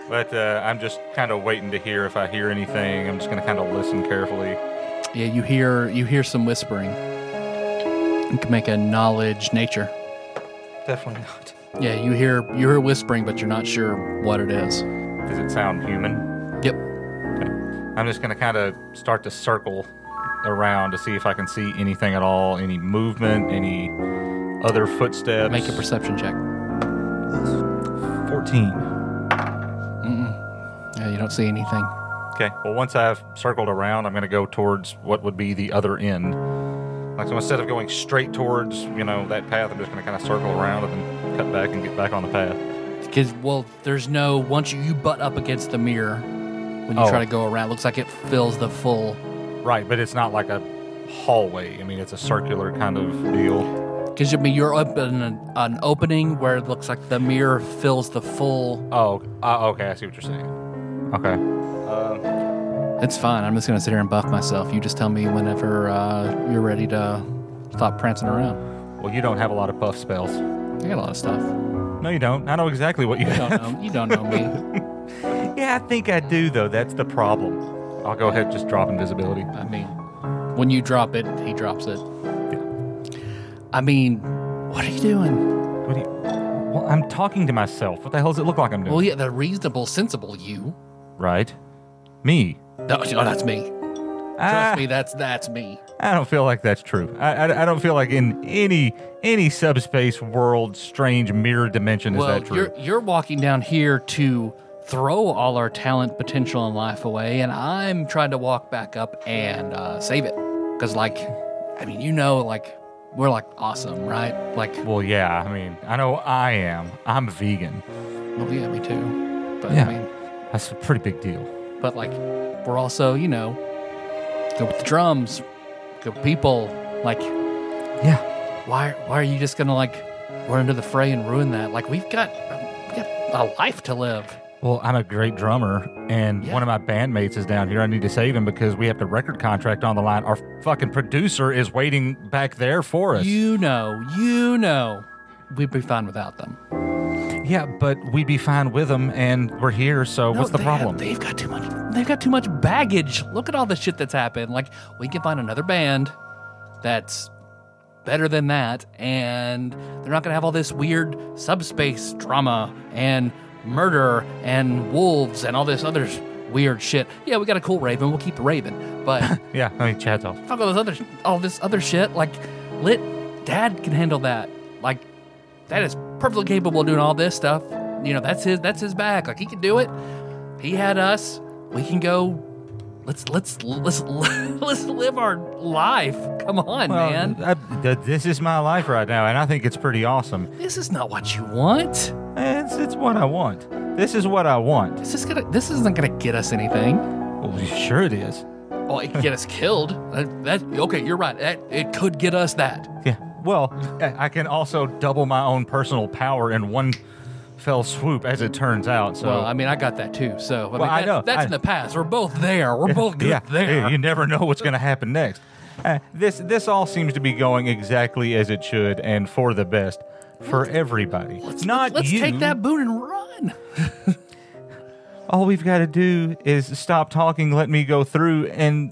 but I'm just kind of waiting to hear if I hear anything. I'm just gonna kind of listen carefully. Yeah, you hear some whispering. You can make a knowledge nature. Definitely not. Yeah, you hear whispering, but you're not sure what it is. Does it sound human? Yep. I'm just gonna kind of start to circle around to see if I can see anything at all, any movement, any other footsteps. Make a perception check. 14. Yeah, you don't see anything. Okay. Well, once I've circled around, I'm gonna go towards what would be the other end. Like, so instead of going straight towards, that path, I'm just going to kind of circle around and then cut back and get back on the path. Because, there's no... Once you butt up against the mirror, when you try to go around, it looks like it fills the full Right, but it's not like a hallway. I mean, it's a circular kind of deal. Because you're up in an opening where it looks like the mirror fills the full. Oh, okay. I see what you're saying. Okay. It's fine. I'm just gonna sit here and buff myself. You just tell me whenever you're ready to stop prancing around. Well, you don't have a lot of buff spells. I got a lot of stuff. No, you don't. I know exactly what you You have. don't know. You don't know me. Yeah, I think I do, though. That's the problem. I'll go ahead and just drop invisibility. I mean, when you drop it, he drops it. I mean, what are you doing? Well, I'm talking to myself. What the hell does it look like I'm doing? Well, yeah, the reasonable, sensible you. Right. Me. No, that's me. Trust me, that's me. I don't feel like that's true. I don't feel like in any subspace world, strange mirror dimension is that true. You're walking down here to throw all our talent, potential, and life away, and I'm trying to walk back up and save it. Because, we're awesome, right? Well, yeah. I mean, I know I am. I'm vegan. Well, yeah, me too. But Yeah. That's a pretty big deal. But we're also, good with the drums, good people. Yeah. Why are you just gonna run into the fray and ruin that? We've got a life to live. Well, I'm a great drummer, and one of my bandmates is down here. I need to save him because we have the record contract on the line. Our fucking producer is waiting back there for us. You know, we'd be fine without them. Yeah, but we'd be fine with them, and we're here. So what's the problem? They've got too much. They've got too much baggage. Look at all the shit that's happened. We can find another band that's better than that, and they're not gonna have all this weird subspace drama and murder and wolves and all this other weird shit. Yeah, we got a cool raven. We'll keep the raven, but Yeah, I mean, Chad's off. fuck all this other shit. Dad can handle that. Dad is perfectly capable of doing all this stuff. That's his bag. He can do it. He had us. We can go. Let's live our life. Come on, man. This is my life right now, and I think it's pretty awesome. This is not what you want. It's what I want. This is what I want. This isn't gonna get us anything. Well, sure it is. Well, it could get us killed. Okay, you're right. It could get us that. Yeah. Well, I can also double my own personal power in one fell swoop, as it turns out. So, Well, I got that too. So, I know. That's in the past. We're both there. We're both good there. Yeah, you never know what's going to happen next. This all seems to be going exactly as it should, and for the best for everybody. Let's you. take that boon and run. All we've got to do is stop talking, let me go through, and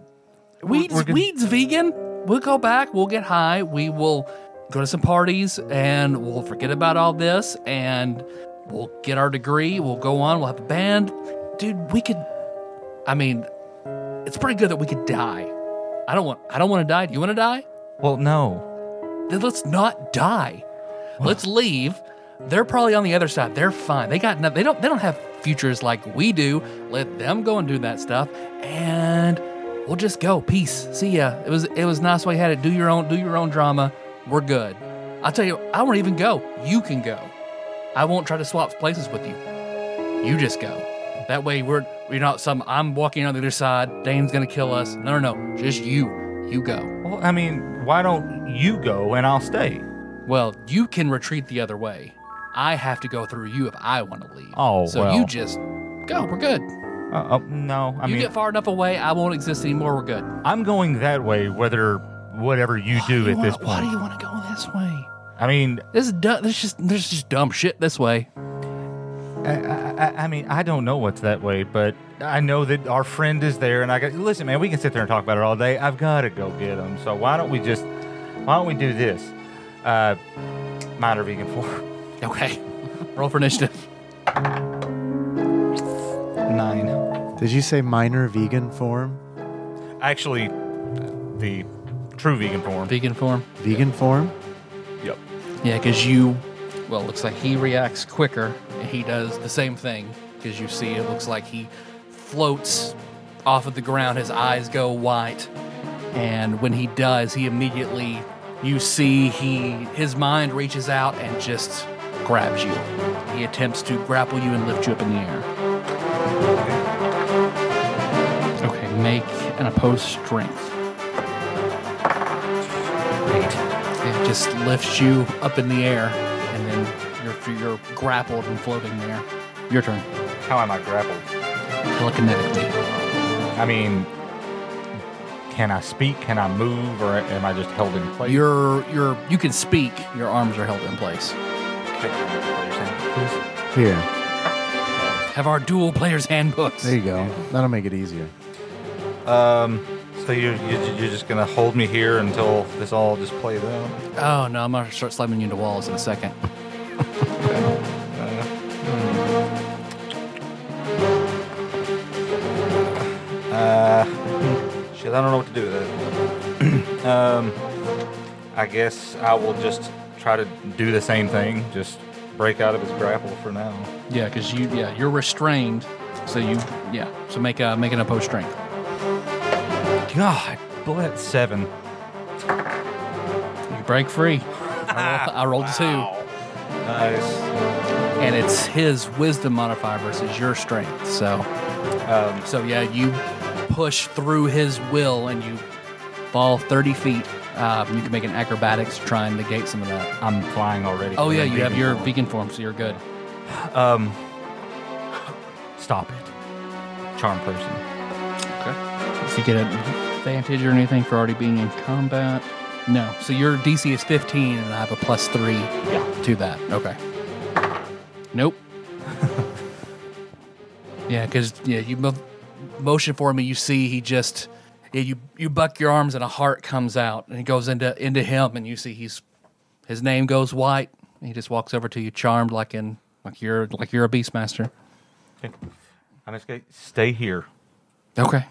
Weed's vegan. We'll go back. We'll get high. We will go to some parties, and we'll forget about all this, and we'll get our degree. We'll go on. We'll have a band. Dude, we could. It's pretty good that we could die. I don't want to die. Do you want to die? Well, no. Then let's not die. Let's leave. They're probably on the other side. They're fine. They don't have futures like we do. Let them go and do that stuff, and we'll just go. Peace. See ya. It was nice while you had it. Do your own drama. We're good. I'll tell you, I won't even go. You can go. I won't try to swap places with you. You just go. That way we're not I'm walking on the other side. Dane's gonna kill us. No. Just you. You go. Well, why don't you go and I'll stay? Well, you can retreat the other way. I have to go through you if I want to leave. Oh, so well. you just go. We're good. No. You get far enough away, I won't exist anymore. We're good. I'm going that way, whatever you do at this point. Why do you want to go this way? This is There's just dumb shit this way. I don't know what's that way, but I know that our friend is there, and listen, man, we can sit there and talk about it all day. I've got to go get him. So why don't we do this? Minor vegan form. Okay. Roll for initiative. 9. Did you say minor vegan form? Actually, the true vegan form. Vegan form. Vegan form? Yep. Yeah, because it looks like he reacts quicker, and he does the same thing. Because you see, it looks like he floats off of the ground. His eyes go white, and when he does, he immediately, you see, his mind reaches out and just grabs you. He attempts to grapple you and lift you up in the air. Okay, make an opposed strength. 8. It just lifts you up in the air, and then you're grappled and floating there. Your turn. How am I grappled? Telekinetically. I mean, can I speak? Can I move? Or am I just held in place? You can speak. Your arms are held in place. Okay. What you're saying, please? Here. Have our dual players handbooks. There you go. That'll make it easier. So you're just gonna hold me here until this all just plays out? Oh no, I'm gonna start slamming you into walls in a second. Shit, I don't know what to do with that. I guess I will just try to do the same thing. Just break out of his grapple for now. Yeah, because you're restrained. So so make an opposed strength. God, bullet 7. You break free. I rolled a 2. Nice. And it's his wisdom modifier versus your strength. So you push through his will and you fall 30 feet. You can make an acrobatics to try and negate some of that. I'm flying already. Oh yeah, you have your beacon form, so you're good. Stop it. Charm person. Okay. Does he get an advantage or anything for already being in combat? No. So your DC is 15, and I have a +3 to that. Okay. Nope. Yeah, because you motion for me. You see, he just you buck your arms, and a heart comes out, and it goes into him, and you see his name goes white. And he just walks over to you, charmed like you're a beastmaster. Okay. I'm just gonna stay here. Okay.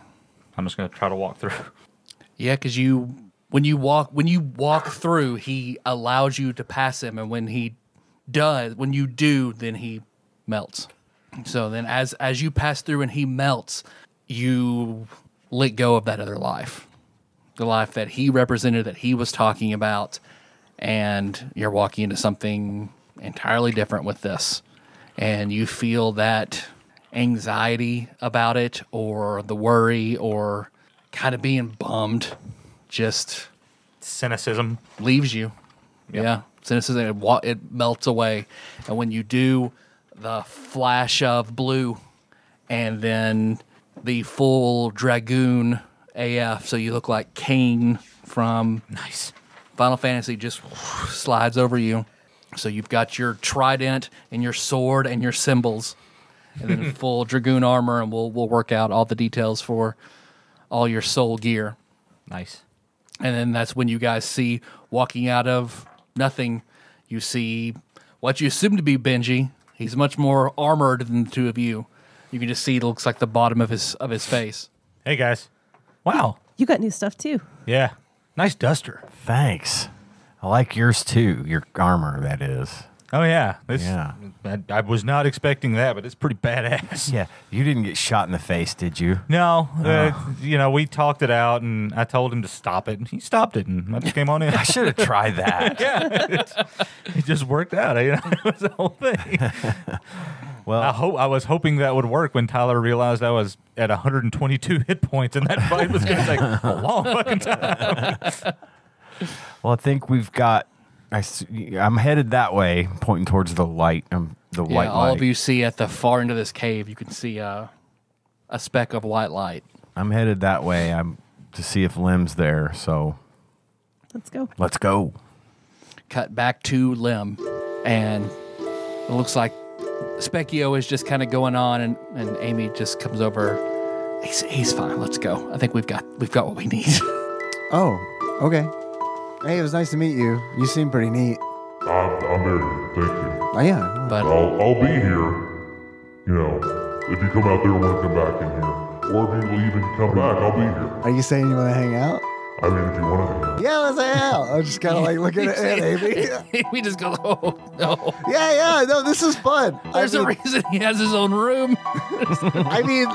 I'm just gonna try to walk through. Yeah, because when you walk through, he allows you to pass him, and when you do, then he melts. So then, as you pass through and he melts, you let go of that other life, the life that he represented, that he was talking about, and you're walking into something entirely different with this, and you feel that anxiety about it, or the worry, or kind of being bummed, just Cynicism. leaves you. Yep. Yeah, cynicism, it melts away, and when you do, the flash of blue, and then the full dragoon AF, so you look like Cain from Final Fantasy, just slides over you. So you've got your trident and your sword and your symbols, and then full dragoon armor, and we'll work out all the details for all your soul gear. Nice. And then that's when you guys see, walking out of nothing, you see what you assume to be Benji. He's much more armored than the two of you. You can just see it looks like the bottom of his face. Hey guys. Wow. You got new stuff too. Yeah. Nice duster. Thanks. I like yours too. Your armor, that is. Oh yeah. Yeah. I was not expecting that, but it's pretty badass. Yeah. You didn't get shot in the face, did you? No, we talked it out, and I told him to stop it, and he stopped it, and I just came on in. I should have tried that. Yeah, it just worked out. It was the whole thing. Well, I was hoping that would work when Tyler realized I was at 122 hit points, and that fight was going to take a long fucking time. well, I think we've got. I'm headed that way, pointing towards the light. The white light. All of you see at the far end of this cave, you can see a speck of white light. I'm headed that way. I'm to see if Lim's there. So Let's go. let's go. Cut back to Lim, and it looks like Specchio is just kind of going on, and Amy just comes over. He's fine. Let's go. I think we've got what we need. Oh, okay. Hey, it was nice to meet you. You seem pretty neat. I'm very good, thank you. Oh, yeah. But I'll be here, if you come out there and want to come back in here. Or if you leave and come back, I'll be here. Are you saying you want to hang out? I mean, if you want to hang out. Yeah, let's hang out. I'm just kind of like looking at Amy. we just go, oh, no. Yeah, no, this is fun. There's a reason he has his own room. I mean,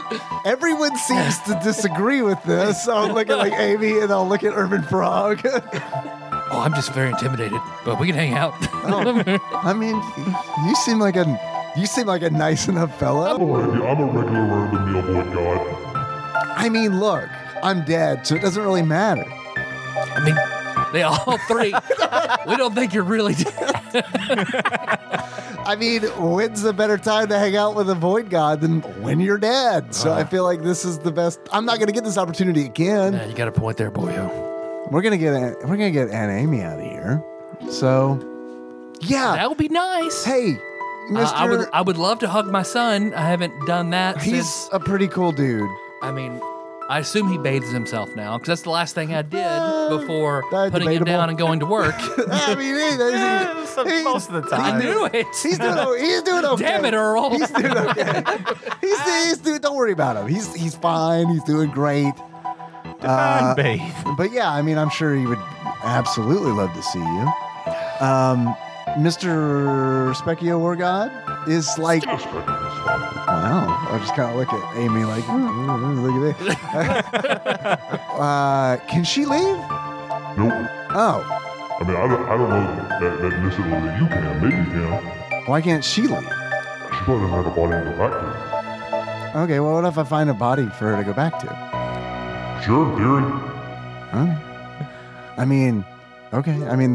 everyone seems to disagree with this. So I'll look at like Amy and I'll look at Urban Frog. Oh, I'm just very intimidated, but we can hang out. I mean, you seem like a nice enough fella. I'm a regular run-of-the-mill boy god. I mean, look, I'm dead, so it doesn't really matter. I mean, they all three. We don't think you're really dead. I mean, when's the better time to hang out with a void god than when you're dead? So I feel like this is the best. I'm not going to get this opportunity again. Yeah, you got a point there, boyo. We're gonna get Aunt Amy out of here. So, yeah, That would be nice. hey, Mister, I would love to hug my son. I haven't done that he's since. a pretty cool dude. I mean, I assume he bathes himself now because that's the last thing I did before That's putting him debatable. down and going to work. I mean, Most of the I time. knew it. he's doing okay. Damn it, Earl. He's doing okay. he's doing. Don't worry about him. He's fine. He's doing great. Define bathe. But yeah, I mean, I'm sure he would absolutely love to see you. Mr. Specchio War God is like, Still expecting this fun. wow. I just kind of look at Amy like, look at me. Can she leave? Nope. Oh, I mean, I don't know that necessarily that you can. Maybe you can. why can't she leave? She probably doesn't have a body to go back to. Okay, well, what if I find a body for her to go back to? Sure, in theory. Okay. I mean, okay. I mean,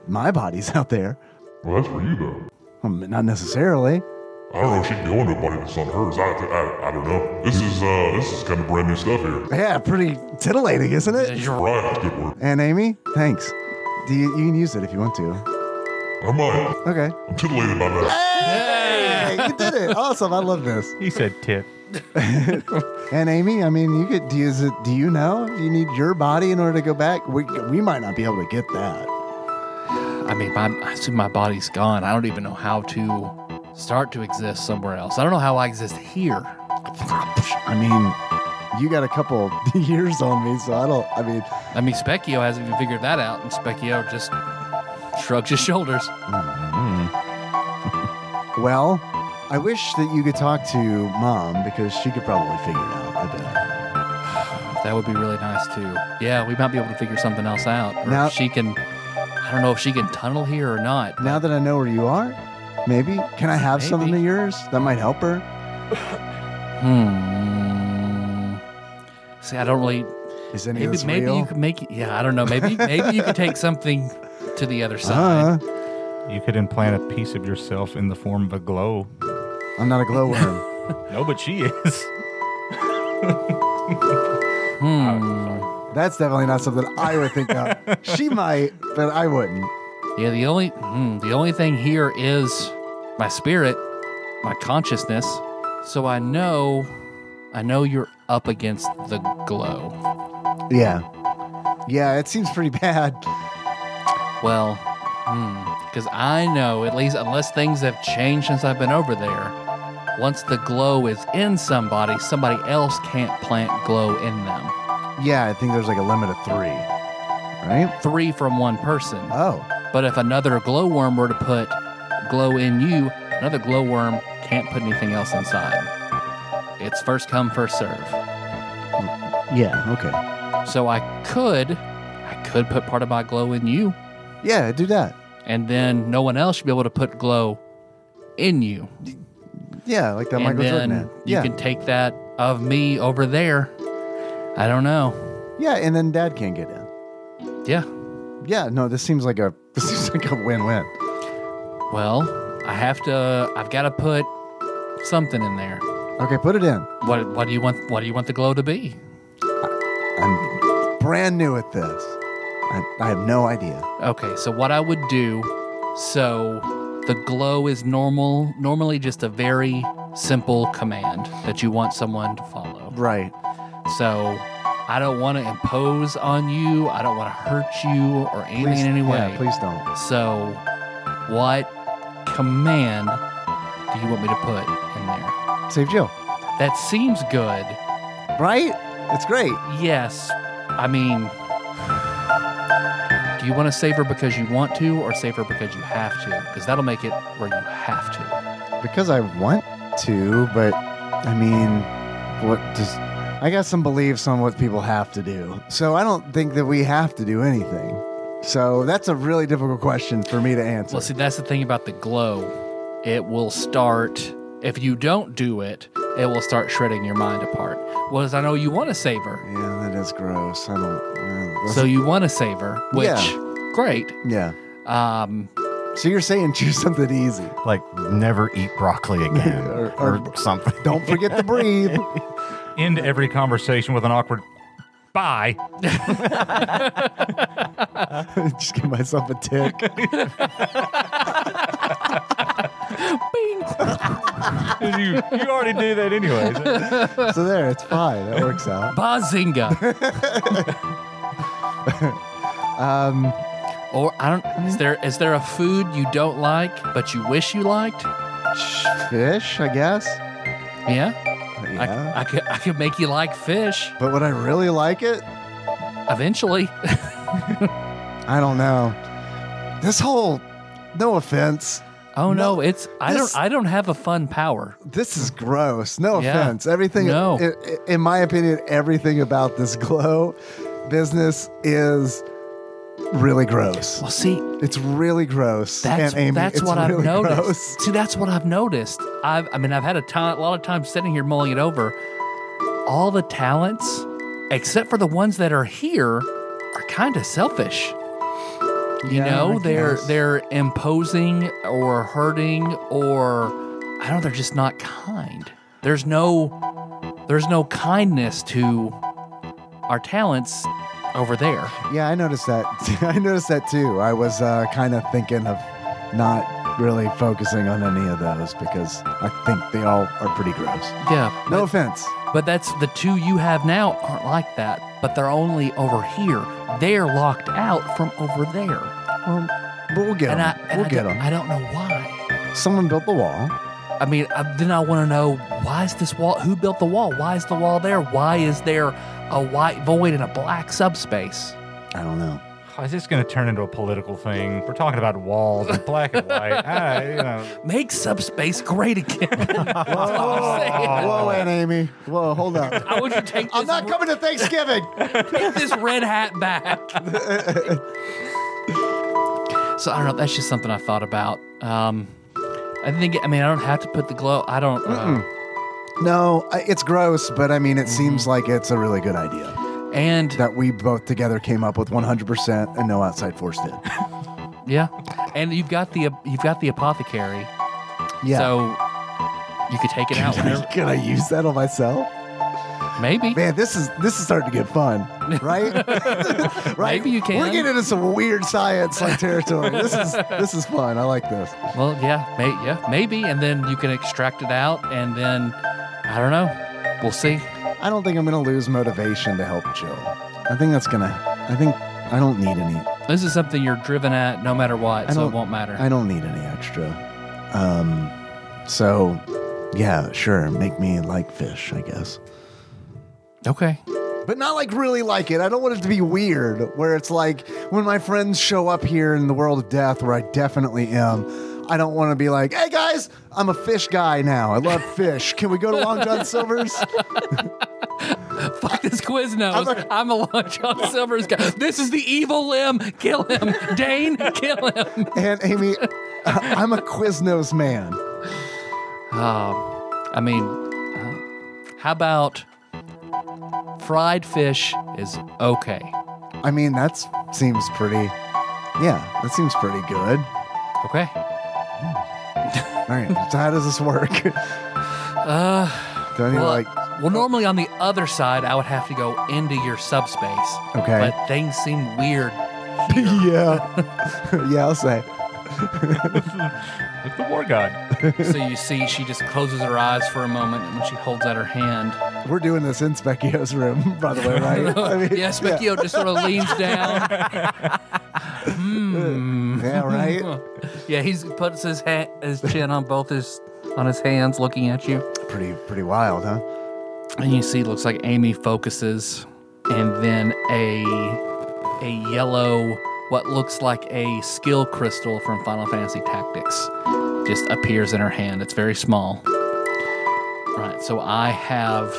my body's out there. Well, that's for you, though. Not necessarily. I don't know if she can go into a body that's not hers. I don't know. This is kind of brand new stuff here. Yeah, pretty titillating, isn't it? You're Right, that's good work. And Amy, thanks. You can use it if you want to. I might. Okay. I'm titillated by that. Hey, you did it. Awesome. I love this. He said tip. And Amy, I mean, you could. Do you know if you need your body in order to go back? We might not be able to get that. I mean, I assume my body's gone. I don't even know how to start to exist somewhere else. I don't know how I exist here. I mean, you got a couple years on me, so I don't. I mean, Specchio hasn't even figured that out, and Specchio just shrugs his shoulders. Well, I wish that you could talk to Mom because she could probably figure it out. I bet. That would be really nice too. Yeah, we might be able to figure something else out. Or Now- if she can. I don't know if she can tunnel here or not. Now that I know where you are, maybe can I have something of yours that might help her? See, I don't really. Is any of this Maybe real? you could make. Yeah, I don't know. Maybe you could take something to the other side. You could implant a piece of yourself in the form of a glow. I'm not a glowworm. No, but she is. That's definitely not something I would think of. She might, but I wouldn't. Yeah, the only thing here is my spirit, my consciousness. So I know you're up against the glow. Yeah. Yeah, it seems pretty bad. Well, because I know, at least unless things have changed since I've been over there, once the glow is in somebody else can't plant glow in them. Yeah, I think there's like a limit of 3. Right? 3 from one person. Oh. But if another glowworm were to put glow in you, another glowworm can't put anything else inside. It's first come, first serve. Yeah, okay. So I could put part of my glow in you, Yeah, do that. and then no one else should be able to put glow in you. Yeah, like that And Michael Jordan then ad. you Yeah. can take that of me over there. I don't know. Yeah, and then Dad can't get in. Yeah. Yeah, no, this seems like a win-win. Well, I've got to put something in there. Okay, put it in. What do you want the glow to be? I'm brand new at this. I have no idea. Okay, so what I would do, so the glow is normally just a very simple command that you want someone to follow. Right. So I don't want to impose on you. I don't want to hurt you or anything in any way. Yeah, please don't. So what command do you want me to put in there? Save Jill. That seems good. Right? It's great. Yes. I mean, do you want to save her because you want to or save her because you have to? Because that'll make it where you have to. Because I want to, but I mean, I got some beliefs on what people have to do. So I don't think that we have to do anything. So that's a really difficult question for me to answer. Well, see, that's the thing about the glow. It will start, if you don't do it, it will start shredding your mind apart. Whereas I know you want to savor. Yeah, that is gross. I don't. So you want to savor, which, Yeah. great. Yeah. So you're saying choose something easy. Like never eat broccoli again or something. Don't forget to breathe. End every conversation with an awkward bye. Just give myself a tick. Bing. you already do that anyways. So there, it's fine. That works out. Bazinga. Or I don't. Is there a food you don't like but you wish you liked? Fish, I guess. Yeah. Yeah. I could make you like fish But would I really like it? eventually. I don't know. This whole, no offense, Oh no, No, it's I don't have a fun power. this is gross. No Yeah. offense. Everything, No. in my opinion, everything about this glow business is really gross. Well, see, It's really gross. that's and Amy, it's what really I've noticed. gross. See, that's what I've noticed. I've had a lot of time sitting here mulling it over. All the talents, except for the ones that are here, are kind of selfish. You Yeah, know, I they're guess. they're imposing or hurting, or I don't know, they're just not kind. There's no kindness to our talents over there. Yeah, I noticed that. I noticed that too. I was kind of thinking of not really focusing on any of those because I think they all are pretty gross. Yeah. No offense. But that's the two you have now aren't like that, but they're only over here. They're locked out from over there. Well, but we'll get them. We'll get them. I don't know why. Someone built the wall. I mean, then I want to know, why is this wall? Who built the wall? Why is the wall there? Why is there a white void and a black subspace? I don't know. Is this going to turn into a political thing? We're talking about walls and black and white. Make subspace great again. That's what I'm saying. Whoa, Aunt Amy. Whoa, hold up. I want you to take this, I'm not coming to Thanksgiving. take this red hat back. So I don't know. That's just something I thought about. I don't have to put the glow. I don't. No, it's gross, but I mean, it seems like it's a really good idea And that we both together came up with 100% and no outside force did. yeah, and you've got the apothecary. Yeah. So you could take it out whenever. Can I use that on myself? Maybe. Man, this is starting to get fun, right? Right? Maybe you can. We're getting into some weird science like territory. This is fun. I like this. Well, yeah, maybe, and then you can extract it out, and then I don't know. We'll see. I don't think I'm gonna lose motivation to help Jill. I think I don't need any. This is something you're driven at no matter what, so it won't matter. I don't need any extra. So yeah, sure. Make me like fish, I guess. Okay. But not like really like it. I don't want it to be weird, where it's like when my friends show up here in the world of death, where I definitely am. I don't want to be like, hey guys, I'm a fish guy now. I love fish. Can we go to Long John Silver's? Fuck this Quiznos. I'm a Long John Silver's guy. This is the evil limb. Kill him. Dane, kill him. And Amy, I'm a Quiznos man. How about fried fish is okay? I mean, that seems pretty. Yeah, that seems pretty good. Okay. All right, so how does this work? Do I need to like? Well, normally on the other side, I would have to go into your subspace. Okay. But things seem weird. Yeah, yeah, I'll say. With the war god. So you see, she just closes her eyes for a moment, and when she holds out her hand, We're doing this in Specchio's room, by the way, right? I mean, yeah, Specchio just sort of leans down. Yeah, right. Yeah, he puts his chin on his hands, looking at you. Pretty wild, huh? And you see, it looks like Amy focuses, and then a yellow, what looks like a skill crystal from Final Fantasy Tactics, just appears in her hand. It's very small. Right, so I have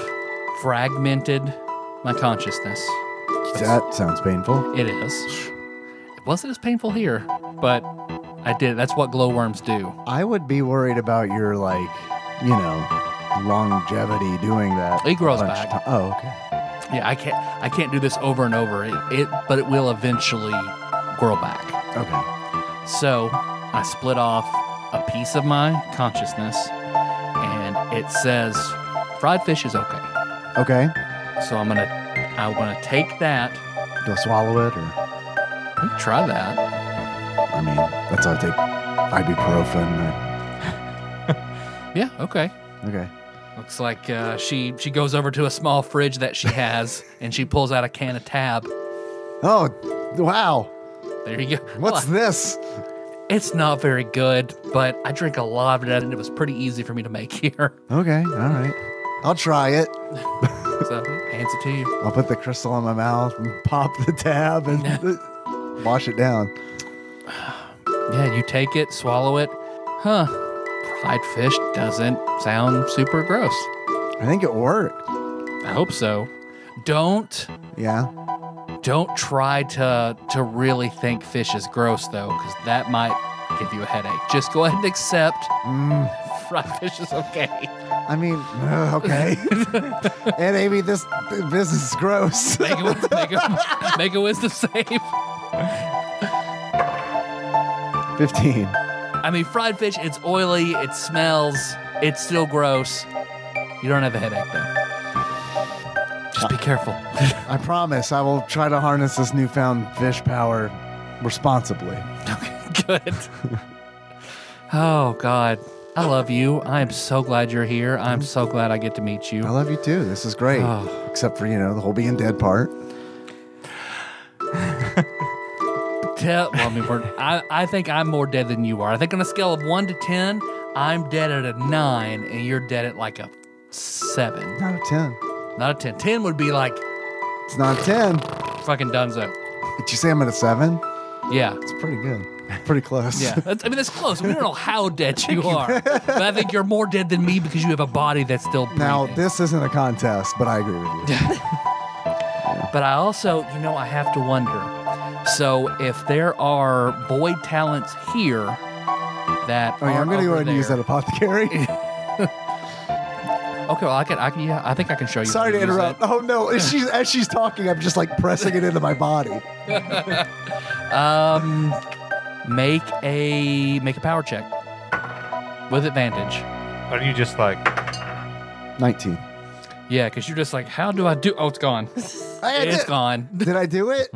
fragmented my consciousness. That sounds painful. It is. It wasn't as painful here, but I did. That's what glowworms do. I would be worried about your, like, longevity doing that. It grows a bunch of back. Oh, okay. Yeah, I can't do this over and over. But it will eventually grow back. Okay. So I split off a piece of my consciousness, and it says fried fish is okay. Okay. So I'm gonna take that. Do I swallow it or? We can try that. I mean, that's how I take ibuprofen. Yeah. Okay. Okay. Looks like she goes over to a small fridge that she has, and she pulls out a can of Tab. Oh, wow. There you go. What's this? It's not very good, but I drink a lot of it, and it was pretty easy for me to make here. Okay. All right. I'll try it. So, hands it to you. I'll put the crystal in my mouth and pop the tab and wash it down. Yeah, you take it, swallow it. Huh. Fried fish doesn't sound super gross. I think it worked. I hope so. Don't try to really think fish is gross, though, because that might give you a headache. Just go ahead and accept fried fish is okay. I mean, okay. And Amy, this business is gross. Make a wisdom save. 15. I mean, fried fish, it's oily, it smells, it's still gross. You don't have a headache, though. Just be careful. I promise I will try to harness this newfound fish power responsibly. Okay, good. Oh, God. I love you. I am so glad you're here. I'm so glad I get to meet you. I love you too. This is great. Oh. Except for, the whole being dead part. I think I'm more dead than you are. I think on a scale of 1 to 10, I'm dead at a 9, and you're dead at like a 7. Not a 10. Not a 10. 10 would be like It's not a 10. fucking donezo. Did you say I'm at a 7? Yeah. It's pretty good. Pretty close. Yeah. That's close. We don't know how dead you are. But I think you're more dead than me because you have a body that's still breathing. Now, this isn't a contest, but I agree with you. But I also, I have to wonder. So if there are void talents here that Oh, yeah, I'm going to go ahead and use there- that apothecary. Okay, well, I think I can show you. Sorry how to use interrupt. it. Oh, no. As she's talking, I'm just like pressing it into my body. Make a power check with advantage. Are you just like 19. Yeah, because you're just like, how do I do? Oh, it's gone. It's gone. Did I do it?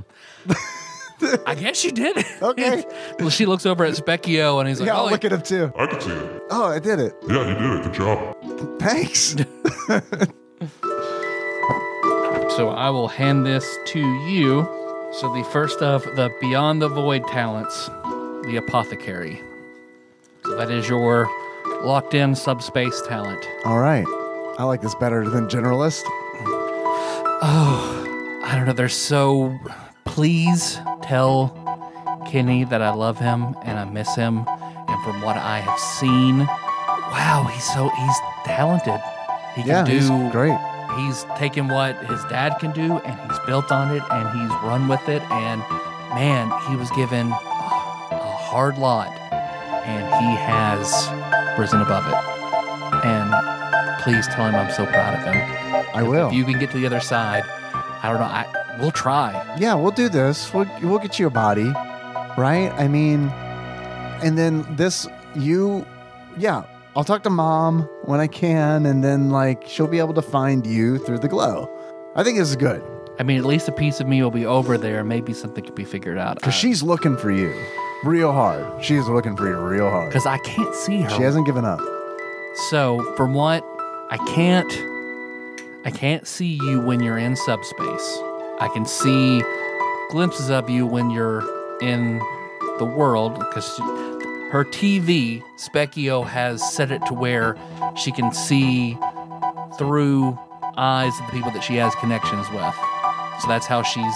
I guess you did it. Okay. Well, she looks over at Specchio and he's like, Yeah, I'll oh, look at him too. I can see it. Oh, I did it. Yeah, you did it. Good job. Thanks. So I will hand this to you. So the first of the Beyond the Void talents, the Apothecary. So that is your locked-in subspace talent. All right. I like this better than generalist. Oh, I don't know. They're so... Please tell Kenny that I love him and I miss him. And from what I have seen, wow, he's talented. He can do... he's great. He's taken what his dad can do and he's built on it and he's run with it. And man, he was given a hard lot and he has risen above it. And please tell him I'm so proud of him. I will. If you can get to the other side, I don't know. We'll try. Yeah, we'll do this. We'll get you a body, right? I mean, and then I'll talk to Mom when I can, and then she'll be able to find you through the glow. I think this is good. I mean, at least a piece of me will be over there. Maybe something could be figured out. Because she's looking for you real hard. She's looking for you real hard. Because I can't see her. She hasn't given up. So, from what I can't see you when you're in subspace. I can see glimpses of you when you're in the world because her TV, Specchio, has set it to where she can see through eyes of the people that she has connections with. So that's how she's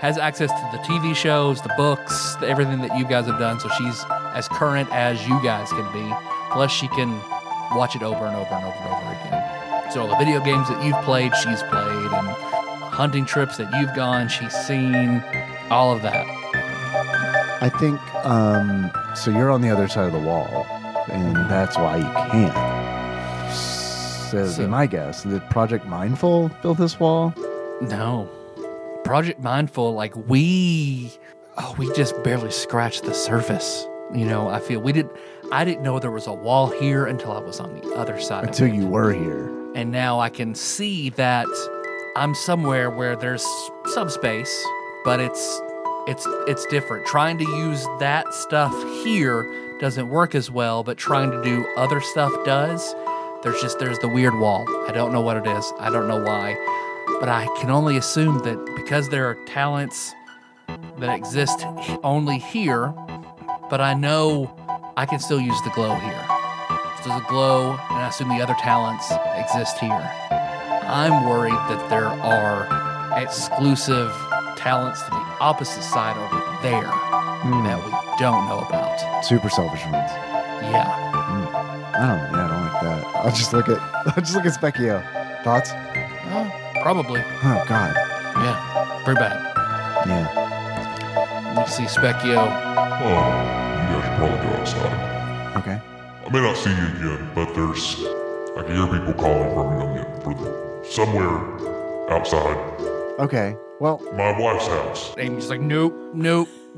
has access to the TV shows, the books, everything that you guys have done. So she's as current as you guys can be. Plus, she can watch it over and over and over and over again. So the video games that you've played, she's played, and hunting trips that you've gone, she's seen, all of that. I think, so you're on the other side of the wall, and that's why you can't. just be my guess. Did Project Mindful build this wall? No. Project Mindful, like we just barely scratched the surface. You know, I feel I didn't know there was a wall here until I was on the other side Until of it. you were here. And now I can see that I'm somewhere where there's subspace, but it's different. Trying to use that stuff here doesn't work as well, but trying to do other stuff does. There's the weird wall. I don't know what it is. I don't know why. But I can only assume that because there are talents that exist only here, but I know I can still use the glow here. So there's a glow, and I assume the other talents exist here. I'm worried that there are exclusive talents to the opposite side over there that we don't know about. Super selfish ones. Yeah. I don't like that. I'll just look at Specchio. Thoughts? Probably. Oh God. Yeah. Very bad. Yeah. You see Specchio. Oh, you guys should probably go outside. Okay. I may not see you again, but I can hear people calling from somewhere outside Okay. Well. my wife's house. Amy's like, nope.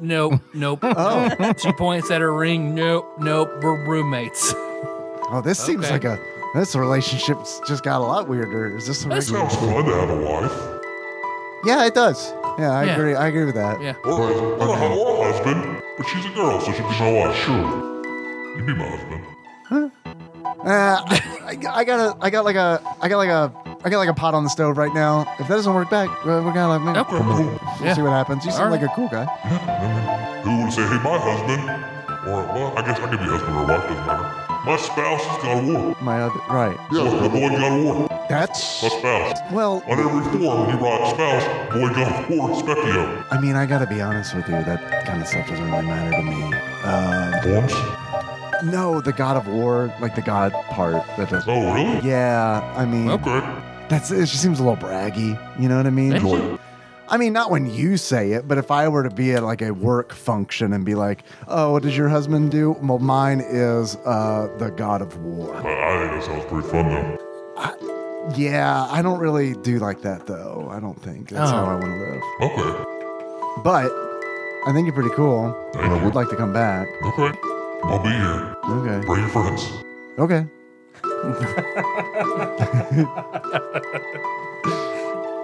Oh. She points at her ring. Nope. We're roommates. Oh, this seems Okay. like this relationship's just got a lot weirder. Is this a It sounds fun to have a wife. Yeah, it does. Yeah, I Yeah. agree. I agree with that. Yeah. Or a husband, but she's a girl, so she'll be my wife. Sure. You be my husband. I got like a pot on the stove right now. If that doesn't work back, we're gonna maybe Okay. we'll Yeah. see what happens. You seem All like right. a cool guy. Who would say, hey, my husband? Or, well, I guess I could be husband or wife, doesn't matter. My spouse has gone to war. My other right. Yeah, the boy got to war. That's My spouse. well. On every form, you write spouse, boy got to war, Specchio. I mean, I gotta be honest with you. That kind of stuff doesn't really matter to me. Forms? No, the God of War, like the God part. That does. Oh, really? Yeah, I mean, Okay. it just seems a little braggy. You know what I mean? Maybe. I mean, not when you say it, but if I were to be at like a work function and be like, "Oh, what does your husband do?" Well, mine is the God of War. I think that sounds pretty fun, though. Yeah, I don't really do like that though. I don't think that's how I want to live. Okay. But I think you're pretty cool. Thank I you. would like to come back. Okay. I'll be here. Okay. Bring your friends. Okay.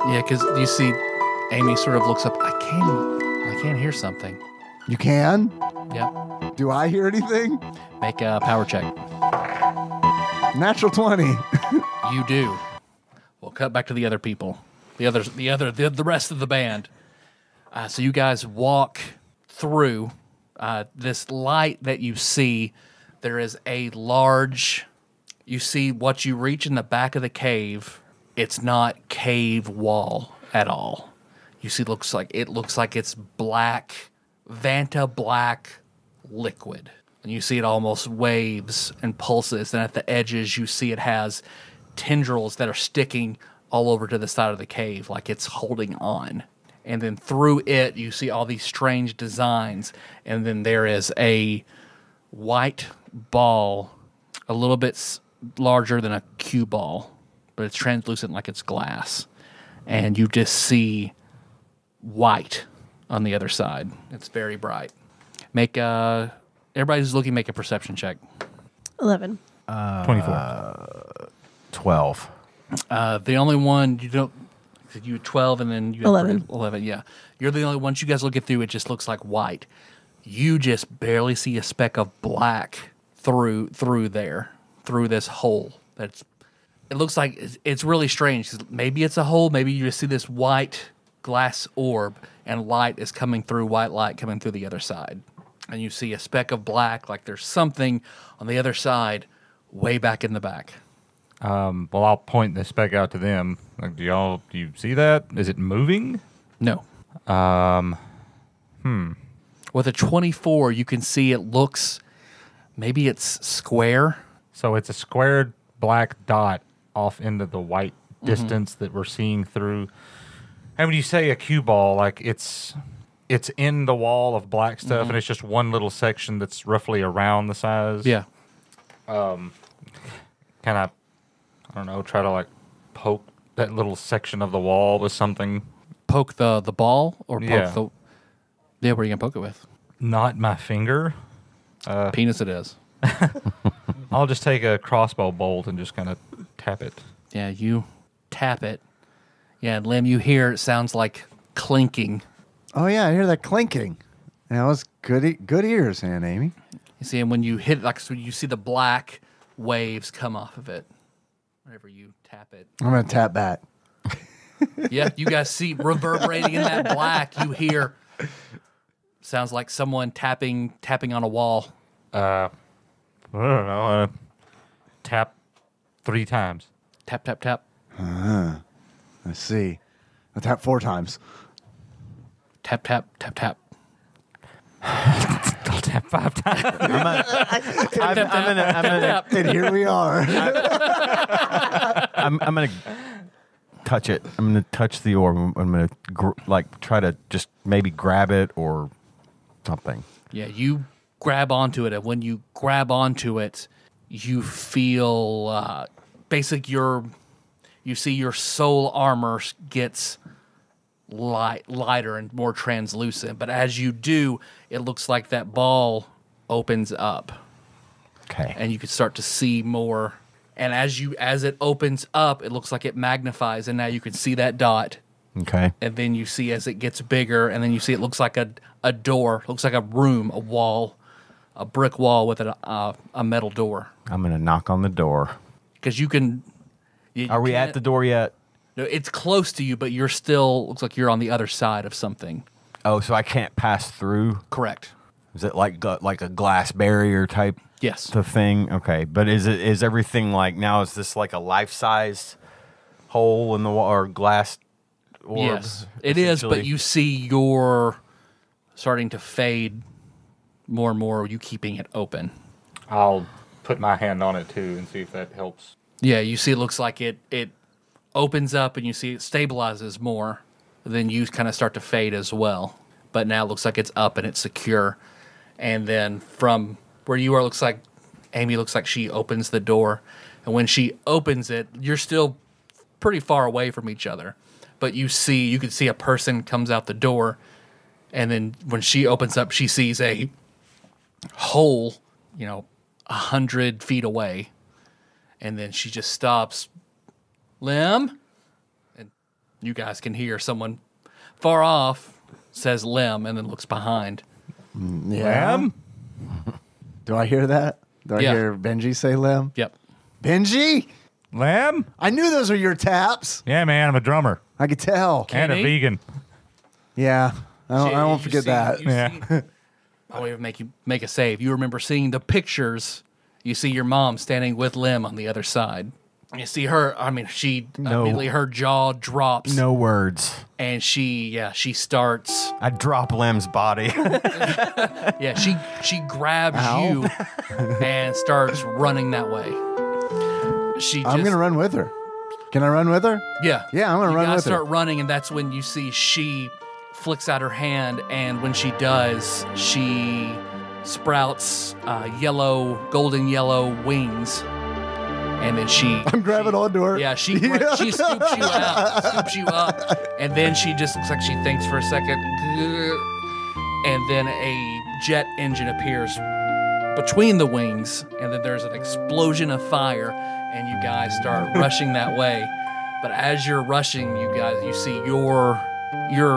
Yeah, because you see, Amy sort of looks up. I can hear something. You can? Yeah. Do I hear anything? Make a power check. Natural 20. You do. We'll cut back to the other people. The rest of the band. So you guys walk through this light that you see. There is a large. You see what you reach in the back of the cave. It's not cave wall at all. You see, it looks like it's black, Vanta black liquid. And you see it almost waves and pulses. And at the edges, you see it has tendrils that are sticking all over to the side of the cave, like it's holding on. And then through it, you see all these strange designs. And then there is a white ball, a little bit larger than a cue ball, but it's translucent like it's glass. And you just see white on the other side. It's very bright. Everybody who's looking, make a perception check. 11. 24. 12. The only one you don't, you had 12 and then you had 11. 11, yeah. You're the only ones, you guys looking through, it just looks like white. You just barely see a speck of black through there, through this hole. It looks like it's really strange. Maybe it's a hole, maybe you just see this white glass orb and light is coming through, white light coming through the other side. And you see a speck of black, like there's something on the other side, way back in the back. Well, I'll point the speck out to them. Like, do you see that? Is it moving? No. With a 24, you can see it looks, maybe it's square. So it's a squared black dot off into the white distance that we're seeing through. And when you say a cue ball, like it's in the wall of black stuff, and it's just one little section that's roughly around the size. Yeah. Can I don't know, try to like poke that little section of the wall with something. Poke the ball or poke Yeah. the... Yeah, what are you going to poke it with? Not my finger. Penis it is. I'll just take a crossbow bolt and just kind of tap it. Yeah, you tap it. Yeah, and Lim, you hear it sounds like clinking. Oh yeah, I hear that clinking. That was good ears, Aunt Amy. You see, and when you hit it, like, so you see the black waves come off of it. Whenever you tap it. I'm gonna tap back. Yeah, you guys see reverberating in that black. You hear sounds like someone tapping on a wall. I don't know. Tap 3 times. Tap tap tap. Let's see. I tap 4 times. Tap tap tap tap. I'll tap 5 times. Tap tap tap. And here we are. I'm gonna touch it. I'm gonna touch the orb. I'm gonna try to just maybe grab it or something. Yeah, you grab onto it, and when you grab onto it, you feel basically you see your soul armor gets lighter and more translucent. But as you do, it looks like that ball opens up. Okay. And you can start to see more. And as it opens up, it looks like it magnifies, and now you can see that dot. Okay. And then you see as it gets bigger, and then you see it looks like a door, looks like a room, a wall, a brick wall with a metal door. I'm gonna knock on the door. Because you can. Are we at the door yet? No, it's close to you, but you're still looks like you're on the other side of something. Oh, so I can't pass through? Correct. Is it like a glass barrier type? Yes. The thing. Okay, but is everything like now? Is this like a life-sized hole in the wall or glass orb? Yes, it is. But you see you're starting to fade more and more. You keeping it open. I'll put my hand on it too and see if that helps. Yeah, you see it looks like it opens up and you see it stabilizes more. Then you kind of start to fade as well. But now it looks like it's up and it's secure. And then from where you are, looks like Amy looks like she opens the door. And when she opens it, you're still pretty far away from each other. But you can see a person comes out the door. And then when she opens up, she sees a hole, 100 feet away. And then she just stops. Lim? And you guys can hear someone far off says Lim and then looks behind. Yeah. Lim? Do I hear that? Do I Yeah. hear Benji say Lim? Yep. Benji? Lamb? I knew those were your taps. Yeah, man, I'm a drummer I could tell. and a Kenny? vegan. Yeah. I won't You forget see- that. you Yeah. see- I won't even make you make a save. You remember seeing the pictures. You see your mom standing with Lim on the other side. You see her. I mean, she immediately her jaw drops. No words. And she starts. I drop Lem's body. Yeah, she grabs you and starts running that way. I'm going to run with her. Can I run with her? Yeah. Yeah, I'm gonna run You guys with her. start running, and that's when you see she flicks out her hand, and when she does, she sprouts golden yellow wings, and then I'm grabbing onto her. Yeah, she scoops you up, and then she just looks like she thinks for a second, and then a jet engine appears between the wings, and then there's an explosion of fire, and you guys start rushing that way. But as you're rushing, you see your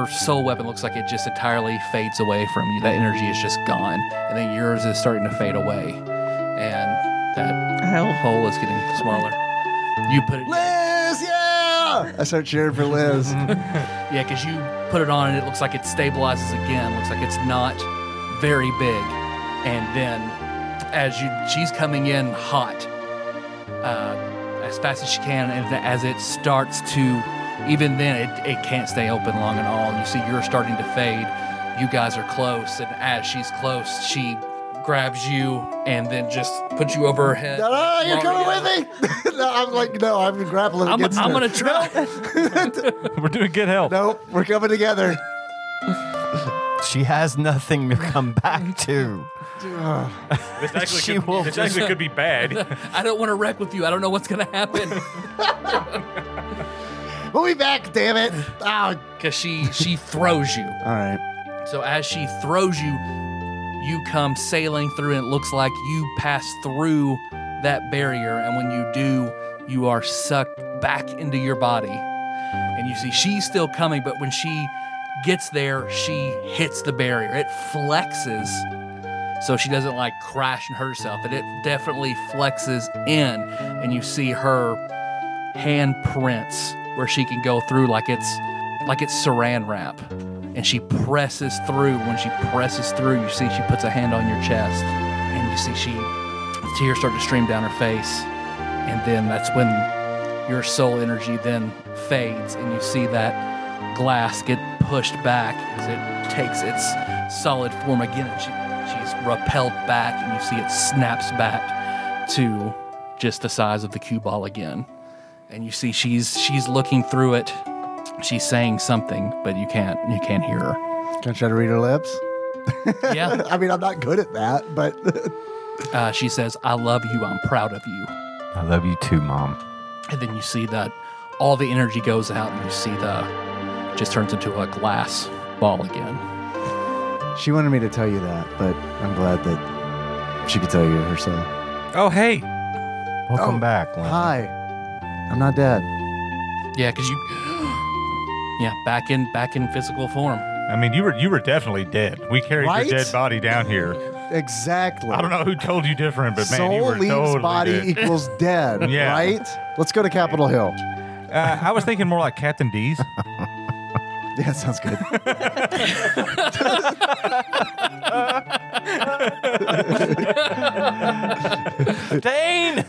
soul weapon looks like it just entirely fades away from you. That energy is just gone, and then yours is starting to fade away, and that hole is getting smaller. You put it, Liz, yeah! I start cheering for Liz. yeah, because you put it on, and it looks like it stabilizes again. Looks like it's not very big, and then as she's coming in hot, as fast as she can, and as it starts to, even then it can't stay open long at all. And you see you're starting to fade. You guys are close, and as she's close, she grabs you and then just puts you over her head. No, you're coming with me. No, I'm like, no, I'm grappling against her. I'm gonna try. We're doing good help. Nope, we're coming together. She has nothing to come back to. This She will actually could be bad. I don't want to wreck with you. I don't know what's going to happen. We'll be back, damn it. Oh. Because she throws you. All right. So as she throws you, you come sailing through, and it looks like you pass through that barrier. And when you do, you are sucked back into your body. And you see she's still coming, but when she gets there, she hits the barrier. It flexes, so she doesn't like crash and hurt herself, but it definitely flexes in, and you see her hand prints where she can go through like it's saran wrap. And she presses through. When she presses through, you see she puts a hand on your chest, and you see tears start to stream down her face. And then that's when your soul energy then fades, and you see that glass get pushed back as it takes its solid form again. And she's repelled back, and you see it snaps back to just the size of the cue ball again. And you see she's looking through it. She's saying something, but you can't hear her. Can I try to read her lips? Yeah. I mean, I'm not good at that, but She says, "I love you. I'm proud of you." I love you too, Mom. And then you see that all the energy goes out, and you see just turns into a glass ball again. she wanted me to tell you that, but I'm glad that she could tell you herself. Oh, hey. Welcome back, Len. Hi. I'm not dead. Yeah, because back in physical form. I mean, you were definitely dead. We carried Right? your dead body down here. Exactly. I don't know who told you different, but man, Soul you were leaves totally body dead. equals dead, Yeah. right? Let's go to Capitol Hill. I was thinking more like Captain D's. Yeah, sounds good. Dane!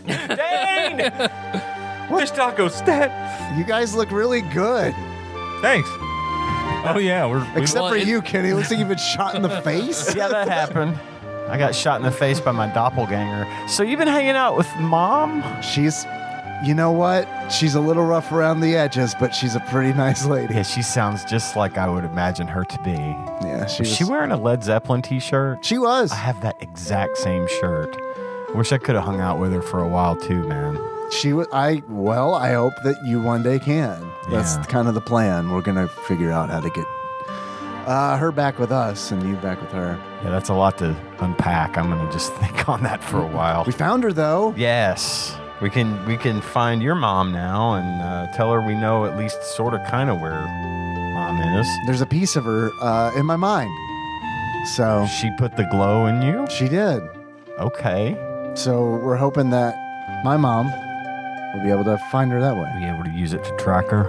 This taco's dead. You guys look really good. Thanks. Oh, yeah. Except for it- you, Kenny. It looks like you've been shot in the face. Yeah, that happened. I got shot in the face by my doppelganger. So you've been hanging out with Mom? She's, you know what? She's a little rough around the edges, but she's a pretty nice lady. Yeah, she sounds just like I would imagine her to be. Yeah, Was she wearing a Led Zeppelin t-shirt? She was. I have that exact same shirt. Wish I could have hung out with her for a while too, man. She was. I hope that you one day can. That's Yeah. kind of the plan. We're gonna figure out how to get her back with us and you back with her. Yeah, that's a lot to unpack. I'm gonna just think on that for a while. We found her though. Yes, we can find your mom now and tell her we know at least sort of kind of where Mom is. There's a piece of her in my mind. So She put the glow in you. she did. Okay, So we're hoping that my mom will be able to find her that way. be able to use it to track her.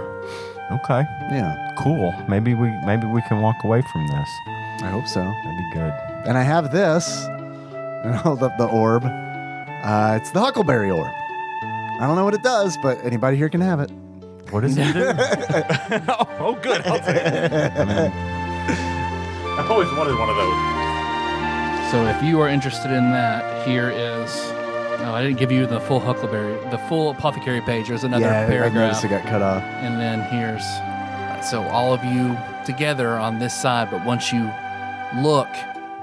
Okay, Yeah, cool. Maybe we can walk away from this. I hope so. That'd be good. And I have this. And I hold up the orb. It's the Huckleberry orb. I don't know what it does, but anybody here can have it. What does it do? Oh, good. I'll take it. I've always wanted one of those. So if you are interested in that, here is. Oh, I didn't give you the full Huckleberry, the full apothecary page. There's another I paragraph. noticed it got cut off. And then here's. So all of you together on this side, but once you look,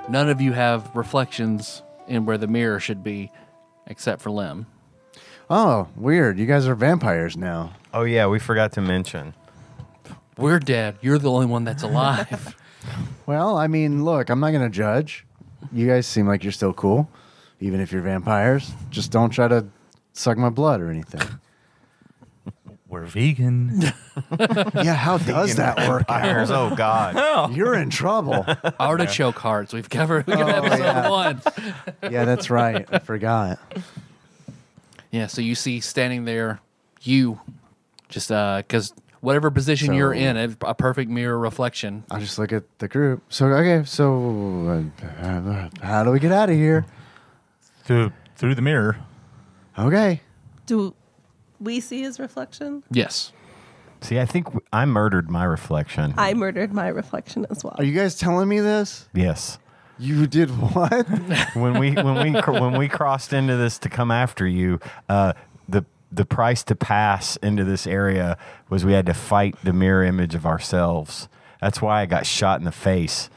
none of you have reflections in where the mirror should be, except for Lim. Oh, weird. You guys are vampires now. Oh yeah, we forgot to mention. We're dead. You're the only one that's alive. Well, I mean, look, I'm not going to judge. You guys seem like you're still cool, even if you're vampires. Just don't try to suck my blood or anything. We're vegan. Yeah, how does that work Fires. out? Oh God. You're in trouble. Artichoke hearts. We've covered episode yeah. 1. Yeah, that's right. I forgot. Yeah, so you see standing there, you, just because whatever position So- you're in, a perfect mirror reflection. I'll just look at the group. So, okay, how do we get out of here? Through the mirror. Okay. Do we see his reflection? Yes. See, I think I murdered my reflection. I murdered my reflection as well. Are you guys telling me this? Yes. You did what? When we crossed into this to come after you, the price to pass into this area was we had to fight the mirror image of ourselves. That's why I got shot in the face.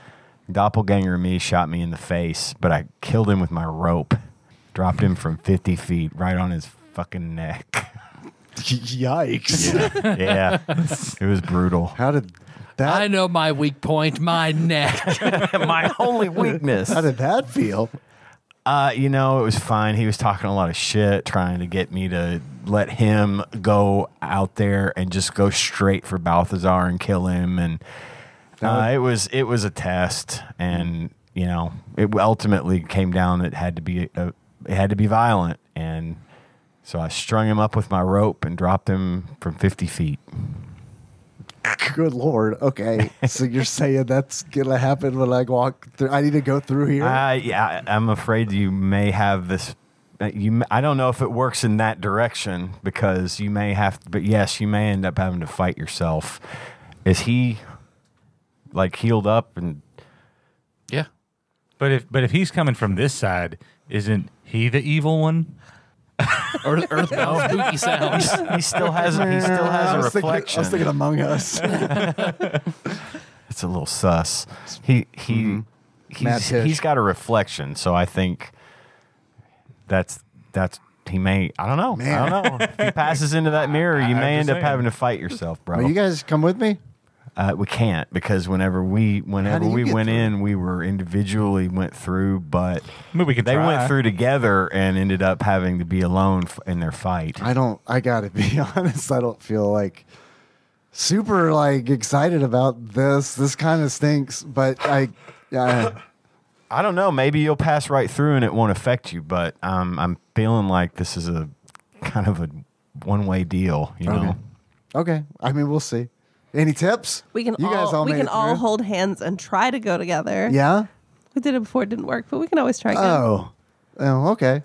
Doppelganger me shot me in the face, but I killed him with my rope. Dropped him from 50 feet right on his fucking neck. Yikes. Yeah. It was brutal. How did that I know my weak point, my neck. My only weakness. How did that feel? It was fine. He was talking a lot of shit, trying to get me to let him go out there and just go straight for Balthazar and kill him. And it was a test, and it ultimately came down. It had to be violent, and so I strung him up with my rope and dropped him from 50 feet. Good Lord. Okay. So you're saying that's going to happen when I walk through? I need to go through here? Yeah, I'm afraid you may have this. I don't know if it works in that direction, because you may have, but yes, you may end up having to fight yourself. Is he healed up? And Yeah. But if he's coming from this side, isn't he the evil one? Or the spooky sounds. he still has a reflection. I was thinking Among Us. It's a little sus. He's got a reflection, so I think that's he may. I don't know. Man. I don't know. If he passes into that mirror, you may end up saying. having to fight yourself, bro. Will you guys come with me? We can't, because whenever we get went through? in, we were individually went through, but I mean, we could they try. went through together and ended up having to be alone in their fight. I gotta be honest, I don't feel super excited about this. This kind of stinks, but I don't know. Maybe you'll pass right through and it won't affect you, but I'm feeling like this is a kind of a one-way deal, you know? Okay. I mean, we'll see. Any tips? We can You guys all made it all through? hold hands and try to go together. Yeah? We did it before, it didn't work, but we can always try again. Oh, okay.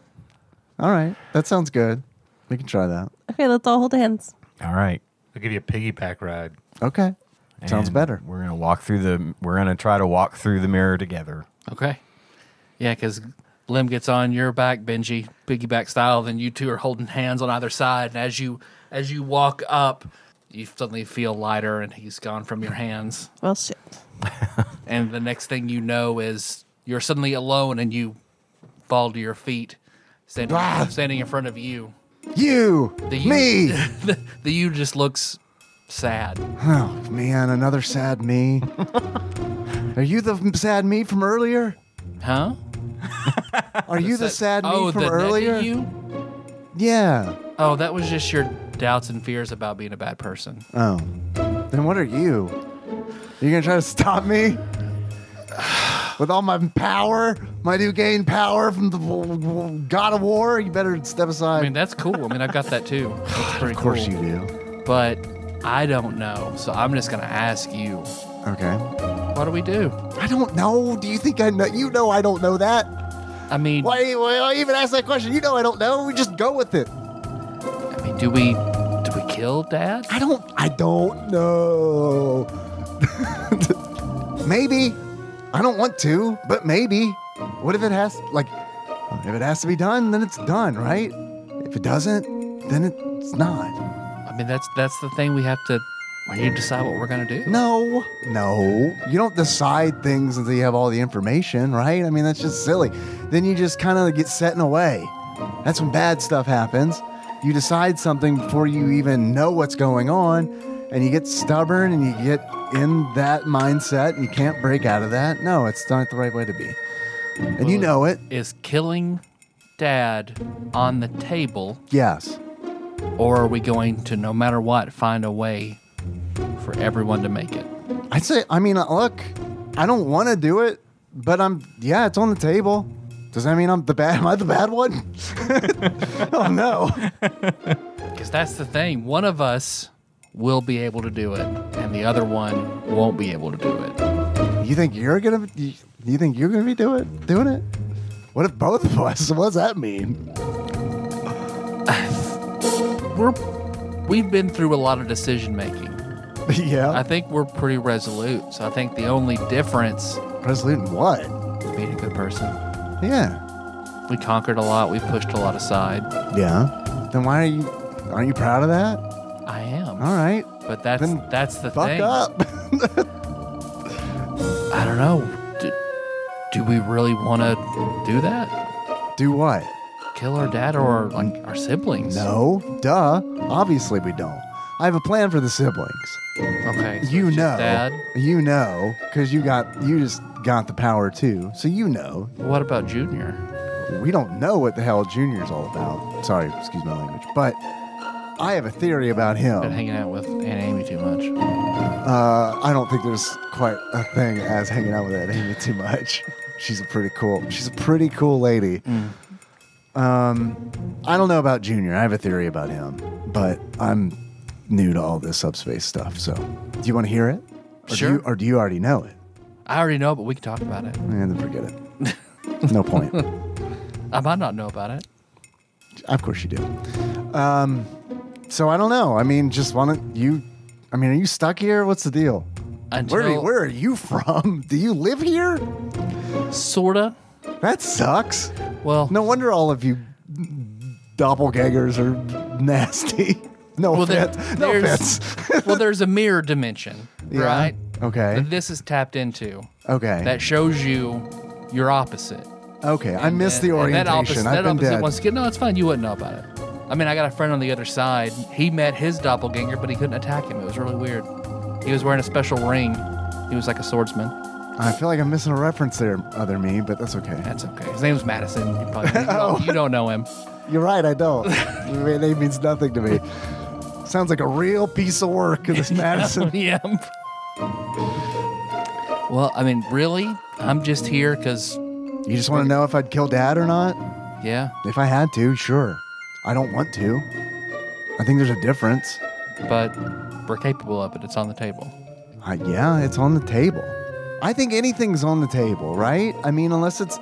All right. That sounds good. We can try that. Okay, let's all hold hands. All right. I'll give you a piggyback ride. Okay. Sounds And better. We're gonna try to walk through the mirror together. Okay. Yeah, because Lim gets on your back, Benji, piggyback style. Then you two are holding hands on either side, and as you walk up, you suddenly feel lighter, and he's gone from your hands. Well, shit. And the next thing you know is you're suddenly alone, and you fall to your feet, standing in front of you. You! Me! The you just looks sad. Oh, man, another sad me. Are you the sad me from earlier? Huh? Are you the sad me from the earlier? naked you? Yeah. Oh, that was just your doubts and fears about being a bad person. Oh. Then what are you? You gonna try to stop me? With all my power? My new gained power from the God of War? You better step aside. I mean, that's cool. I mean, I've got that too. That's pretty of course cool. you do. But I don't know, so I'm just going to ask you, Okay. what do we do? I don't know. Do you think I know? You know I don't know that. I mean, Why even ask that question? You know I don't know. We just go with it. do we kill Dad? I don't know. Maybe. I don't want to, but maybe. What if it has to be done, then it's done, right? If it doesn't, then it's not. I mean, that's the thing we have to decide what we're going to do. No. You don't decide things until you have all the information, right? I mean, that's just silly. Then you just kind of get set in a way. That's when bad stuff happens. You decide something before you even know what's going on, and you get stubborn and you get in that mindset and you can't break out of that. No, it's not the right way to be. And you know it. Is killing Dad on the table, Yes. or are we going to, no matter what, find a way for everyone to make it? I'd say, look, I don't want to do it, but it's on the table. Does that mean am I the bad one? Oh, no. Because that's the thing. One of us will be able to do it, and the other one won't be able to do it. You think you're going to be doing it? What if both of us? What does that mean? We've been through a lot of decision making. Yeah. I think we're pretty resolute. So I think the only difference, Resolute in what? being a good person, Yeah. we conquered a lot. We pushed a lot aside. Yeah. Then aren't you proud of that? I am. All right. But Then that's the Fuck thing. up. I don't know. we really want to do that? Do what? Kill our dad or like our siblings? No, duh. Obviously we don't. I have a plan for the siblings. Okay. So You it's know, just Dad. you know, because you just got the power too. So you know. What about Junior? We don't know what the hell Junior's all about. Sorry, excuse my language, but I have a theory about him. Been hanging out with Aunt Amy too much. I don't think there's quite a thing as hanging out with Aunt Amy too much. She's a pretty cool lady. I don't know about Junior. I have a theory about him, but I'm new to all this subspace stuff. So, do you want to hear it? Or Sure. Do you already know it? I already know, but we can talk about it. And then forget it. No point. I might not know about it. Of course you do. So I don't know. I mean, are you stuck here? What's the deal? Until Where are you from? Do you live here? sorta. That sucks. Well, No wonder all of you doppelgangers are nasty. No well, offense. No offense. well, there's a mirror dimension, Yeah. right? Okay. That this is tapped into. Okay. That shows you your opposite. Okay. I missed the And orientation. I've been dead. Wants to get, no, it's fine. You wouldn't know about it. I mean, I got a friend on the other side. He met his doppelganger, but he couldn't attack him. It was really weird. He was wearing a special ring. He was like a swardsman. I feel like I'm missing a reference there, other me, but that's okay. That's okay. His name was Madison. You don't know him. You're right. I don't. Your name means nothing to me. Sounds like a real piece of work, this Madison. Yeah. Well, I mean, really, I'm just here because, You just want to know if I'd kill Dad or not? yeah, If I had to, sure. I don't want to. I think there's a difference. but we're capable of it. It's on the table. Yeah, it's on the table. I think anything's on the table, right? I mean, unless it's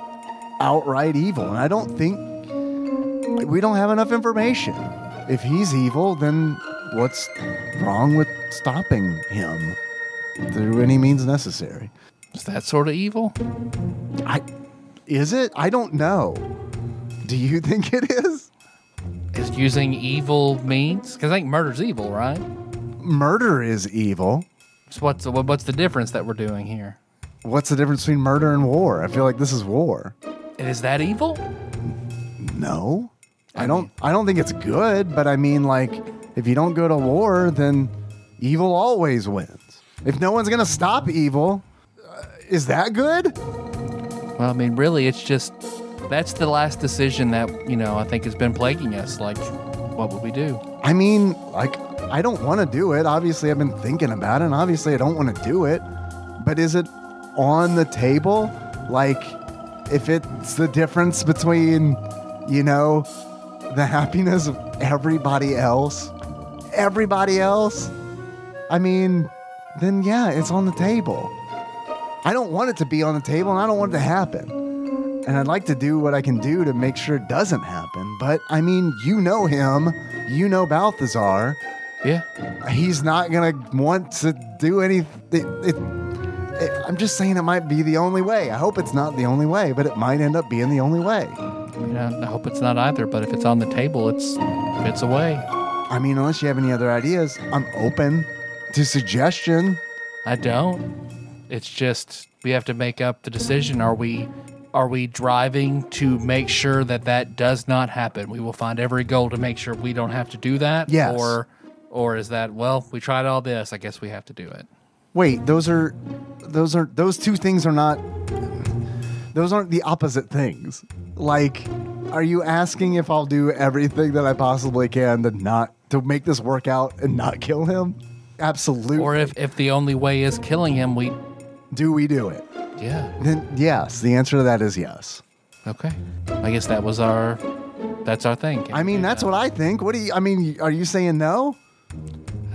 outright evil. And I don't think we don't have enough information. If he's evil, then what's wrong with stopping him through any means necessary? Is that sort of evil? Is it? I don't know. Do you think it is? Is using evil means? Because I think murder's evil, right? Murder is evil. So what's the difference that we're doing here? What's the difference between murder and war? I feel like this is war. Is that evil? No. I don't think it's good, but I mean, like, if you don't go to war, then evil always wins. If no one's going to stop evil, is that good? Well, I mean, really, it's just that's the last decision that, I think has been plaguing us. Like, what would we do? I mean, like, I don't want to do it. Obviously, I've been thinking about it, and obviously, I don't want to do it. But is it on the table? Like, if it's the difference between, the happiness of everybody else, I mean, then yeah, it's on the table. I don't want it to be on the table, and I don't want it to happen. And I'd like to do what I can do to make sure it doesn't happen. But, I mean, you know him. You know Balthazar. Yeah. He's not going to want to do anything. I'm just saying it might be the only way. I hope it's not the only way, but it might end up being the only way. I hope it's not either, but if it's on the table, it's a way. I mean, unless you have any other ideas, I'm open to suggestion. I don't. It's just we have to make up the decision. Are we driving to make sure that does not happen? We will find every goal to make sure we don't have to do that. Yes. Or is that, well, we tried all this, I guess we have to do it. Wait, those two things are not. Those aren't the opposite things. Like, are you asking if I'll do everything that I possibly can to make this work out and not kill him? Absolutely. Or if the only way is killing him, do we do it? Yeah. Then yes, the answer to that is yes. Okay. I guess that's our thing. I mean, that's what I think. Are you saying no?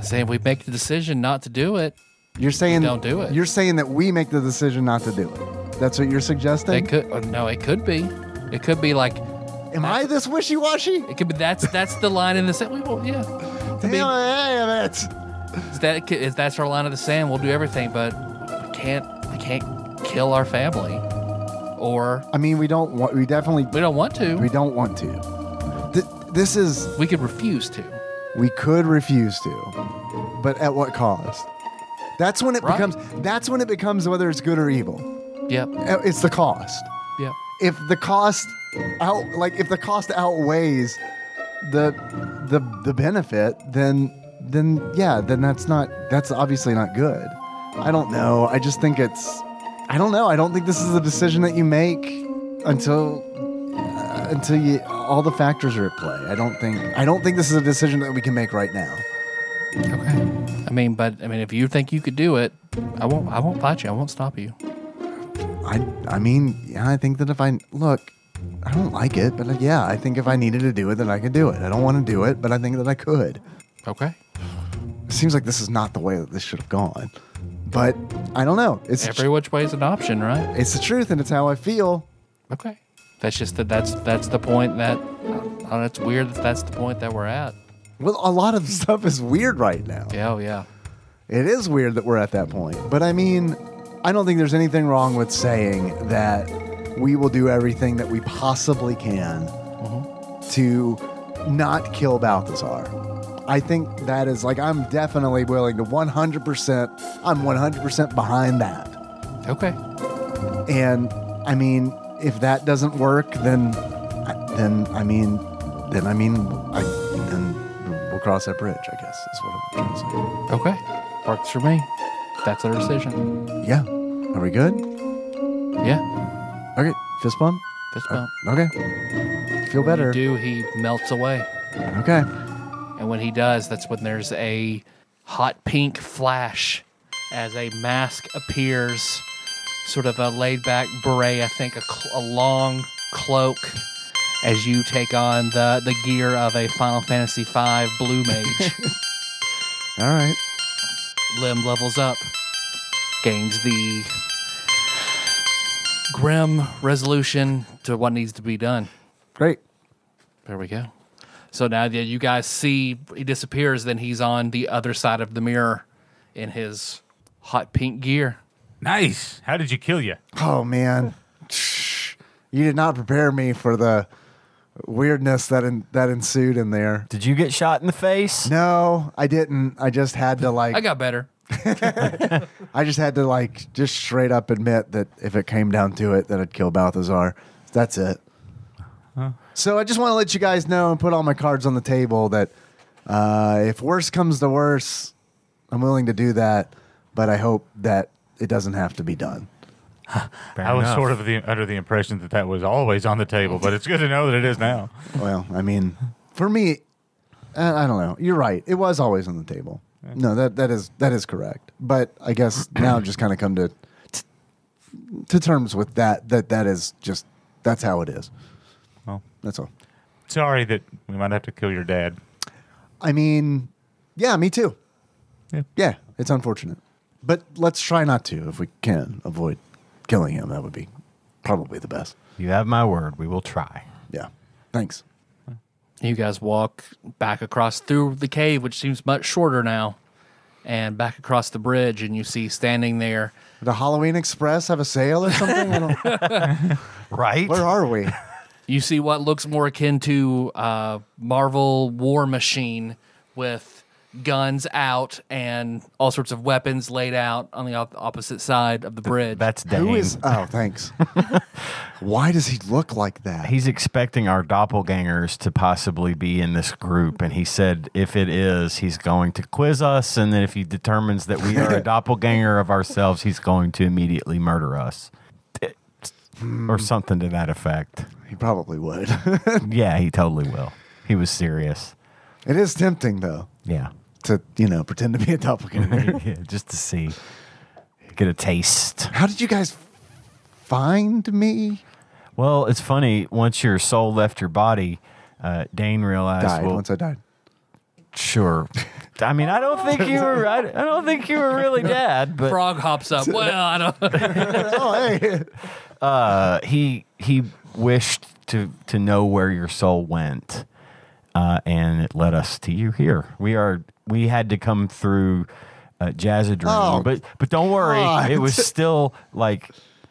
Saying we make the decision not to do it. You're saying don't do it. You're saying that we make the decision not to do it. That's what you're suggesting? It could be. It could be like, am I this wishy-washy? it could be that's the line in the sand. Yeah. Damn it. If that's our line of the sand, we'll do everything, but we can't kill our family. Or I mean, we don't want to. We don't want to. We don't want to. This is. We could refuse to. We could refuse to, but at what cost? That's when it becomes. That's when it becomes whether it's good or evil. Yep. It's the cost. Yep. If the cost outweighs the benefit, then that's obviously not good. I don't know. I just think I don't know. I don't think this is a decision that you make until all the factors are at play. I don't think this is a decision that we can make right now. Okay. I mean, if you think you could do it, I won't fight you. I won't stop you. I think that if I don't like it, but I think if I needed to do it, then I could do it. I don't want to do it, but I think that I could. Okay. It seems like this is not the way that this should have gone, but I don't know. It's every which way is an option, right? It's the truth, and it's how I feel. Okay. That's just that's the point that it's weird that's the point that we're at. Well, a lot of stuff is weird right now. Yeah, oh yeah. It is weird that we're at that point. But I mean, I don't think there's anything wrong with saying that we will do everything that we possibly can to not kill Balthazar. I think that is I'm definitely willing to 100%. I'm 100% behind that. Okay. And I mean, if that doesn't work, then we'll cross that bridge, I guess, is what I'm trying to say. Okay. Works for me. That's our decision. Yeah. Are we good? Yeah. Okay. Fist bump? Fist bump. Okay. Feel better. When you do, he melts away. Okay. And when he does, that's when there's a hot pink flash as a mask appears. Sort of a laid-back beret, I think, a long cloak as you take on the gear of a Final Fantasy V blue mage. All right. Lim levels up, gains the grim resolution to what needs to be done. Great. There we go. So now that you guys see he disappears, then he's on the other side of the mirror in his hot pink gear. Nice. How did you kill you? Oh, man. You did not prepare me for the weirdness that ensued in there. Did you get shot in the face? No, I didn't. I just had to I got better. I just had to just straight up admit that if it came down to it, that I'd kill Balthazar. That's it. Huh. So I just want to let you guys know and put all my cards on the table that if worse comes to worse, I'm willing to do that, but I hope that it doesn't have to be done. I was sort of under the impression that was always on the table, but it's good to know that it is now. Well, I mean, for me, I don't know. You're right. It was always on the table. No, that is correct. But I guess now just kind of come to terms with that is just, that's how it is. Well, that's all. Sorry that we might have to kill your dad. I mean, yeah, me too. Yeah, it's unfortunate. But let's try not to, if we can, avoid killing him. That would be probably the best. You have my word. We will try. Yeah. Thanks. You guys walk back across through the cave, which seems much shorter now, and back across the bridge, and you see standing there. Did the Halloween Express have a sale or something? Right? Where are we? You see what looks more akin to Marvel War Machine with guns out and all sorts of weapons laid out on the opposite side of the bridge. That's Dane. Who is? Oh, thanks. Why does he look like that? He's expecting our doppelgangers to possibly be in this group, and he said if it is, he's going to quiz us, and then if he determines that we are a doppelganger of ourselves, he's going to immediately murder us. Or something to that effect. He probably would. Yeah, he totally will. He was serious. It is tempting, though. Yeah. To, pretend to be a doppelganger. Yeah, just to see. Get a taste. How did you guys find me? Well, it's funny. Once your soul left your body, Dane realized. Once I died. Sure. I mean, I don't think you were. I don't think you were really dead. But Frog hops up. Well, I don't. Oh, hey. He wished to know where your soul went, and it led us to you here. We had to come through Jazzadream, but don't worry, God. it was still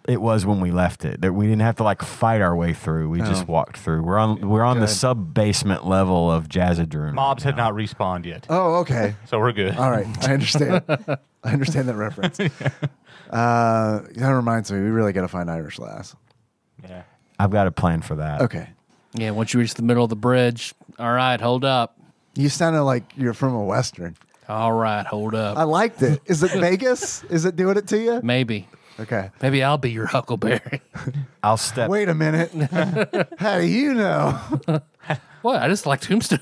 it was when we left it. That we didn't have to like fight our way through. We just walked through. We're on the sub basement level of Jazzadroom. Mobs had not respawned yet. Oh, okay. So we're good. All right. I understand. I understand that reference. That reminds me. We really got to find Irish Lass. Yeah. I've got a plan for that. Okay. Yeah, once you reach the middle of the bridge, all right, hold up. You sounded like you're from a Western. All right, hold up. I liked it. Is it Vegas? Is it doing it to you? Maybe. Okay. Maybe I'll be your Huckleberry. I'll step. Wait a minute. How do you know? What? I just like Tombstone.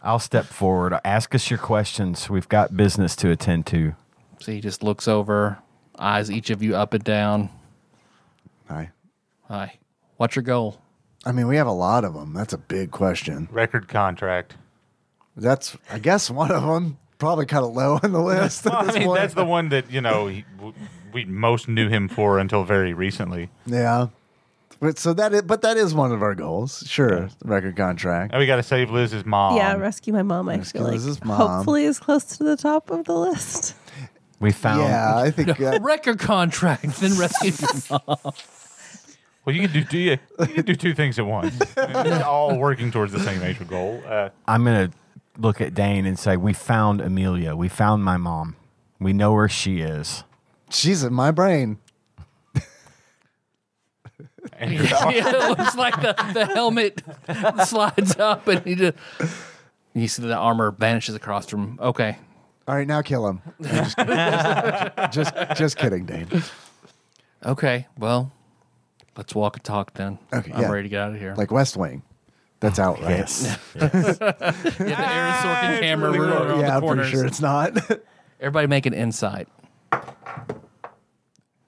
I'll step forward. Ask us your questions. We've got business to attend to. So he just looks over, eyes each of you up and down. Hi. Hi. What's your goal? I mean, we have a lot of them. That's a big question. Record contract. That's, I guess, one of them. Probably kind of low on the list at Well, this I mean, point. that's the one that, we most knew him for until very recently. Yeah. But that is one of our goals. Sure. Record contract. Now we got to save Liz's mom. Yeah, rescue my mom. I Rescue feel like Liz's mom. hopefully is close to the top of the list. We found. Yeah, I think. Record contract, then rescue your mom. Well, you can do two things at once. It's all working towards the same major goal. I'm gonna look at Dane and say, "We found Amelia. We found my mom. We know where she is." She's in my brain. And It looks like the helmet slides up and you see the armor vanishes across from. Okay. All right, now kill him. I'm just kidding, Dane. Okay. Well, let's walk and talk then. Okay, I'm yeah. ready to get out of here. Like West Wing. That's out, right? Yes. Yeah, the Aaron Sorkin camera really ruler on Yeah, the I'm corners. pretty sure it's not. Everybody make an insight.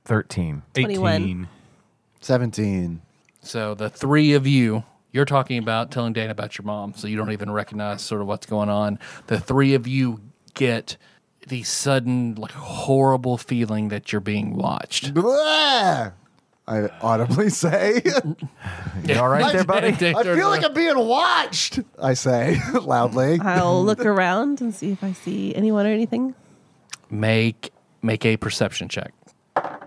13. 18. 17. So the three of you, you're talking about telling Dane about your mom, so you don't even recognize sort of what's going on. The three of you get the sudden, like, horrible feeling that you're being watched. Blah! I audibly say. You all right there, buddy? I feel like I'm being watched, I say loudly. I'll look around and see if I see anyone or anything. Make a perception check.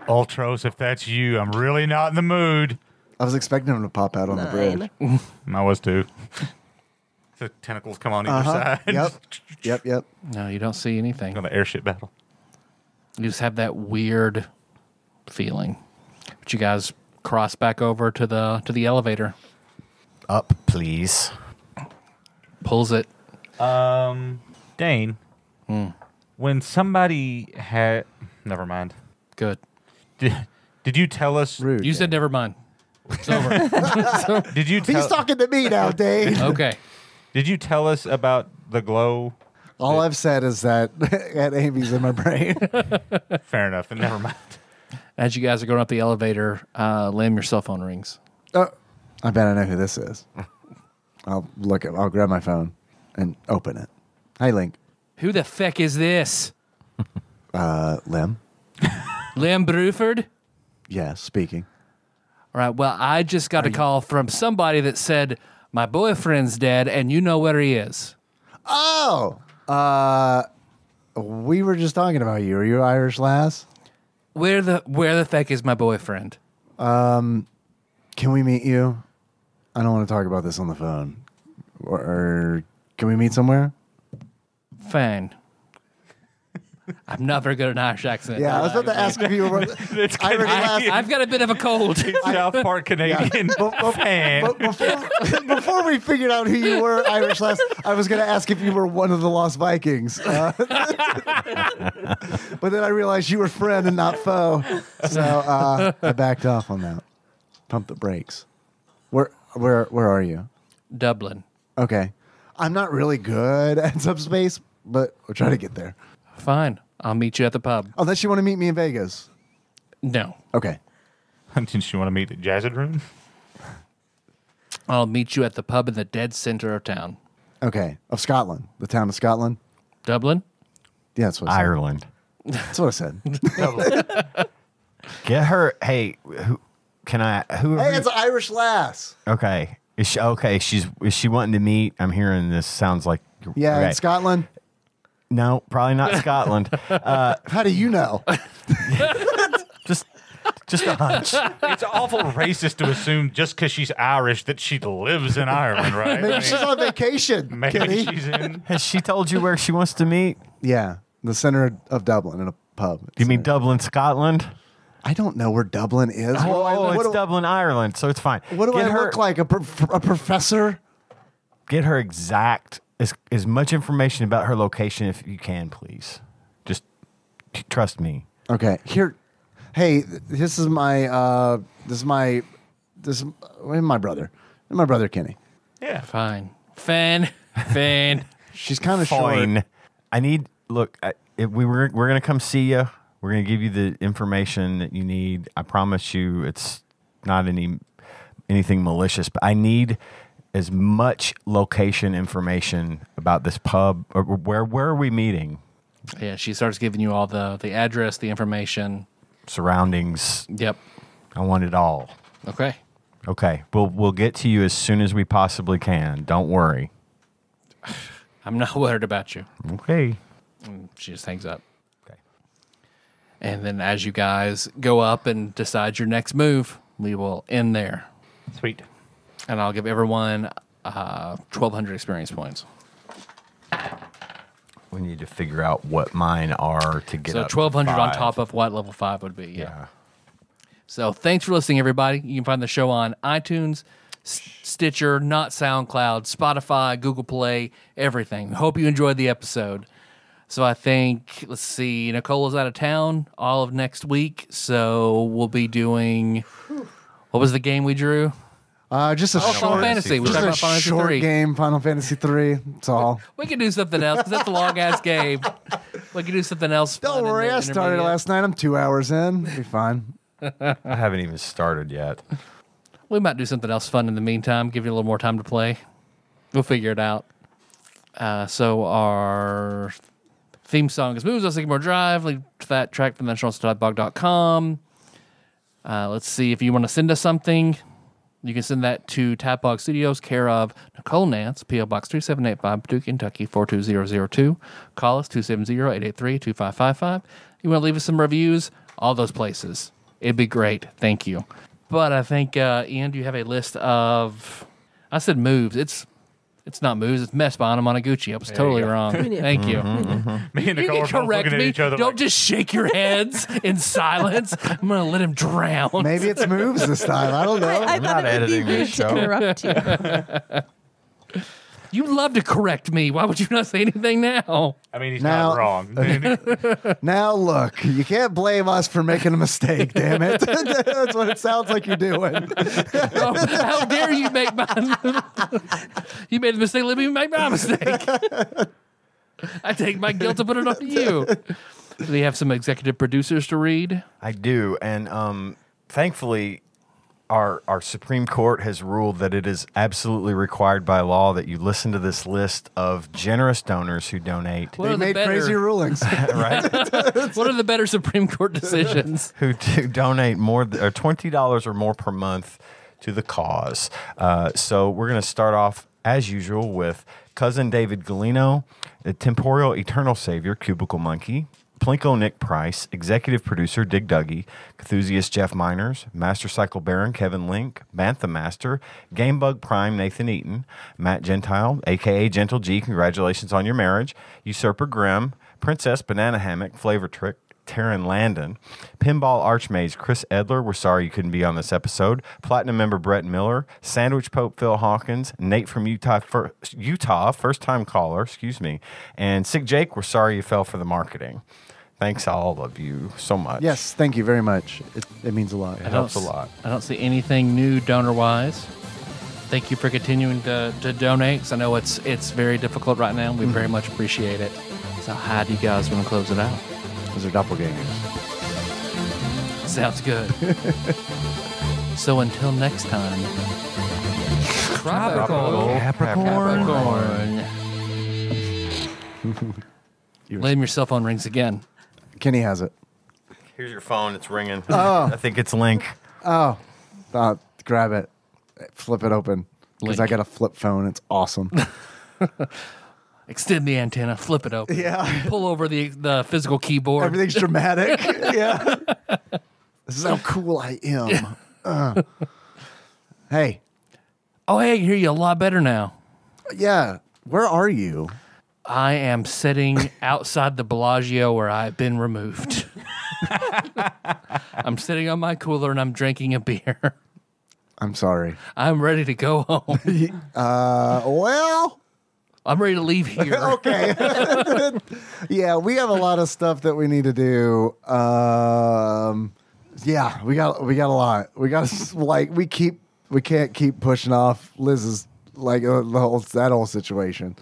Ultros, if that's you, I'm really not in the mood. I was expecting him to pop out on the bridge. 9. I was too. The tentacles come on either side. Yep. No, you don't see anything. On the airship battle. You just have that weird feeling. But you guys cross back over to the elevator. Up, please. Pulls it. Dane, when somebody had... Never mind. Good. Did you tell us... Rude. You said never mind. It's over. Did you He's tell... talking to me now, Dave. Okay. Did you tell us about the glow? All I've said is that Aunt Amy's in my brain. Fair enough, and never mind. As you guys are going up the elevator, Lim, your cell phone rings. Oh, I bet I know who this is. I'll grab my phone and open it. Hi, Link. Who the feck is this? Lim. Lim Bruford? Yes, speaking. All right, well, I just got a call from somebody that said, my boyfriend's dead and you know where he is. Oh, we were just talking about you. Are you Irish Lass? Where the feck is my boyfriend? Can we meet you? I don't want to talk about this on the phone. Or can we meet somewhere? Fine. I'm not very good at an Irish accent. Yeah, I was about to ask if you were Irish Lass. I've got a bit of a cold. South Park Canadian fan. But before we figured out who you were, Irish Lass, I was going to ask if you were one of the Lost Vikings. But then I realized you were friend and not foe. So I backed off on that. Pump the brakes. Where are you? Dublin. Okay. I'm not really good at subspace, but we'll try to get there. Fine. I'll meet you at the pub. Unless you want to meet me in Vegas. No. Okay. Didn't you want to meet at Jazzadroom? I'll meet you at the pub in the dead center of town. Okay. Of Scotland. The town of Scotland. Dublin? Yeah, that's what I said. Ireland. That's what I said. Get her. Hey, who can I? Who? Hey, it's an Irish Lass. Okay. Is she okay? Is she wanting to meet? I'm hearing this. Sounds like Yeah, okay. in Scotland. No, probably not Scotland. How do you know? Just Just a hunch. It's awful racist to assume just because she's Irish that she lives in Ireland, right? Maybe she's on vacation. Maybe Kenny. she's in. Has she told you where she wants to meet? Yeah, the center of Dublin in a pub. Do you mean Dublin, Scotland? I don't know where Dublin is. It's Dublin, Ireland, so it's fine. What do I look like? A professor? Get her exact as much information about her location if you can, please. Just trust me. Okay, here. Hey, this is my brother. My brother Kenny. Yeah. Fine. Fan. She's kind of Fine. short. I need. Look, we're gonna come see you. We're gonna give you the information that you need. I promise you, it's not anything malicious, but I need as much location information about this pub. Or where are we meeting? Yeah, she starts giving you all the address, the information. Surroundings. Yep. I want it all. Okay. Okay, we'll get to you as soon as we possibly can. Don't worry. I'm not worried about you. Okay. And she just hangs up. Okay. And then as you guys go up and decide your next move, we will end there. Sweet. And I'll give everyone 1,200 experience points. We need to figure out what mine are to get So up to 1,200 on 5. top of what level 5 would be. Yeah. So thanks for listening, everybody. You can find the show on iTunes, Stitcher, not SoundCloud, Spotify, Google Play, everything. Hope you enjoyed the episode. So I think, let's see, Nicole is out of town all of next week. So we'll be doing, what was the game we drew? Just a Final short, Fantasy. We're just talking a about Final Fantasy short 3. game, Final Fantasy 3. That's all. We can do something else because that's a long ass game. We can do something else. Don't fun in worry, the I started intermediate. last night. I'm 2 hours in. Be fine. I haven't even started yet. We might do something else fun in the meantime, give you a little more time to play. We'll figure it out. So our theme song is Moves on Sycamore Drive. Link to that track from TADPOG.com. Let's see, if you want to send us something, you can send that to TADPOG Studios, care of Nicole Nance, P.O. Box 3785, Paducah, Kentucky 42002. Call us 270-883-2555. You want to leave us some reviews? All those places. It'd be great. Thank you. But I think, Ian, do you have a list of... I said moves. It's not moves. It's mess by Anamanaguchi. I was totally wrong. Thank you. Me and You Nicole can are both correct looking at me. each other Don't like, just shake your heads in silence. I'm going to let him drown. Maybe it's moves this time. I don't know. I not thought it would be editing this rude to show. interrupt you. You love to correct me. Why would you not say anything now? I mean, he's Now- not wrong. Now look, you can't blame us for making a mistake. Damn it! That's what it sounds like you're doing. Oh, how dare you make my... You made the mistake. Let me make my mistake. I take my guilt and put it on you. Do we have some executive producers to read? I do, and thankfully, our Supreme Court has ruled that it is absolutely required by law that you listen to this list of generous donors who donate, What They are the made crazy rulings. right? What are the better Supreme Court decisions? who donate more or $20 or more per month to the cause. So we're going to start off as usual with cousin David Galino, the temporal eternal savior Cubicle Monkey, Plinko Nick Price, executive producer Dig Duggy, Cthusiast Jeff Miners, Master Cycle Baron Kevin Link, Bantha Master, Gamebug Prime Nathan Eaton, Matt Gentile, aka Gentle G, congratulations on your marriage, Usurper Grimm, Princess Banana Hammock, Flavor Trick, Taryn Landon, Pinball Archmage Chris Edler, we're sorry you couldn't be on this episode, Platinum member Brett Miller, Sandwich Pope Phil Hawkins, Nate from Utah, first-time caller, and Sick Jake, we're sorry you fell for the marketing. Thanks all of you so much. Yes, thank you very much. It means a lot. It helps a lot. I don't see anything new donor-wise. Thank you for continuing to donate, 'cause I know it's very difficult right now. We very much appreciate it. So how do you guys want to close it out? Those are doppelgangers. Sounds good. So until next time, Tropical Capricorn. Blame your cell phone rings again. Kenny has it. Here's your phone. It's ringing. I think it's Link. Oh, grab it. Flip it open. Because I Link. got a flip phone. It's awesome. Extend the antenna, flip it open. Yeah. Pull over the physical keyboard. Everything's dramatic. Yeah. This is how cool I am. Hey. Oh, hey, I can hear you a lot better now. Yeah. Where are you? I am sitting outside the Bellagio where I've been removed. I'm sitting on my cooler and I'm drinking a beer. I'm sorry. I'm ready to go home. Well. I'm ready to leave here. Okay. Yeah, we have a lot of stuff that we need to do. Yeah, we got a lot. We got we can't keep pushing off Liz's that whole situation.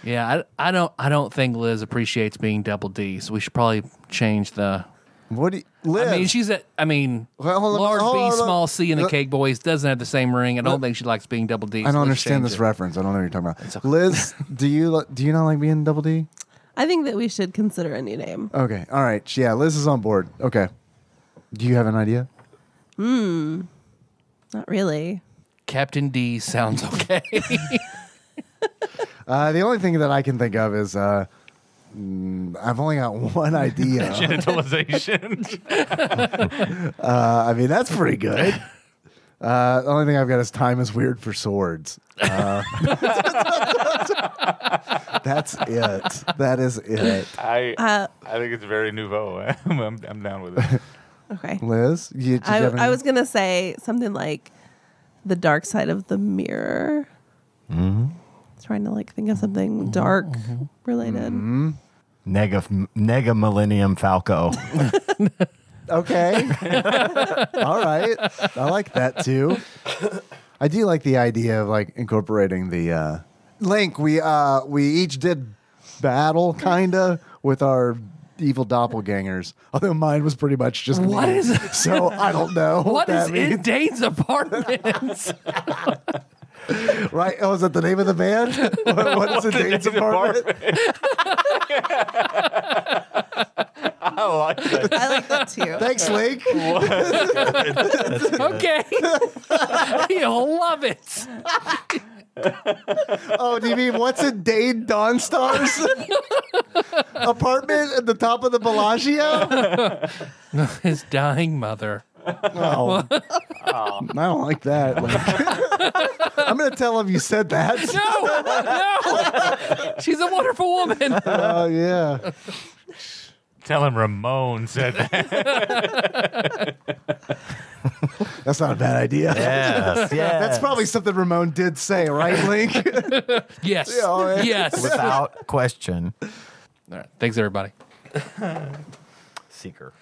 Yeah, I don't think Liz appreciates being double D, so we should probably change the. What do you, Liz? I mean, Well, hold on, large hold B, on, hold on. small C in the Cake Boys doesn't have the same ring. I don't think she likes being double D. I so don't let's understand change this it. reference. I don't know what you're talking about. okay. Liz, do you not like being double D? I think that we should consider a new name. Okay, all right. Yeah, Liz is on board. Okay. Do you have an idea? Not really. Captain D sounds okay. The only thing that I can think of is I've only got one idea. Genitalization. I mean, that's pretty good. The only thing I've got is time is weird for swords. That's it. That is it. I think it's very nouveau. I'm down with it. Okay. Liz, did you have I was going to say something like the dark side of the mirror. Trying to think of something dark related. Nega Millennium Falco. Okay. All right. I like that too. I do like the idea of incorporating the Link. We each did battle kinda with our evil doppelgangers. Although mine was pretty much just What me. is it? So I don't know What that is means. in Dane's apartment? Right? Oh, is that the name of the band? What is in Dane's apartment? I like that. I like that too. Thanks, Link. Okay. You'll love it. Oh, do you mean what's in Dane Dawnstar's apartment at the top of the Bellagio? His dying mother. Oh. I don't like that. I'm going to tell him you said that. No. She's a wonderful woman. Oh, yeah. Tell him Ramon said that. That's not a bad idea. Yes, yes. That's probably something Ramon did say, right, Link? Yes. Yeah, all right. Yes. Without question. All right. Thanks, everybody. Seeker.